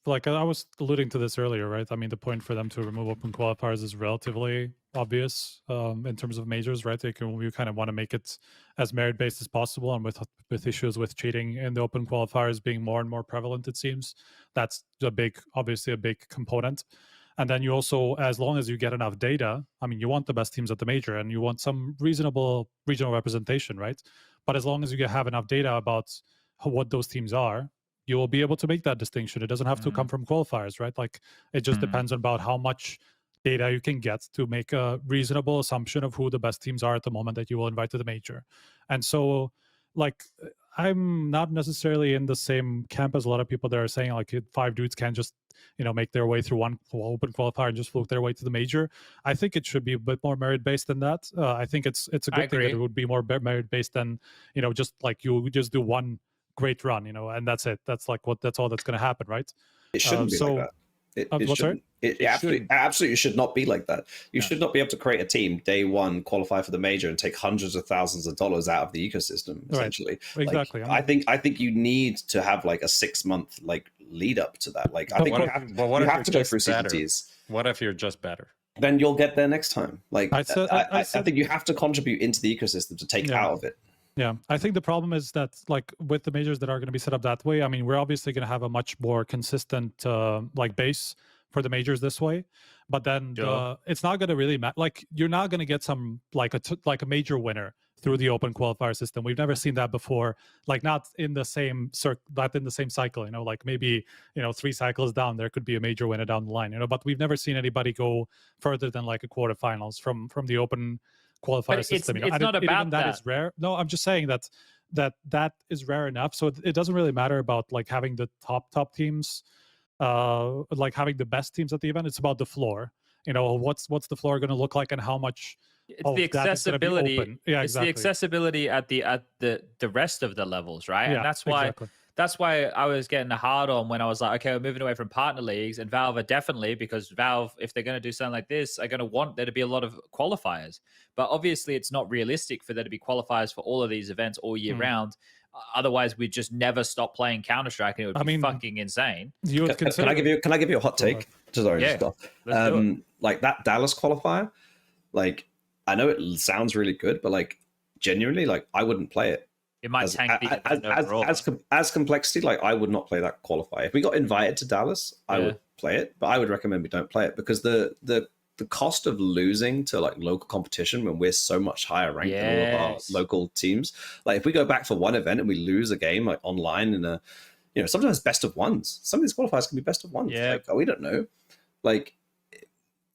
like I was alluding to this earlier, right? I mean, the point for them to remove open qualifiers is relatively obvious in terms of majors, right? We kind of want to make it as merit-based as possible, and with issues with cheating in the open qualifiers being more and more prevalent, it seems that's obviously a big component. And then you also, as long as you get enough data, I mean, you want the best teams at the major, and you want some reasonable regional representation, right? But as long as you have enough data about what those teams are, you will be able to make that distinction. It doesn't have to come from qualifiers, right? Like, it just depends about how much data you can get to make a reasonable assumption of who the best teams are at the moment that you will invite to the major. And so, like, I'm not necessarily in the same camp as a lot of people that are saying, like, 5 dudes can't just, you know, make their way through one open qualifier and just fluke their way to the major. I think it should be a bit more merit-based than that. I think it's a good thing that it would be more merit-based than, you know, just like you just do one great run, you know, and that's it. That's like that's all that's going to happen, right? It shouldn't be like that. It absolutely should not be like that. You should not be able to create a team day one, qualify for the major, and take hundreds of thousands of dollars out of the ecosystem. Essentially, right. Exactly. Like, I think you need to have like a 6-month like lead up to that. Like, I think you have to go through CPTs. What if you're just better? Then you'll get there next time. Like, I think you have to contribute into the ecosystem to take out of it. Yeah, I think the problem is that, like, with the majors that are going to be set up that way, I mean, we're obviously going to have a much more consistent like base for the majors this way, but then it's not going to really matter. Like, you're not going to get some like a major winner through the open qualifier system. We've never seen that before. Like, not in the same cycle. You know, like maybe, you know, 3 cycles down there could be a major winner down the line. You know, but we've never seen anybody go further than like a quarterfinals from the open qualifier system. It's not about that. That is rare. No, I'm just saying that is rare enough. So it doesn't really matter about like having the top teams, like having the best teams at the event. It's about the floor. You know, what's the floor going to look like, and how much. It's the accessibility. Yeah, it's the accessibility at the rest of the levels, right? Yeah, and that's why. Exactly. That's why I was getting hard on when I was like, okay, we're moving away from partner leagues, and Valve are definitely, because Valve, if they're going to do something like this, are going to want there to be a lot of qualifiers. But obviously, it's not realistic for there to be qualifiers for all of these events all year round. Otherwise, we'd just never stop playing Counter-Strike, and it would be fucking insane. Can I give you a hot take? Sorry, like that Dallas qualifier, like, I know it sounds really good, but like, genuinely, like, I wouldn't play it. It might tank the event overall. As complexity, like, I would not play that qualifier. If we got invited to Dallas, I would play it, but I would recommend we don't play it, because the the cost of losing to like local competition when we're so much higher ranked than all of our local teams. Like if we go back for one event and we lose a game like online in a, you know, sometimes best of ones. Some of these qualifiers can be best of ones. Yeah. Like, we don't know. Like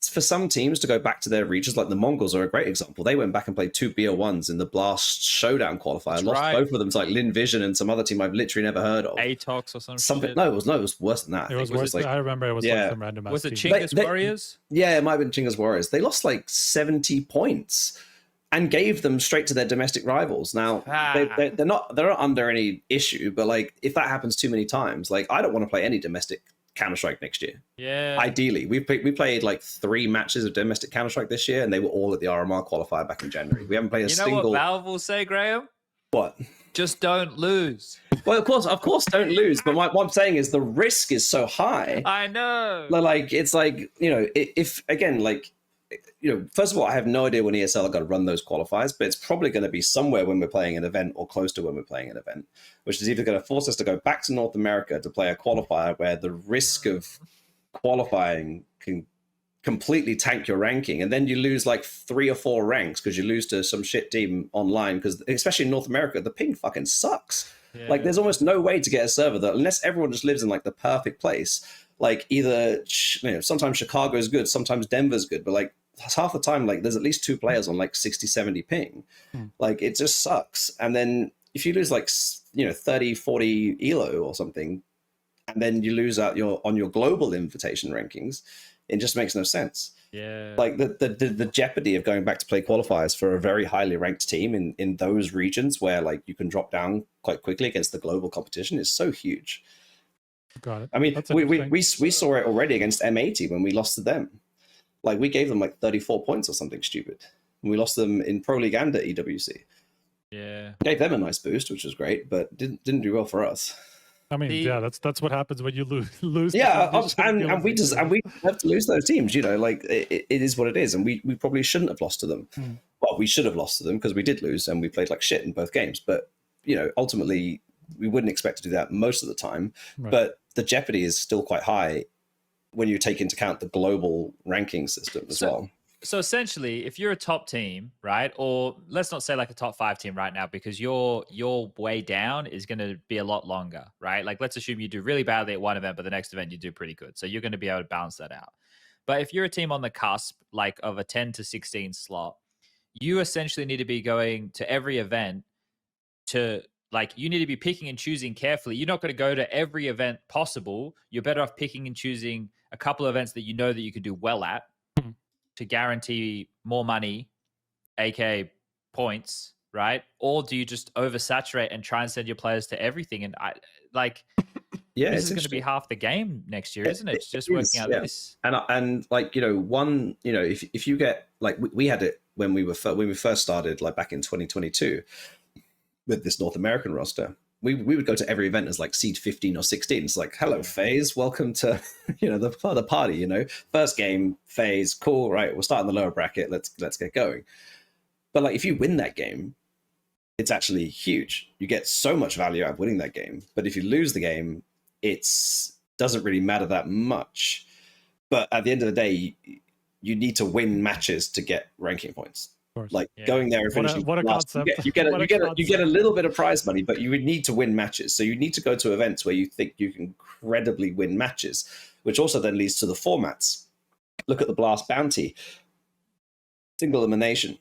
for some teams to go back to their regions, like the Mongols are a great example. They went back and played 2 BL1s in the Blast Showdown qualifier. Lost both of them to like Lin Vision and some other team I've literally never heard of. Atox or something. No, it was worse than that. It was worse. I remember it was like some random. Was it Chingas Warriors? Yeah, it might have been Chingas Warriors. They lost like 70 points and gave them straight to their domestic rivals. Now they're not under any issue, but like if that happens too many times, like I don't want to play any domestic Counter-Strike next year. Yeah. Ideally, we played like 3 matches of domestic Counter-Strike this year, and they were all at the RMR qualifier back in January. We haven't played a single. You know what Valve will say, Graham? What? Just don't lose. Well, of course, don't lose. But what I'm saying is the risk is so high. I know. Like it's like, you know, if again, like, you know, first of all, I have no idea when ESL are going to run those qualifiers, but it's probably going to be somewhere when we're playing an event or close to when we're playing an event, which is either going to force us to go back to North America to play a qualifier where the risk of qualifying can completely tank your ranking, and then you lose like 3 or 4 ranks because you lose to some shit team online, because especially in North America, the ping fucking sucks. Yeah. Like there's almost no way to get a server that, unless everyone just lives in like the perfect place, like either, you know, sometimes Chicago's good, sometimes Denver's good, but like half the time, like there's at least 2 players on like 60-70 ping. Like it just sucks. And then if you lose like, you know, 30-40 elo or something, and then you lose out on your global invitation rankings, it just makes no sense. Yeah. Like the jeopardy of going back to play qualifiers for a very highly ranked team in those regions where like you can drop down quite quickly against the global competition is so huge. Got it. I mean, we saw it already against M80 when we lost to them. Like we gave them like 34 points or something stupid. And we lost them in Pro League and at EWC. Yeah. Gave them a nice boost, which was great, but didn't do well for us. I mean, yeah, that's what happens when you lose. Yeah, and we have to lose those teams. You know, like it is what it is, and we probably shouldn't have lost to them. Well, we should have lost to them because we did lose and we played like shit in both games. But you know, ultimately, we wouldn't expect to do that most of the time. Right. But the jeopardy is still quite high when you take into account the global ranking system as well. So essentially, if you're a top team, right, or let's not say like a top 5 team right now, because your way down is going to be a lot longer, right? Like let's assume you do really badly at one event, but the next event you do pretty good. So you're going to be able to balance that out. But if you're a team on the cusp, like of a 10 to 16 slot, you essentially need to be going to every event to, like, you need to be picking and choosing carefully. You're not going to go to every event possible. You're better off picking and choosing a couple of events that you know that you could do well at to guarantee more money, aka points, right? Or do you just oversaturate and try and send your players to everything? And this is going to be half the game next year, isn't it? It's just working out this. And like, you know, one, you know, if you get like we had it when we first started, like back in 2022 with this North American roster. We would go to every event as like seed 15 or 16. It's like, hello, FaZe, welcome to, you know, the party, you know, first game, FaZe, cool, right, we'll start in the lower bracket, let's get going. But like if you win that game, it's actually huge. You get so much value out of winning that game. But if you lose the game, doesn't really matter that much. But at the end of the day, you need to win matches to get ranking points. Like going there and finishing what a last, concept. you get a little bit of prize money, but you would need to win matches. So you need to go to events where you think you can credibly win matches, which also then leads to the formats. Look at the Blast Bounty, single elimination.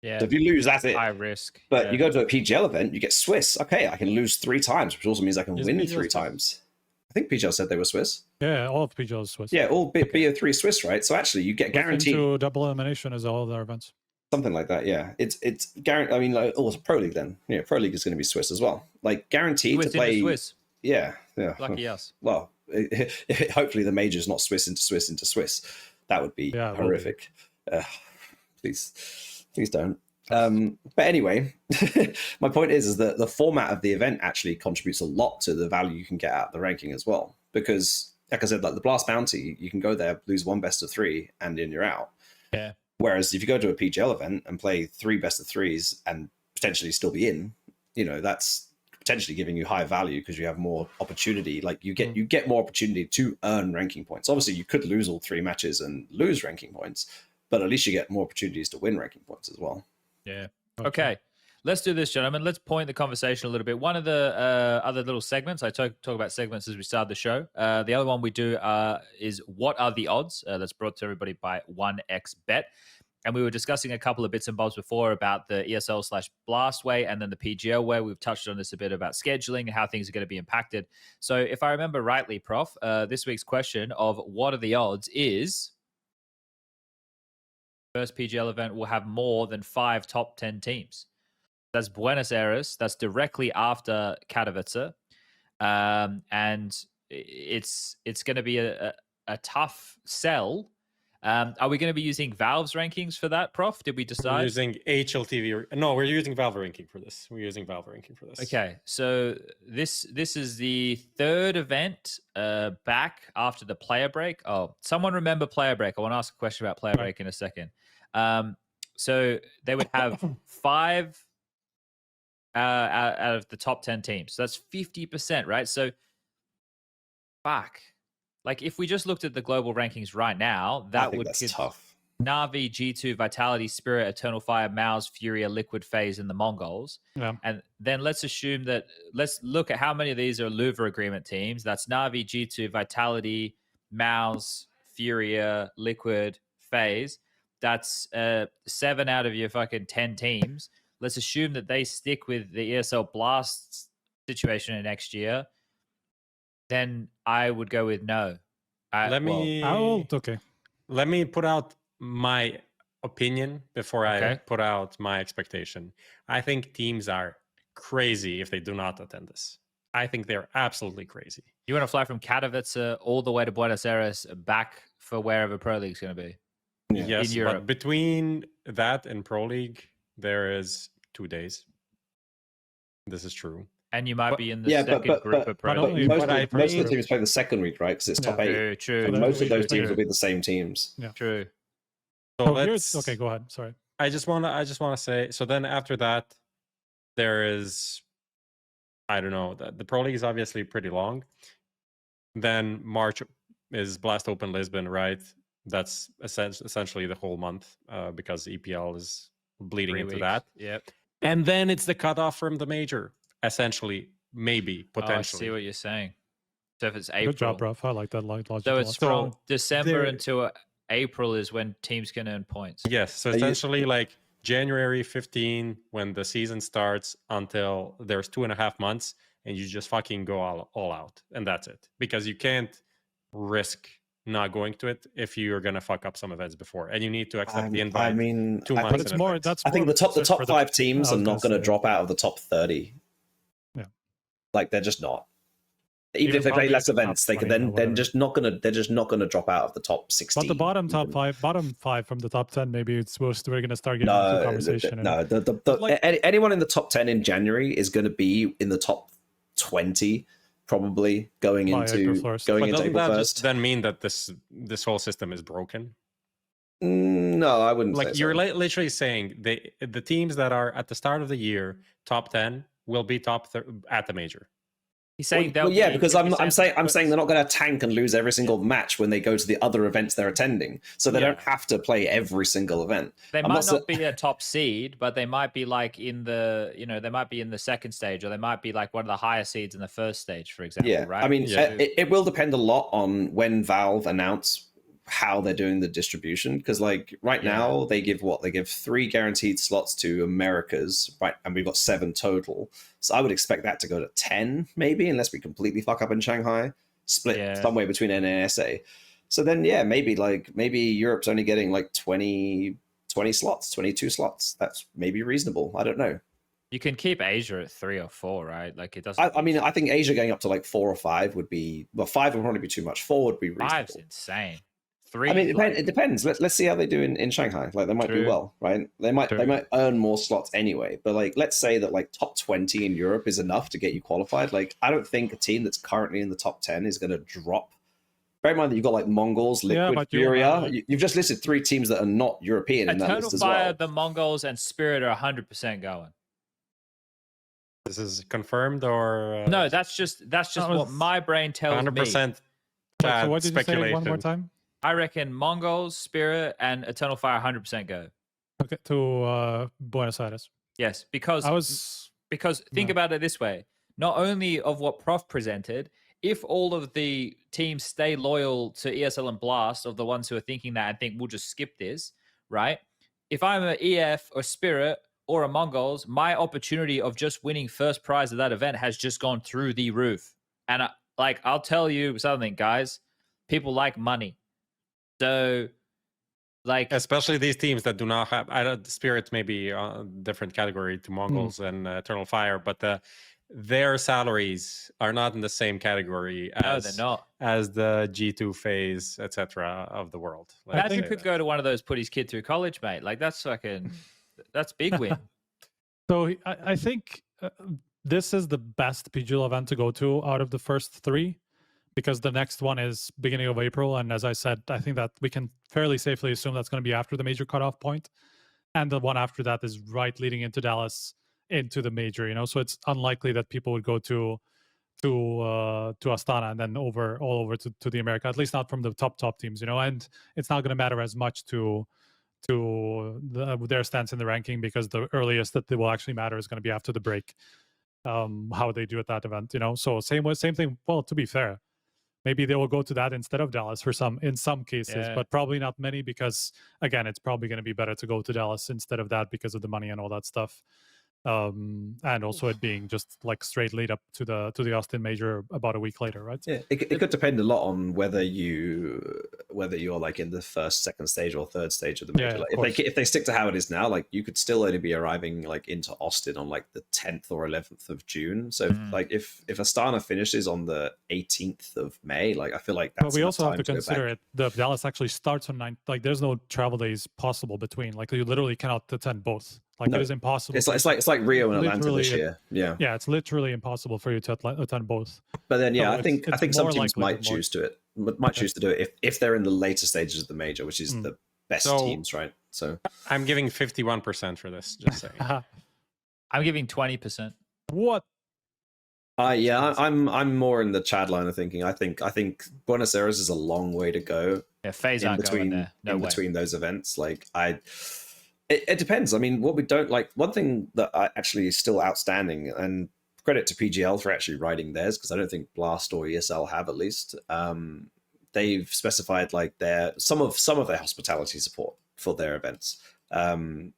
Yeah. So if you lose, that's it. High risk. But you go to a PGL event, you get Swiss. Okay, I can lose 3 times, which also means I can win 3 times. I think PGL said they were Swiss. Yeah, all of PGL is Swiss. Yeah, all BO3 Swiss, right? So actually, you get guaranteed to double elimination as all of their events. Something like that, yeah. It's guaranteed. I mean, like, it's Pro League then. Yeah, Pro League is going to be Swiss as well. Like guaranteed to play Swiss. Yeah. Lucky us. Well, hopefully the major's not Swiss into Swiss into Swiss. That would be horrific. Please don't. But anyway, my point is that the format of the event actually contributes a lot to the value you can get out of the ranking as well. Because, like I said, like the Blast Bounty, you can go there, lose 1 best of 3, and then you're out. Yeah. Whereas if you go to a PGL event and play 3 best of 3s and potentially still be in, you know, that's potentially giving you high value because you have more opportunity. Like you get more opportunity to earn ranking points. Obviously, you could lose all 3 matches and lose ranking points, but at least you get more opportunities to win ranking points as well. Yeah. Okay. Let's do this, gentlemen. Let's point the conversation a little bit. One of the other little segments, I talk about segments as we start the show. The other one we do is what are the odds? That's brought to everybody by 1xBet. And we were discussing a couple of bits and bobs before about the ESL/Blast way and then the PGL way. We've touched on this a bit about scheduling and how things are going to be impacted. So if I remember rightly, Prof, this week's question of what are the odds is first PGL event will have more than 5 top 10 teams. That's Buenos Aires. That's directly after Katowice. And it's going to be a tough sell. Are we going to be using Valve's rankings for that, Prof? Did we decide? We're using HLTV. No, we're using Valve ranking for this. Okay, so this is the 3rd event back after the player break. Oh, someone remember player break? I want to ask a question about player break in a second. So they would have 5 out of the top 10 teams. So that's 50%, right? So, fuck. Like, if we just looked at the global rankings right now, that's tough. Na'Vi, G2, Vitality, Spirit, Eternal Fire, Mouse, Furia, Liquid, FaZe, and the Mongols. Yeah. And then let's assume that, let's look at how many of these are Louvre agreement teams. That's Na'Vi, G2, Vitality, Mouse, Furia, Liquid, FaZe. That's 7 out of your fucking 10 teams. Let's assume that they stick with the ESL Blast situation in next year. Then I would go with no. Let me put out my opinion before I put out my expectation. I think teams are crazy if they do not attend this. I think they're absolutely crazy. You want to fly from Katowice all the way to Buenos Aires back for wherever Pro League's going to be? Yes, in Europe. But between that and Pro League, there is 2 days. This is true. And you might be in the second group of Pro League. Most of the teams play the second week, right? Because it's top 8. True. And most of those teams will be the same teams. Yeah. True. So okay, go ahead. Sorry. I just want to say. So then after that, there is, I don't know. The Pro League is obviously pretty long. Then March is Blast Open Lisbon, right? That's essentially the whole month because EPL is bleeding into that. Yep. And then it's the cutoff from the major, essentially, maybe, potentially. I see what you're saying. So if it's April. Good job, bro. I like that logic. So it's from December until April is when teams can earn points. Yes. So essentially like January 15, when the season starts, until there's 2.5 months, and you just fucking go all out. And that's it. Because you can't risk not going to it if you're gonna fuck up some events before, and you need to accept the invite. I mean, 2 months. But it's more. I think the top 5 teams are not going to drop out of the top 30. Yeah, like they're just not. Even if they play less events, they can they're just not gonna drop out of the top 16. But the bottom 5 from the top 10, maybe we're gonna start getting into the conversation. Anyone in the top 10 in January is going to be in the top 20. Probably going into April 1st. Then mean that this whole system is broken? No, I wouldn't. Like say you're so. literally saying the teams that are at the start of the year top 10 will be at the major. He's saying because I'm saying they're not going to tank and lose every single match when they go to the other events they're attending, so they don't have to play every single event. They might not be a top seed, but they might be like in the they might be in the second stage, or they might be like one of the higher seeds in the first stage, for example. Yeah, right? I mean, it will depend a lot on when Valve announce how they're doing the distribution, because like now they give 3 guaranteed slots to Americas, right, and we've got 7 total, so I would expect that to go to 10 maybe, unless we completely fuck up in Shanghai, split somewhere between NA and SA. So then maybe Europe's only getting like 20 slots, 22 slots. That's maybe reasonable. I don't know. You can keep Asia at 3 or 4, right? Like it doesn't. I mean, I think Asia going up to like 4 or 5 would be 5 would probably be too much. 4 would be reasonable. 5's insane. 3. I mean, it depends. Let's see how they do in Shanghai. Like they might do well, right? They might earn more slots anyway. But like, let's say that like top 20 in Europe is enough to get you qualified. Like, I don't think a team that's currently in the top 10 is going to drop. Bear in mind that you've got like Mongols, Liquid, Furia. You've just listed 3 teams that are not European in that list as well. The Mongols and Spirit are 100% going. This is confirmed or No, that's just what my brain tells 100% me. So what did you say speculation. one more time? I reckon Mongols, Spirit, and Eternal Fire 100% go. Okay, to Buenos Aires. Yes, because think about it this way: not only of what Prof presented, if all of the teams stay loyal to ESL and Blast, of the ones who are thinking that and think we'll just skip this, right? If I'm an EF or Spirit or a Mongols, my opportunity of just winning first prize of that event has just gone through the roof. And I'll tell you something, guys. People like money, so especially these teams that do not have. I don't. Spirit may be a different category to Mongols and Eternal Fire, but their salaries are not in the same category as they're not. As the G2 phase, etc. of the world. Imagine could go to one of those, put his kid through college, mate. Like that's big win. So I think this is the best PGL event to go to out of the first three, because the next one is beginning of April. And as I said, I think that we can fairly safely assume that's going to be after the major cutoff point. And the one after that is right leading into Dallas, into the major, so it's unlikely that people would go to Astana and then all over to the America, at least not from the top teams, and it's not going to matter as much to their stance in the ranking, because the earliest that they will actually matter is going to be after the break, how they do at that event, so same thing. Well, to be fair, maybe they will go to that instead of Dallas in some cases, but probably not many, because again, it's probably going to be better to go to Dallas instead of that because of the money and all that stuff. And also it being just like straight lead up to the Austin major about a week later, right? Yeah, it could depend a lot on whether you're like in the first, second stage or third stage of the major. Yeah, like if they stick to how it is now, like you could still only be arriving like into Austin on like the 10th or 11th of June. So like if Astana finishes on the 18th of May, like I feel like that's. But we also have to go consider back. the Dallas actually starts on 9th. Like there's no travel days possible between. Like you literally cannot attend both. Like No. it is impossible. It's like Rio and Atlanta this literally- year. Yeah. Yeah, it's literally impossible for you to attend both. But then, yeah, So I think it's some more teams likely might than more. choose to do it if they're in the later stages of the major, which is the best So- teams, right? So I'm giving 51% for this. Just saying. I'm giving 20%. What? I'm more in the Chad line of thinking. I think Buenos Aires is a long way to go. Yeah, phase in aren't going between there. No way. between those events. Like it depends. I mean, what we don't like. One thing that I actually is still outstanding, and credit to PGL for actually writing theirs, because I don't think Blast or ESL have, at least. They've specified like some of their hospitality support for their events,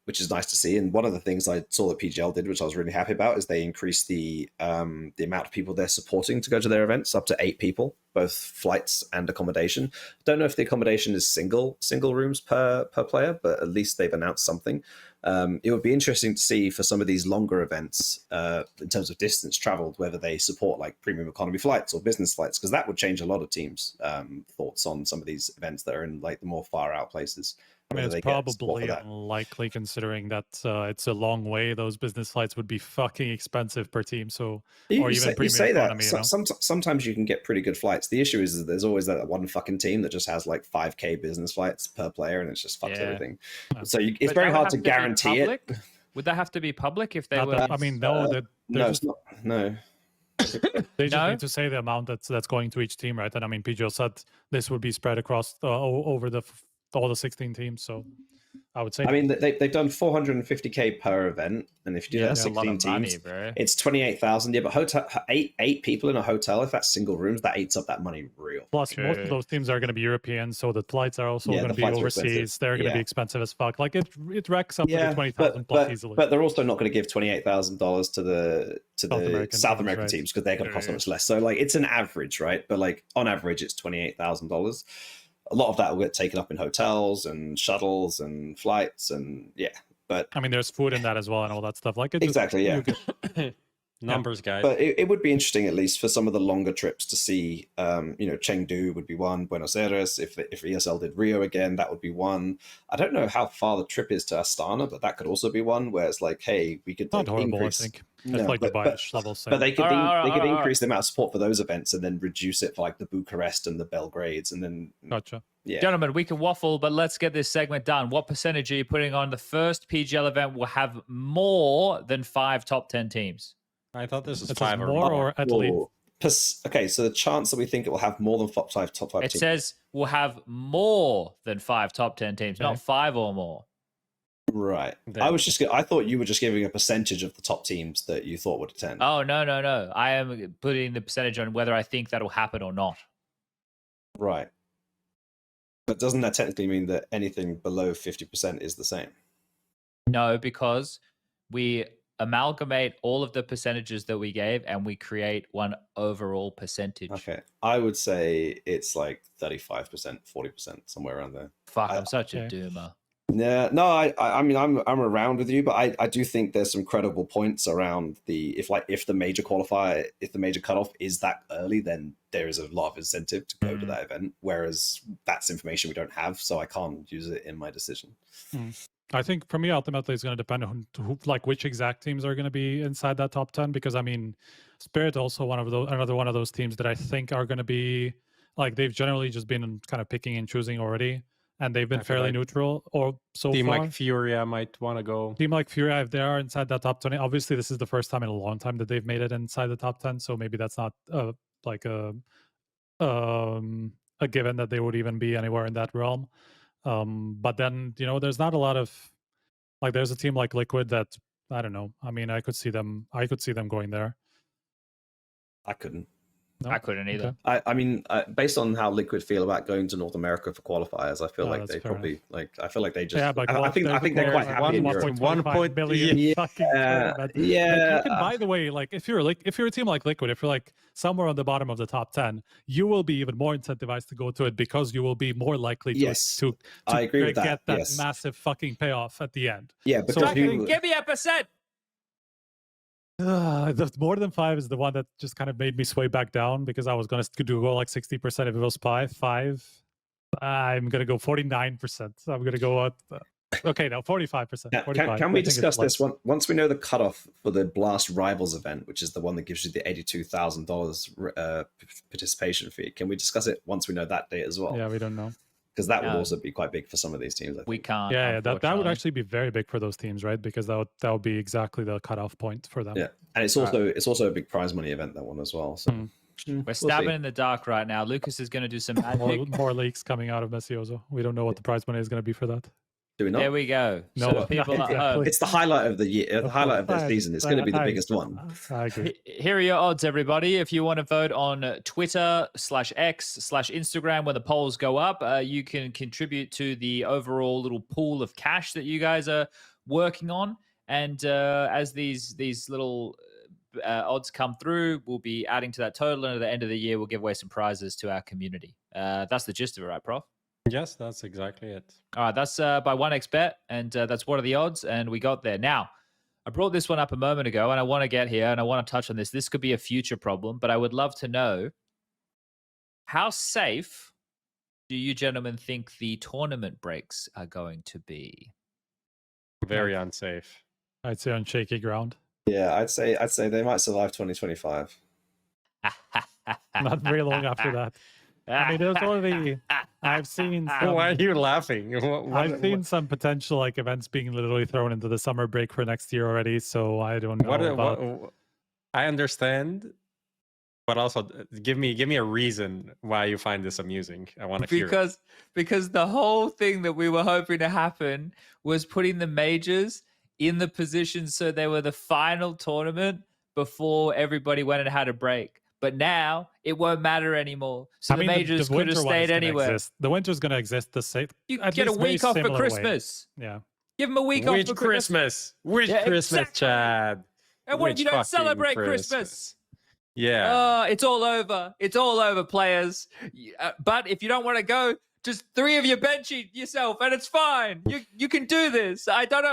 which is nice to see. And one of the things I saw that PGL did, which I was really happy about, is they increased the amount of people they're supporting to go to their events up to 8 people, both flights and accommodation. Don't know if the accommodation is single rooms per player, but at least they've announced something. It would be interesting to see for some of these longer events, in terms of distance traveled, whether they support like premium economy flights or business flights, because that would change a lot of teams' thoughts on some of these events that are in like the more far out places. I mean, whether it's they get support probably for that. unlikely, considering that it's a long way. Those business flights would be fucking expensive per team. So, or even premium economy. Sometimes you can get pretty good flights. The issue is that there's always that one fucking team that just has like 5K business flights per player, and it just fucks everything. So it's very hard to guarantee it. Would that have to be public if they Not were? that- I mean, no. No, it's not. No. They just No? need to say the amount that's going to each team, right? And I mean, PGL said this would be spread across over all the 16 teams. So I would say. I mean, they've done 450K per event, and if you do that that's a lot 16 of money, teams, bro. it's 28,000. Yeah, but hotel eight people in a hotel, if that's single rooms, that eats up that money real. Plus, most of those teams are going to be European, so the flights are also Yeah, going the to be flights are overseas. expensive. They're going to be Yeah. expensive as fuck. Like it racks up to the 20,000 plus easily. But they're also not going to give $28,000 to the South American right. teams, because they're going to cost so much less. So like it's an average, right? But like on average, it's $28,000. A lot of that will get taken up in hotels and shuttles and flights, and But I mean, there's food in that as well and all that stuff. Like exactly, yeah. Numbers, guys. But it would be interesting, at least for some of the longer trips, to see. Chengdu would be one. Buenos Aires, if ESL did Rio again, that would be one. I don't know how far the trip is to Astana, but that could also be one where it's like, hey, we could not horrible. increase. I think No, it's like but- Dubai-ish level. But they could All right. increase the amount of support for those events and then reduce it for like the Bucharest and the Belgrades, and then Gotcha. yeah. Gentlemen, we can waffle, but let's get this segment done. What percentage are you putting on the first PGL event will have more than 5 top 10 teams? I thought this was It says 5 or more more. or at least. Or okay, so the chance that we think it will have more than top five It teams. says we'll have more than 5 top 10 teams, Okay. not 5 or more. Right. There. I thought you were just giving a percentage of the top teams that you thought would attend. Oh, no. I am putting the percentage on whether I think that'll happen or not. Right. But doesn't that technically mean that anything below 50% is the same? No, because we amalgamate all of the percentages that we gave and we create one overall percentage. Okay. I would say it's like 35%, 40%, somewhere around there. Fuck, I'm such a Okay. doomer. Yeah, no, I mean I'm around with you, but I do think there's some credible points around if the major qualifier, if the major cutoff is that early, then there is a lot of incentive to go to that event. Whereas that's information we don't have, so I can't use it in my decision. I think for me, ultimately, it's going to depend on which exact teams are going to be inside that top 10. Because I mean, Spirit also another one of those teams that I think are going to be like they've generally just been kind of picking and choosing already, and they've been I feel fairly like neutral or so Team far. like Furia might want to go. Team like Furia, if they are inside that top 20, obviously this is the first time in a long time that they've made it inside the top 10. So maybe that's not like a given that they would even be anywhere in that realm. But then there's not a lot of like there's a team like Liquid that I don't know. I mean, I could see them going there. I couldn't. No? I couldn't either. Okay. I mean, based on how Liquid feel about going to North America for qualifiers, I feel Oh, like that's they fair probably I feel like they just. Yeah, but I think they're quite happy. in Europe. 1.25 million Yeah, fucking tournament. yeah. Like, you can, by the way, like if you're a team like Liquid, if you're like somewhere on the bottom of the top 10, you will be even more incentivized to go to it because you will be more likely to Yes, to I agree with that, get that yes. massive fucking payoff at the end. Yeah, because So Give me a percent. The more than 5 is the one that just kind of made me sway back down because I was going to go like 60% if it was 5. I'm going to go 49%. So I'm going to go okay, no, 45%. 45. Can we I think discuss it's this less. one once we know the cutoff for the Blast Rivals event, which is the one that gives you the $82,000 participation fee? Can we discuss it once we know that date as well? Yeah, we don't know. Because that would No. also be quite big for some of these teams. I think. We can't. Yeah, that would unfortunately. actually be very big for those teams, right? Because that would be exactly the cutoff point for them. Yeah, and it's also a big prize money event, that one as well. So We're we'll stabbing see. in the dark right now. Lucas is going to do some magic. More leaks coming out of Messioso. We don't know what the prize money is going to be for that. Do we not? There we go. No, So people at exactly. home. It's the highlight of the year, the highlight of the season. It's going to be the biggest one. I agree. Here are your odds, everybody. If you want to vote on Twitter /X/Instagram when the polls go up, you can contribute to the overall little pool of cash that you guys are working on. And as these little odds come through, we'll be adding to that total. And at the end of the year, we'll give away some prizes to our community. That's the gist of it, right, Prof? Yes, that's exactly it. All right, that's by 1xBet, and that's what are the odds, and we got there. Now, I brought this one up a moment ago, and I want to get here, and I want to touch on this. This could be a future problem, but I would love to know, how safe do you gentlemen think the tournament breaks are going to be? Very unsafe. I'd say on shaky ground. Yeah, I'd say they might survive 2025. Not very long after that. I mean, there's already. I've seen. Why are you laughing? I've seen some potential like events being literally thrown into the summer break for next year already. So I don't know about. I understand, but also give me a reason why you find this amusing. I want to hear it. Because the whole thing that we were hoping to happen was putting the majors in the position so they were the final tournament before everybody went and had a break. But now it won't matter anymore. So the majors could have stayed anywhere. Exist. The winter's going to exist the same. You get a week off for Christmas. Way. Yeah. Give them a week off for Christmas. Which Christmas, Chad? And what if you don't celebrate Christmas? Yeah. It's all over. It's all over, players. But if you don't want to go, just 3 of you bench yourself, and it's fine. You can do this. I don't know.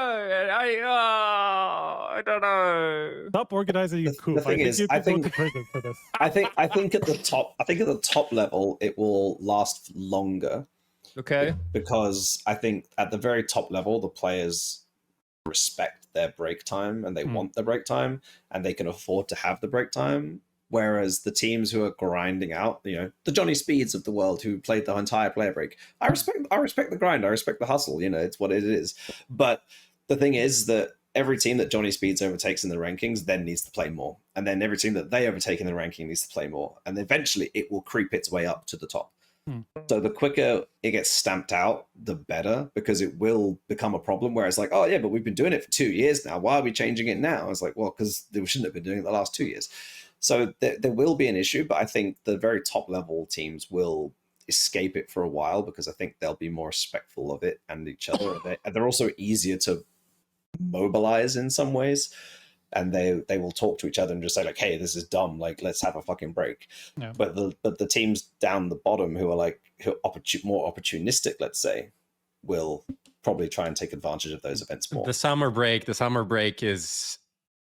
I don't know. Stop organizing your coup. The thing is, I think go to prison for this. I think at the top level it will last longer. Okay. Because I think at the very top level the players respect their break time and they want the break time and they can afford to have the break time. Whereas the teams who are grinding out, the Johnny Speeds of the world who played the entire player break, I respect the grind, I respect the hustle. It's what it is. But the thing is that every team that Johnny Speeds overtakes in the rankings then needs to play more. And then every team that they overtake in the ranking needs to play more. And eventually it will creep its way up to the top. So the quicker it gets stamped out, the better, because it will become a problem where it's like, oh yeah, but we've been doing it for 2 years now. Why are we changing it now? It's like, well, because we shouldn't have been doing it the last 2 years. So there will be an issue, but I think the very top level teams will escape it for a while because I think they'll be more respectful of it and each other. They're also easier to mobilize in some ways. And they will talk to each other and just say like, hey, this is dumb. Like, let's have a fucking break. Yeah. But the teams down the bottom who are like more opportunistic, let's say, will probably try and take advantage of those events more. The summer break is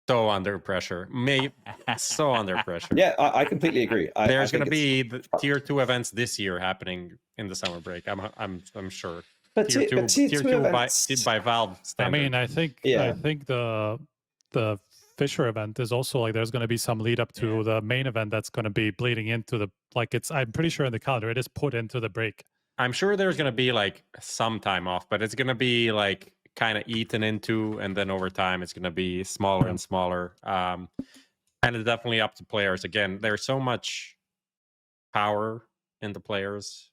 so under pressure. So under pressure. Yeah, I completely agree. There's going to be the tier 2 events this year happening in the summer break. I'm sure. But tier 2 events by Valve standard. I mean, I think the Fisher event is also like there's going to be some lead up to the main event that's going to be bleeding into the I'm pretty sure in the calendar it is put into the break. I'm sure there's going to be like some time off, but it's going to be like kind of eaten into, and then over time it's going to be smaller and smaller. And it's definitely up to players. Again, there's so much power in the players,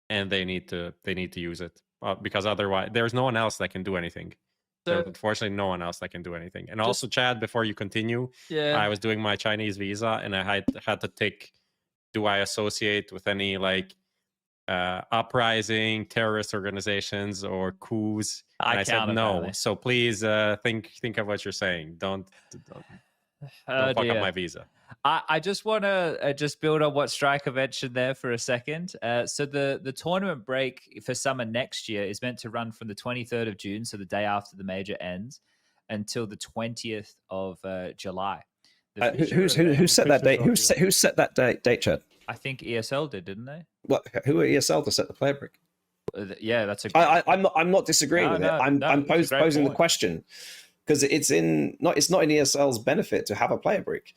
and they need to use it because otherwise there's no one else that can do anything. There's unfortunately no one else that can do anything. And also, Chad, before you continue, I was doing my Chinese visa and I had to take, do I associate with any like uprising, terrorist organizations or coups? And I said no. So please think of what you're saying. Don't fuck up my visa. I just want to just build on what Striker mentioned there for a second. So the tournament break for summer next year is meant to run from the 23rd of June, so the day after the major ends, until the 20th of July. Who set that date? Who set that date, Chad? I think ESL did, didn't they? What? Who are ESL to set the player break? Yeah, that's a. I'm not disagreeing with it. I'm posing the question because it's not in ESL's benefit to have a player break.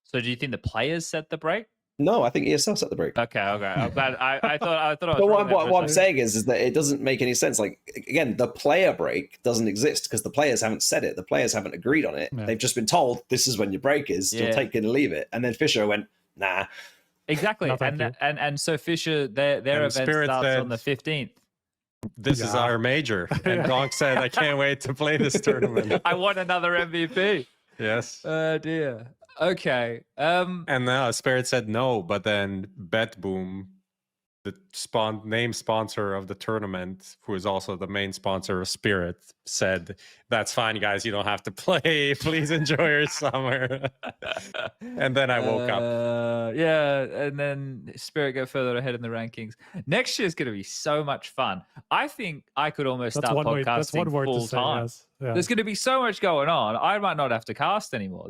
So do you think the players set the break? No, I think ESL set the break. Okay. I'm glad. I thought I was. But what I'm saying is that it doesn't make any sense. Like again, the player break doesn't exist because the players haven't said it. The players haven't agreed on it. Yeah. They've just been told this is when your break is. You'll take it and leave it. And then Fisher went, nah. Exactly. And so Fisher, their event starts on the 15th. This is our major. And Donk said, I can't wait to play this tournament. I want another MVP. Yes. Oh dear. Okay. And now Spirit said no, but then BetBoom, the name sponsor of the tournament, who is also the main sponsor of Spirit, said, that's fine, guys. You don't have to play. Please enjoy your summer. And then I woke up. Yeah, and then Spirit go further ahead in the rankings. Next year's going to be so much fun. I think I could almost start podcasting full time. Yes. Yeah. There's going to be so much going on. I might not have to cast anymore.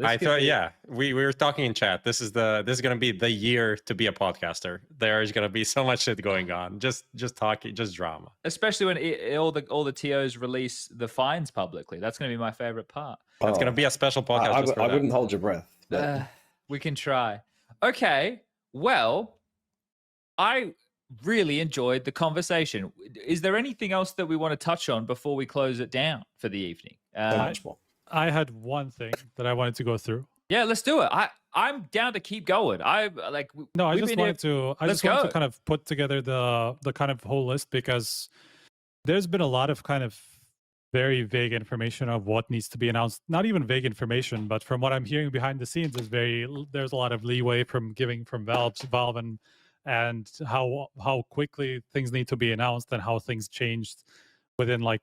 We were talking in chat. This is going to be the year to be a podcaster. There is going to be so much shit going on. Just talking, just drama. Especially when all the TOs release the fines publicly. That's going to be my favorite part. That's going to be a special podcast. I wouldn't hold your breath. We can try. Okay. Well, I really enjoyed the conversation. Is there anything else that we want to touch on before we close it down for the evening? I had one thing that I wanted to go through. Yeah, let's do it. I'm down to keep going. I just wanted to kind of put together the kind of whole list because there's been a lot of kind of very vague information of what needs to be announced. Not even vague information, but from what I'm hearing behind the scenes there's a lot of leeway from Valve and how quickly things need to be announced and how things changed within like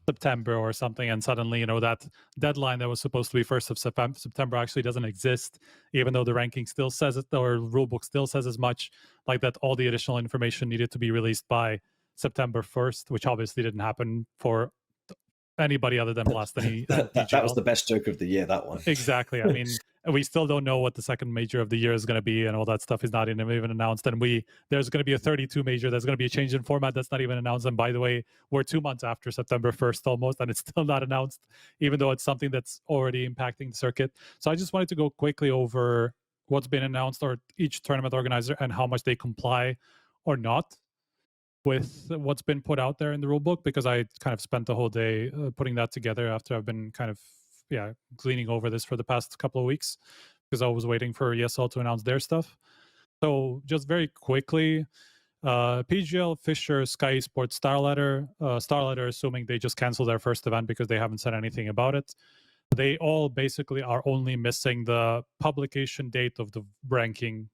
September or something, and suddenly that deadline that was supposed to be 1st of September actually doesn't exist, even though the ranking still says it or rulebook still says as much, like that all the additional information needed to be released by September 1st, which obviously didn't happen for anybody other than BLAST. That was the best joke of the year, that one. Exactly. I mean, we still don't know what the second major of the year is going to be, and all that stuff is not even announced. And there's going to be a 32 major. There's going to be a change in format that's not even announced. And by the way, we're 2 months after September 1st almost, and it's still not announced, even though it's something that's already impacting the circuit. So I just wanted to go quickly over what's been announced or each tournament organizer and how much they comply or not. with what's been put out there in the rulebook, because I kind of spent the whole day putting that together after I've been kind of gleaning over this for the past couple of weeks, because I was waiting for ESL to announce their stuff. So just very quickly, PGL, Fisher, Sky Sports, Starletter, assuming they just canceled their first event because they haven't said anything about it. They all basically are only missing the publication date of the ranking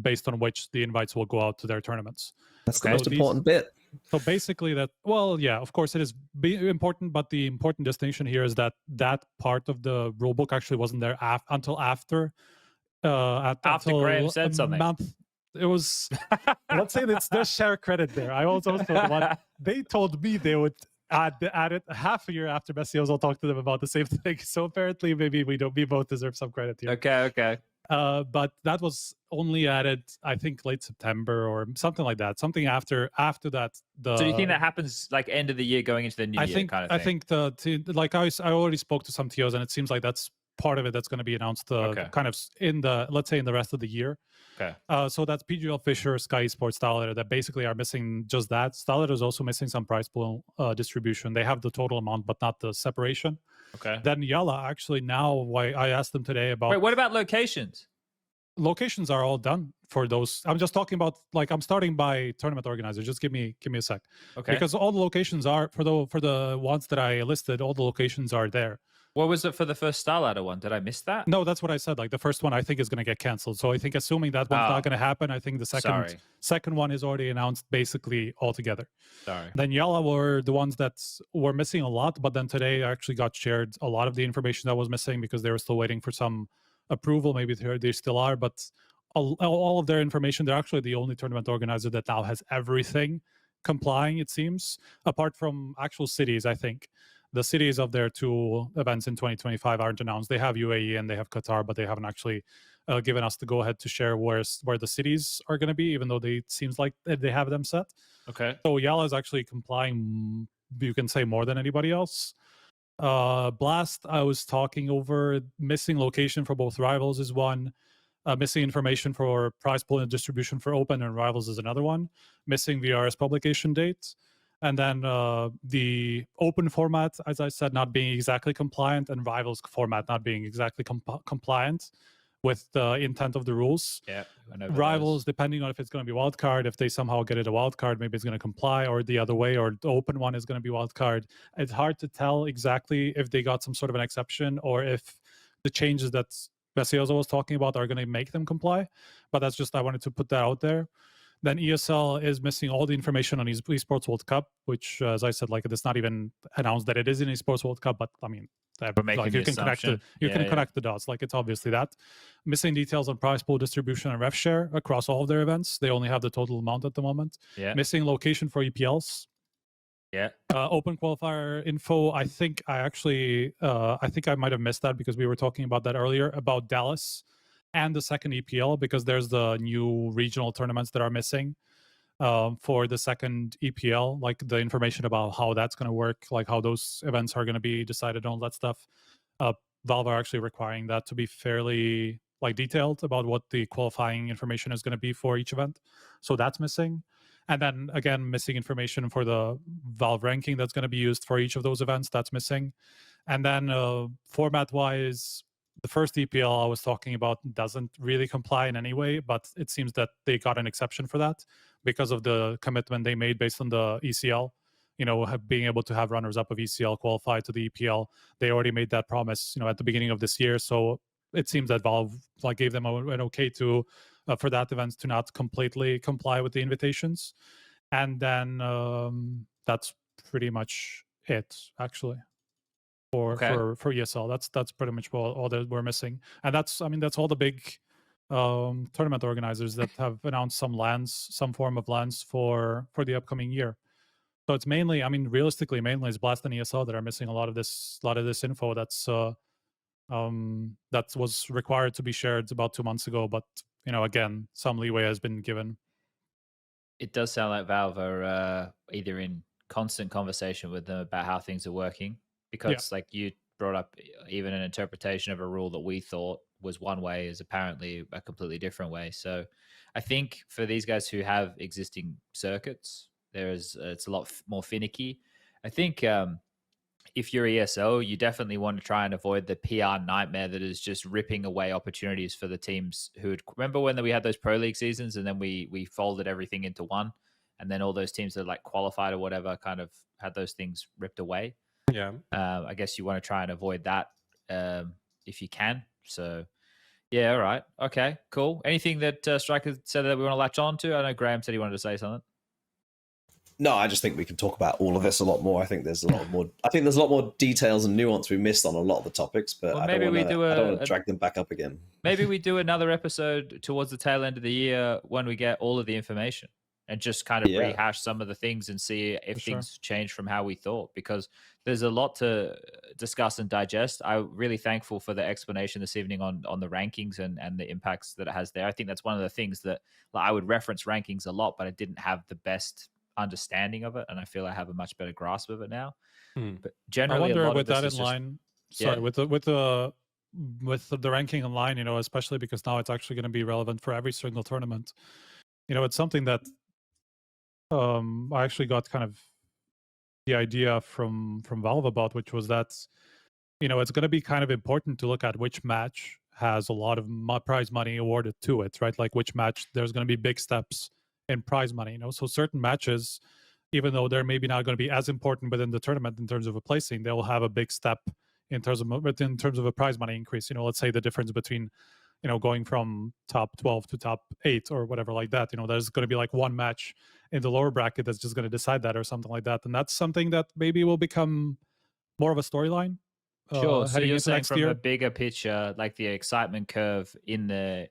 based on which the invites will go out to their tournaments. That's the most important bit. So basically that, well, yeah, of course it is important, but the important distinction here is that that part of the rulebook actually wasn't there until after Graham said something. It was, let's say there's share credit there. I also the one, they told me they would add it half a year after messioso talked to them about the same thing. So apparently maybe we both deserve some credit here. Okay. But that was only added, I think, late September or something like that. Something after that. So you think that happens like end of the year going into the new year kind of thing? I think like I already spoke to some TOs, and it seems like that's part of it that's going to be announced kind of in the, let's say, in the rest of the year. Okay. So that's PGL, Fisher, Sky Sports, Starletter that basically are missing just that. Starletter is also missing some prize pool distribution. They have the total amount, but not the separation. Okay. Then Yalla, actually, now why I asked them today about. Wait, what about locations? Locations are all done for those. I'm just talking about, like, I'm starting by tournament organizer. Just give me a sec. Okay. Because all the locations are for the ones that I listed. All the locations are there. What was it for the first Starladder one? Did I miss that? No, that's what I said. Like the first one, I think is going to get canceled. So I think, assuming that one's not going to happen, I think the second one is already announced basically altogether. Sorry. Then Yalla were the ones that were missing a lot, but then today actually got shared a lot of the information that was missing because they were still waiting for some approval. Maybe they still are, but all of their information, they're actually the only tournament organizer that now has everything complying, it seems, apart from actual cities, I think. The cities of their two events in 2025 aren't announced. They have UAE and they have Qatar, but they haven't actually given us the go-ahead to share where the cities are going to be, even though it seems like they have them set. Okay. So Yalla is actually complying, you can say, more than anybody else. Blast, I was talking over. Missing location for both rivals is one. Missing information for prize pool and distribution for Open and Rivals is another one. Missing VRS publication date. And then the Open format, as I said, not being exactly compliant, and Rivals format not being exactly compliant with the intent of the rules. Yeah, I know. Rivals, depending on if it's going to be Wildcard, if they somehow get it a Wildcard, maybe it's going to comply, or the other way, or the Open one is going to be Wildcard. It's hard to tell exactly if they got some sort of an exception or if the changes that messioso was talking about are going to make them comply. But that's just, I wanted to put that out there. Then ESL is missing all the information on Esports World Cup, which, as I said, like, it's not even announced that it is an Esports World Cup, but I mean, like, you can connect the dots. Like, it's obviously that. Missing details on prize pool distribution and ref share across all of their events. They only have the total amount at the moment. Yeah. Missing location for EPLs. Yeah. Open qualifier info. I think I might have missed that because we were talking about that earlier about Dallas and the second EPL, because there's the new regional tournaments that are missing for the second EPL, like the information about how that's going to work, like how those events are going to be decided, all that stuff. Valve are actually requiring that to be fairly detailed about what the qualifying information is going to be for each event. So that's missing. And then again, missing information for the Valve ranking that's going to be used for each of those events. That's missing. And then format-wise, the first EPL I was talking about doesn't really comply in any way, but it seems that they got an exception for that because of the commitment they made based on the ECL, being able to have runners-up of ECL qualify to the EPL. They already made that promise, at the beginning of this year. So it seems that Valve gave them an okay to for that event to not completely comply with the invitations. And then that's pretty much it, actually. For ESL, that's pretty much all that we're missing, and that's all the big tournament organizers that have announced some form of LANs for the upcoming year. So it's mainly, realistically, it's Blast and ESL that are missing a lot of this info that was required to be shared about 2 months ago. But again, some leeway has been given. It does sound like Valve are either in constant conversation with them about how things are working. Because, like you brought up, even an interpretation of a rule that we thought was one way is apparently a completely different way. So I think for these guys who have existing circuits, it's a lot more finicky. I think if you're ESL, you definitely want to try and avoid the PR nightmare that is just ripping away opportunities for the teams who would remember when we had those Pro League seasons and then we folded everything into one, and then all those teams that like qualified or whatever kind of had those things ripped away. Yeah. I guess you want to try and avoid that if you can. So yeah, all right. Okay, cool. Anything that Striker said that we want to latch on to? I know Graham said he wanted to say something. No, I just think we can talk about all of this a lot more. I think there's a lot more. I think there's a lot more details and nuance we missed on a lot of the topics, but Well, I maybe don't we do I don't want to drag them back up again. Maybe we do another episode towards the tail end of the year when we get all of the information and just kind of rehash some of the things and see if things change from how we thought, because there's a lot to discuss and digest. I'm really thankful for the explanation this evening on the rankings and the impacts that it has there. I think that's one of the things that I would reference rankings a lot, but I didn't have the best understanding of it, and I feel I have a much better grasp of it now. But generally, I wonder a lot with of this that is in just, line. Sorry, with the ranking in line, especially because now it's actually going to be relevant for every single tournament. It's something that I actually got kind of the idea from Valve about, which was that it's going to be kind of important to look at which match has a lot of prize money awarded to it, right? Like which match there's going to be big steps in prize money. So certain matches, even though they're maybe not going to be as important within the tournament in terms of a placing, they'll have a big step in terms of a prize money increase. Let's say the difference between going from top 12 to top 8 or whatever like that. There's going to be like one match in the lower bracket that's just going to decide that or something like that, and that's something that maybe will become more of a storyline. Sure. So you're saying from year. a bigger picture, like the excitement curve in the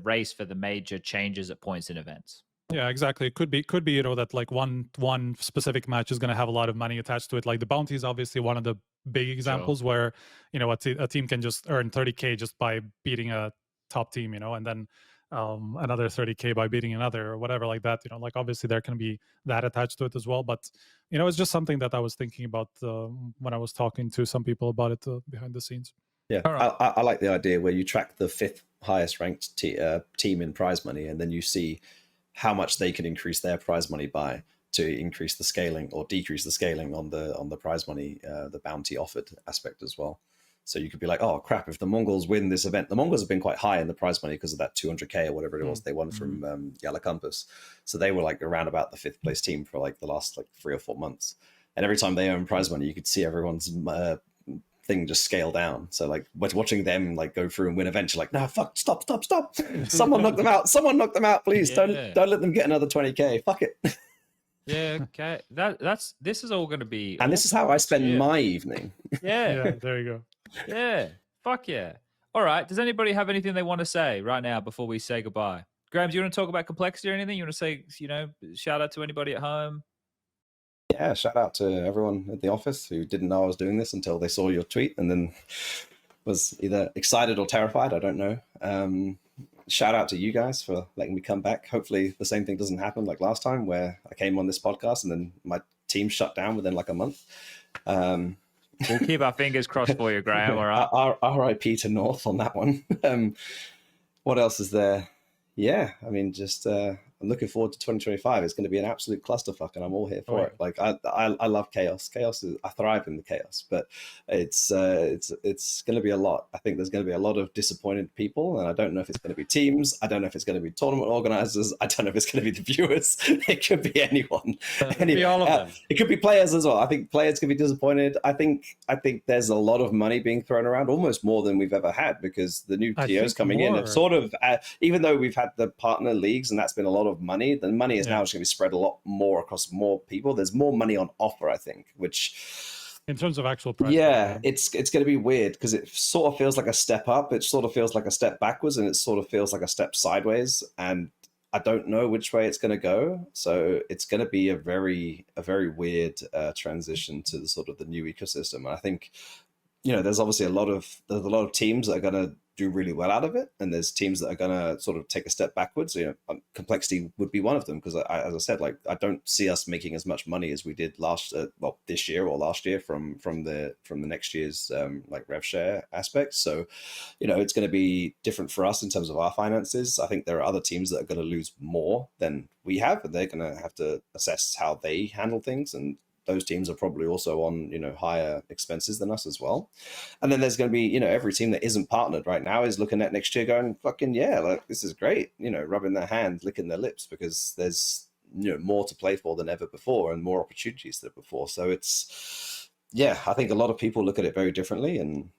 race for the major changes at points in events. Yeah, exactly. It could be that like one specific match is going to have a lot of money attached to it. Like the bounty is obviously one of the big examples where a team can just earn 30K just by beating a top team, and then another 30K by beating another or whatever like that. Like obviously there can be that attached to it as well. But it's just something that I was thinking about when I was talking to some people about it behind the scenes. Yeah, I like the idea where you track the 5th highest ranked team in prize money, and then you see how much they can increase their prize money by to increase the scaling or decrease the scaling on the prize money, the bounty offered aspect as well. So you could be like, oh crap, if the Mongols win this event, the Mongols have been quite high in the prize money because of that 200K or whatever it was they won from Yellow Compass. So they were like around about the 5th place team for like the last like 3 or 4 months. And every time they earn prize money, you could see everyone's thing just scale down. So like watching them like go through and win events, you're like, no, fuck, stop. Someone knock them out. Someone knock them out, please. Don't let them get another 20K. Fuck it. Yeah, okay. This is all going to be. And this is how I spend my evening. Yeah. There you go. Yeah. Fuck yeah. All right. Does anybody have anything they want to say right now before we say goodbye? Graham, do you want to talk about complexity or anything? You want to say, shout out to anybody at home? Yeah, shout out to everyone at the office who didn't know I was doing this until they saw your tweet and then was either excited or terrified. I don't know. Shout out to you guys for letting me come back. Hopefully the same thing doesn't happen like last time where I came on this podcast and then my team shut down within like a month. We'll keep our fingers crossed for you, Graham. All right. RIP to North on that one. What else is there? Yeah, I mean, just I'm looking forward to 2025. It's going to be an absolute clusterfuck, and I'm all here for it. Like I love chaos. I thrive in the chaos, but it's going to be a lot. I think there's going to be a lot of disappointed people, and I don't know if it's going to be teams. I don't know if it's going to be tournament organizers. I don't know if it's going to be the viewers. It could be anyone. It could be all of them. It could be players as well. I think players could be disappointed. I think there's a lot of money being thrown around, almost more than we've ever had, because the new TOs coming in have sort of, even though we've had the partner leagues and that's been a lot of money, the money is now just going to be spread a lot more across more people. There's more money on offer, I think, which in terms of actual price, it's going to be weird because it sort of feels like a step up, it sort of feels like a step backwards, and it sort of feels like a step sideways, and I don't know which way it's going to go. So it's going to be a very weird transition to the sort of the new ecosystem. And I think there's obviously a lot of teams that are going to do really well out of it, and there's teams that are going to sort of take a step backwards. Complexity would be one of them, because as I said, like, I don't see us making as much money as we did this year or last year from the next year's like rev share aspects. So it's going to be different for us in terms of our finances. I think there are other teams that are going to lose more than we have, and they're going to have to assess how they handle things, and those teams are probably also on, higher expenses than us as well. And then there's going to be, every team that isn't partnered right now is looking at next year going, fucking yeah, like, this is great, rubbing their hands, licking their lips, because there's, more to play for than ever before, and more opportunities than before. So it's, yeah, I think a lot of people look at it very differently. And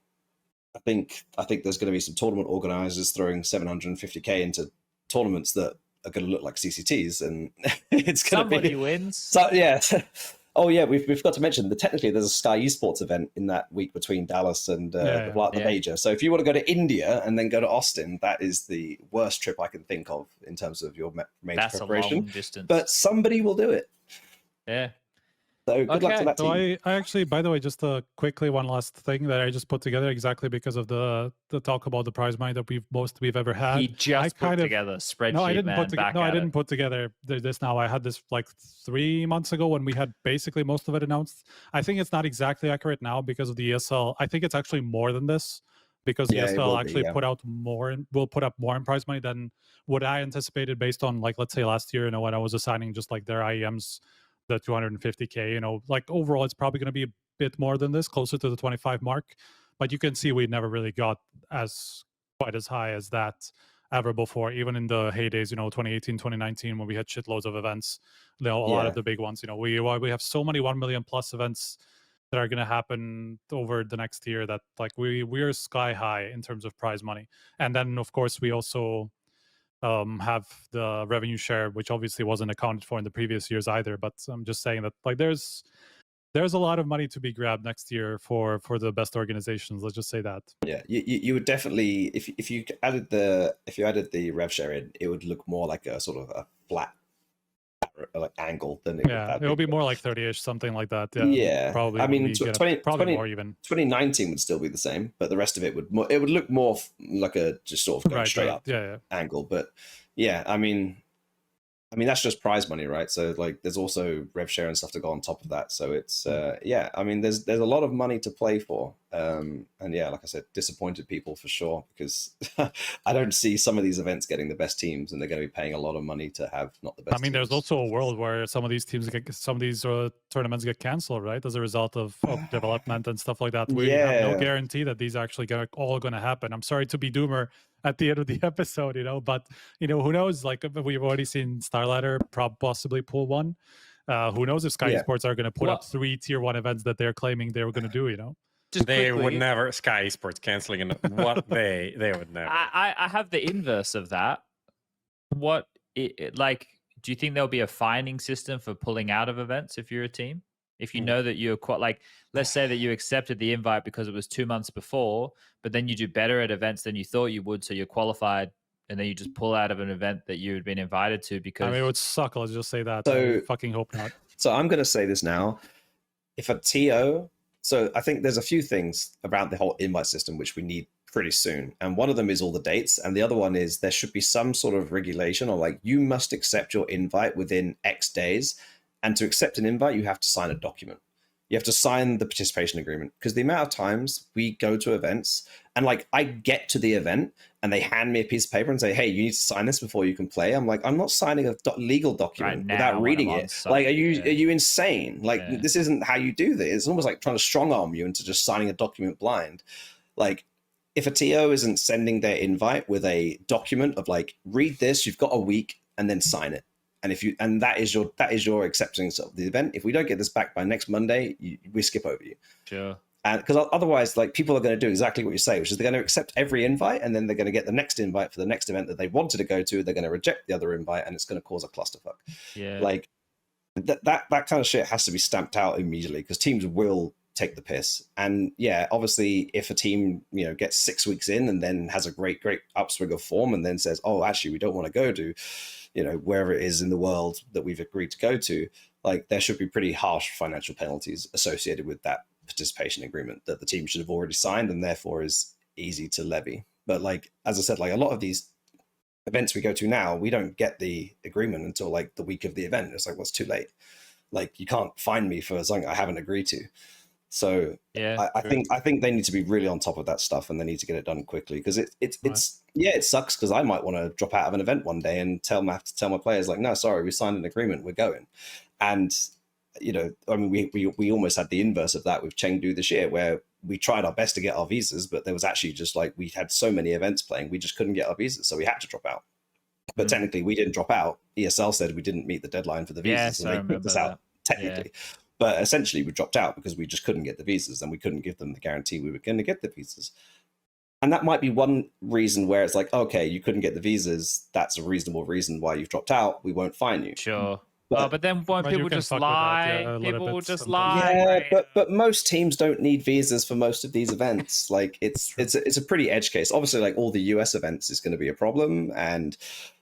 I think there's going to be some tournament organizers throwing 750K into tournaments that are going to look like CCTs, and it's going to be somebody wins. So yeah. Oh yeah, we've got to mention that technically there's a Sky Esports event in that week between Dallas and the major. So if you want to go to India and then go to Austin, that is the worst trip I can think of in terms of your major preparation. A long distance. But somebody will do it. Yeah. So good luck to that team. So I actually, by the way, just quickly, one last thing that I just put together exactly because of the talk about the prize money that we've ever had. He just put together a spreadsheet. No, I didn't put together this now. I had this like 3 months ago when we had basically most of it announced. I think it's not exactly accurate now because of the ESL. I think it's actually more than this, because the ESL actually will put up more in prize money than what I anticipated based on, like, let's say last year, when I was assigning just like their IEMs, the 250K, like overall it's probably going to be a bit more than this, closer to the 25 mark. But you can see we never really got quite as high as that ever before, even in the heydays, 2018, 2019, when we had shitloads of events, a lot of the big ones. We have so many 1 million plus events that are going to happen over the next year that, like, we're sky high in terms of prize money. And then of course we also have the revenue share, which obviously wasn't accounted for in the previous years either. But I'm just saying that, like, there's a lot of money to be grabbed next year for the best organizations. Let's just say that. Yeah, you would definitely, if you added the rev share in, it would look more like a sort of a flat like angle than it would be more like 30ish, something like that. Yeah, probably. I mean, probably more even. 2019 would still be the same, but the rest of it would look more like a just sort of straight up angle. But yeah, I mean that's just prize money, right? So, like, there's also rev share and stuff to go on top of that. So it's I mean, there's a lot of money to play for. And yeah, like I said, disappointed people for sure, because I don't see some of these events getting the best teams, and they're going to be paying a lot of money to have not the best. I mean, there's also a world where some of these tournaments get canceled, right, as a result of development and stuff like that. We have no guarantee that these are actually all going to happen. I'm sorry to be doomer at the end of the episode, but who knows? Like, we've already seen Starladder possibly pull one. Who knows if Sky Esports are going to put up 3 tier 1 events that they're claiming they were going to do, They would never, Sky Esports canceling what they would never. I have the inverse of that. Do you think there'll be a finding system for pulling out of events if you're a team? If you know that you're quite, like, let's say that you accepted the invite because it was 2 months before, but then you do better at events than you thought you would, so you're qualified, and then you just pull out of an event that you had been invited to because... I mean, it would suck, let's just say that. So, I fucking hope not. So I'm going to say this now. If a TO... So I think there's a few things around the whole invite system which we need pretty soon. And one of them is all the dates. And the other one is there should be some sort of regulation, or like, you must accept your invite within X days. And to accept an invite, you have to sign a document. You have to sign the participation agreement, because the amount of times we go to events and, like, I get to the event and they hand me a piece of paper and say, hey, you need to sign this before you can play. I'm like, I'm not signing a legal document without reading it. Like, are you insane? Like, this isn't how you do this. It's almost like trying to strong arm you into just signing a document blind. Like, if a TO isn't sending their invite with a document of, like, read this, you've got a week, and then sign it. And that is your acceptance of the event. If we don't get this back by next Monday, we skip over you. Sure. And because otherwise, like, people are going to do exactly what you say, which is they're going to accept every invite, and then they're going to get the next invite for the next event that they wanted to go to. They're going to reject the other invite, and it's going to cause a clusterfuck. Yeah. Like, that kind of shit has to be stamped out immediately, because teams will take the piss. And yeah, obviously, if a team gets 6 weeks in and then has a great upswing of form, and then says, oh, actually, we don't want to go to wherever it is in the world that we've agreed to go to, like, there should be pretty harsh financial penalties associated with that participation agreement that the team should have already signed and therefore is easy to levy. But like, as I said, like a lot of these events we go to now, we don't get the agreement until like the week of the event. It's like, well, it's too late. Like, you can't fine me for something I haven't agreed to. So yeah, I think they need to be really on top of that stuff, and they need to get it done quickly, because it sucks, because I might want to drop out of an event one day and have to tell my players like, no, sorry, we signed an agreement, we're going. And you know, I mean, we almost had the inverse of that with Chengdu this year, where we tried our best to get our visas, but there was actually just like, we had so many events playing, we just couldn't get our visas, so we had to drop out. But technically, we didn't drop out. ESL said we didn't meet the deadline for the visas, and they kicked us out technically. Yeah. But essentially, we dropped out because we just couldn't get the visas, and we couldn't give them the guarantee we were going to get the visas. And that might be one reason where it's like, okay, you couldn't get the visas. That's a reasonable reason why you've dropped out. We won't fine you. Sure. But then won't people just lie? People will just lie. Yeah, but most teams don't need visas for most of these events. Like, it's a pretty edge case. Obviously, like all the US events is going to be a problem, and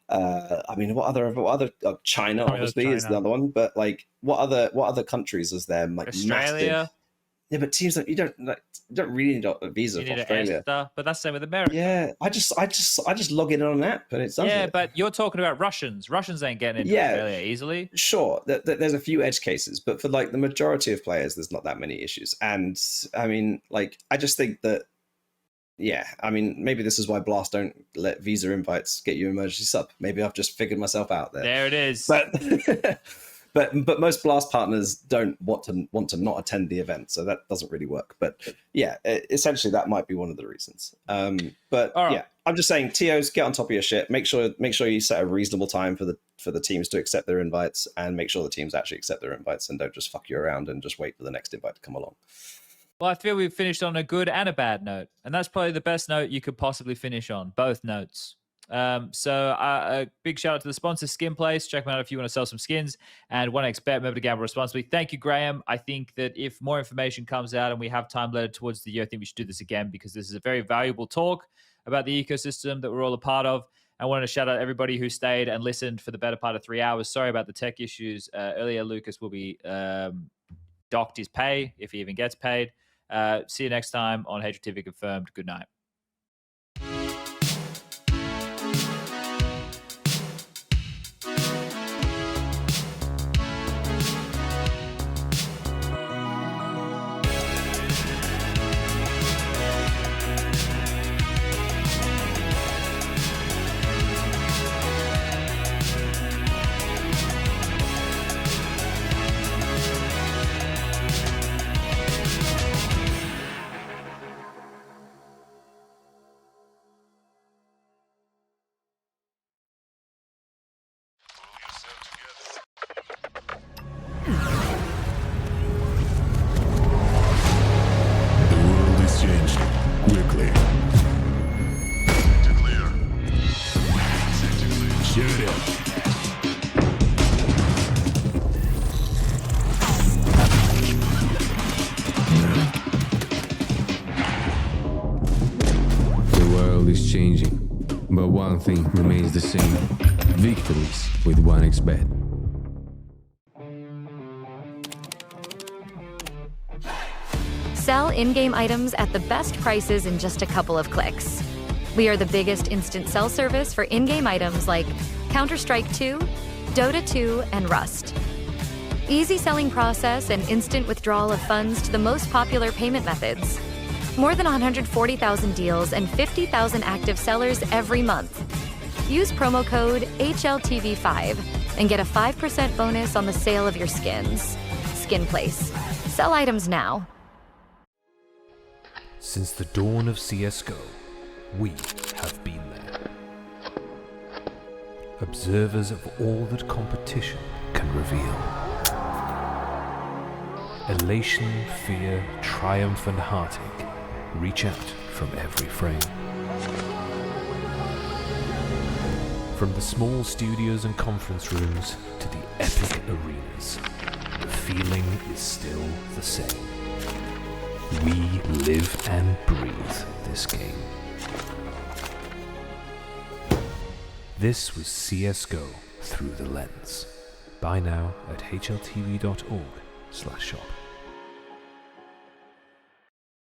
I mean, what other China obviously is the other one, but like what other countries is there? Like Australia. Massive... Yeah, but teams that you don't really need a visa for Australia. But that's the same with America. Yeah, I just log in on an app and it's yeah. But you're talking about Russians. Russians ain't getting into Australia easily. Sure, there's a few edge cases, but for like the majority of players, there's not that many issues. And I mean, like, I just think that. Yeah, I mean, maybe this is why BLAST don't let visa invites get you emergency sub. Maybe I've just figured myself out there. There it is. But most BLAST partners don't want to not attend the event, so that doesn't really work. But yeah, essentially that might be one of the reasons. But yeah, I'm just saying, TOs, get on top of your shit. Make sure you set a reasonable time for the teams to accept their invites, and make sure the teams actually accept their invites and don't just fuck you around and just wait for the next invite to come along. Well, I feel we've finished on a good and a bad note, and that's probably the best note you could possibly finish on, both notes. So a big shout out to the sponsor, Skin Place. Check them out if you want to sell some skins, and 1xBet, remember to gamble responsibly. Thank you, Graham. I think that if more information comes out and we have time later towards the year, I think we should do this again, because this is a very valuable talk about the ecosystem that we're all a part of. I wanted to shout out everybody who stayed and listened for the better part of 3 hours. Sorry about the tech issues. Earlier, Lucas will be docked his pay, if he even gets paid. See you next time on HLTV Confirmed. Good night. Changing, but one thing remains the same: victories with 1xBet. Sell in-game items at the best prices in just a couple of clicks. We are the biggest instant sell service for in-game items like Counter-Strike 2, Dota 2, and Rust. Easy selling process and instant withdrawal of funds to the most popular payment methods. More than 140,000 deals and 50,000 active sellers every month. Use promo code HLTV5 and get a 5% bonus on the sale of your skins. Skin Place. Sell items now. Since the dawn of CSGO, we have been there. Observers of all that competition can reveal. Elation, fear, triumph, and heartache reach out from every frame. From the small studios and conference rooms to the epic arenas, the feeling is still the same. We live and breathe this game. This was CSGO Through the Lens. Buy now at hltv.org/shop.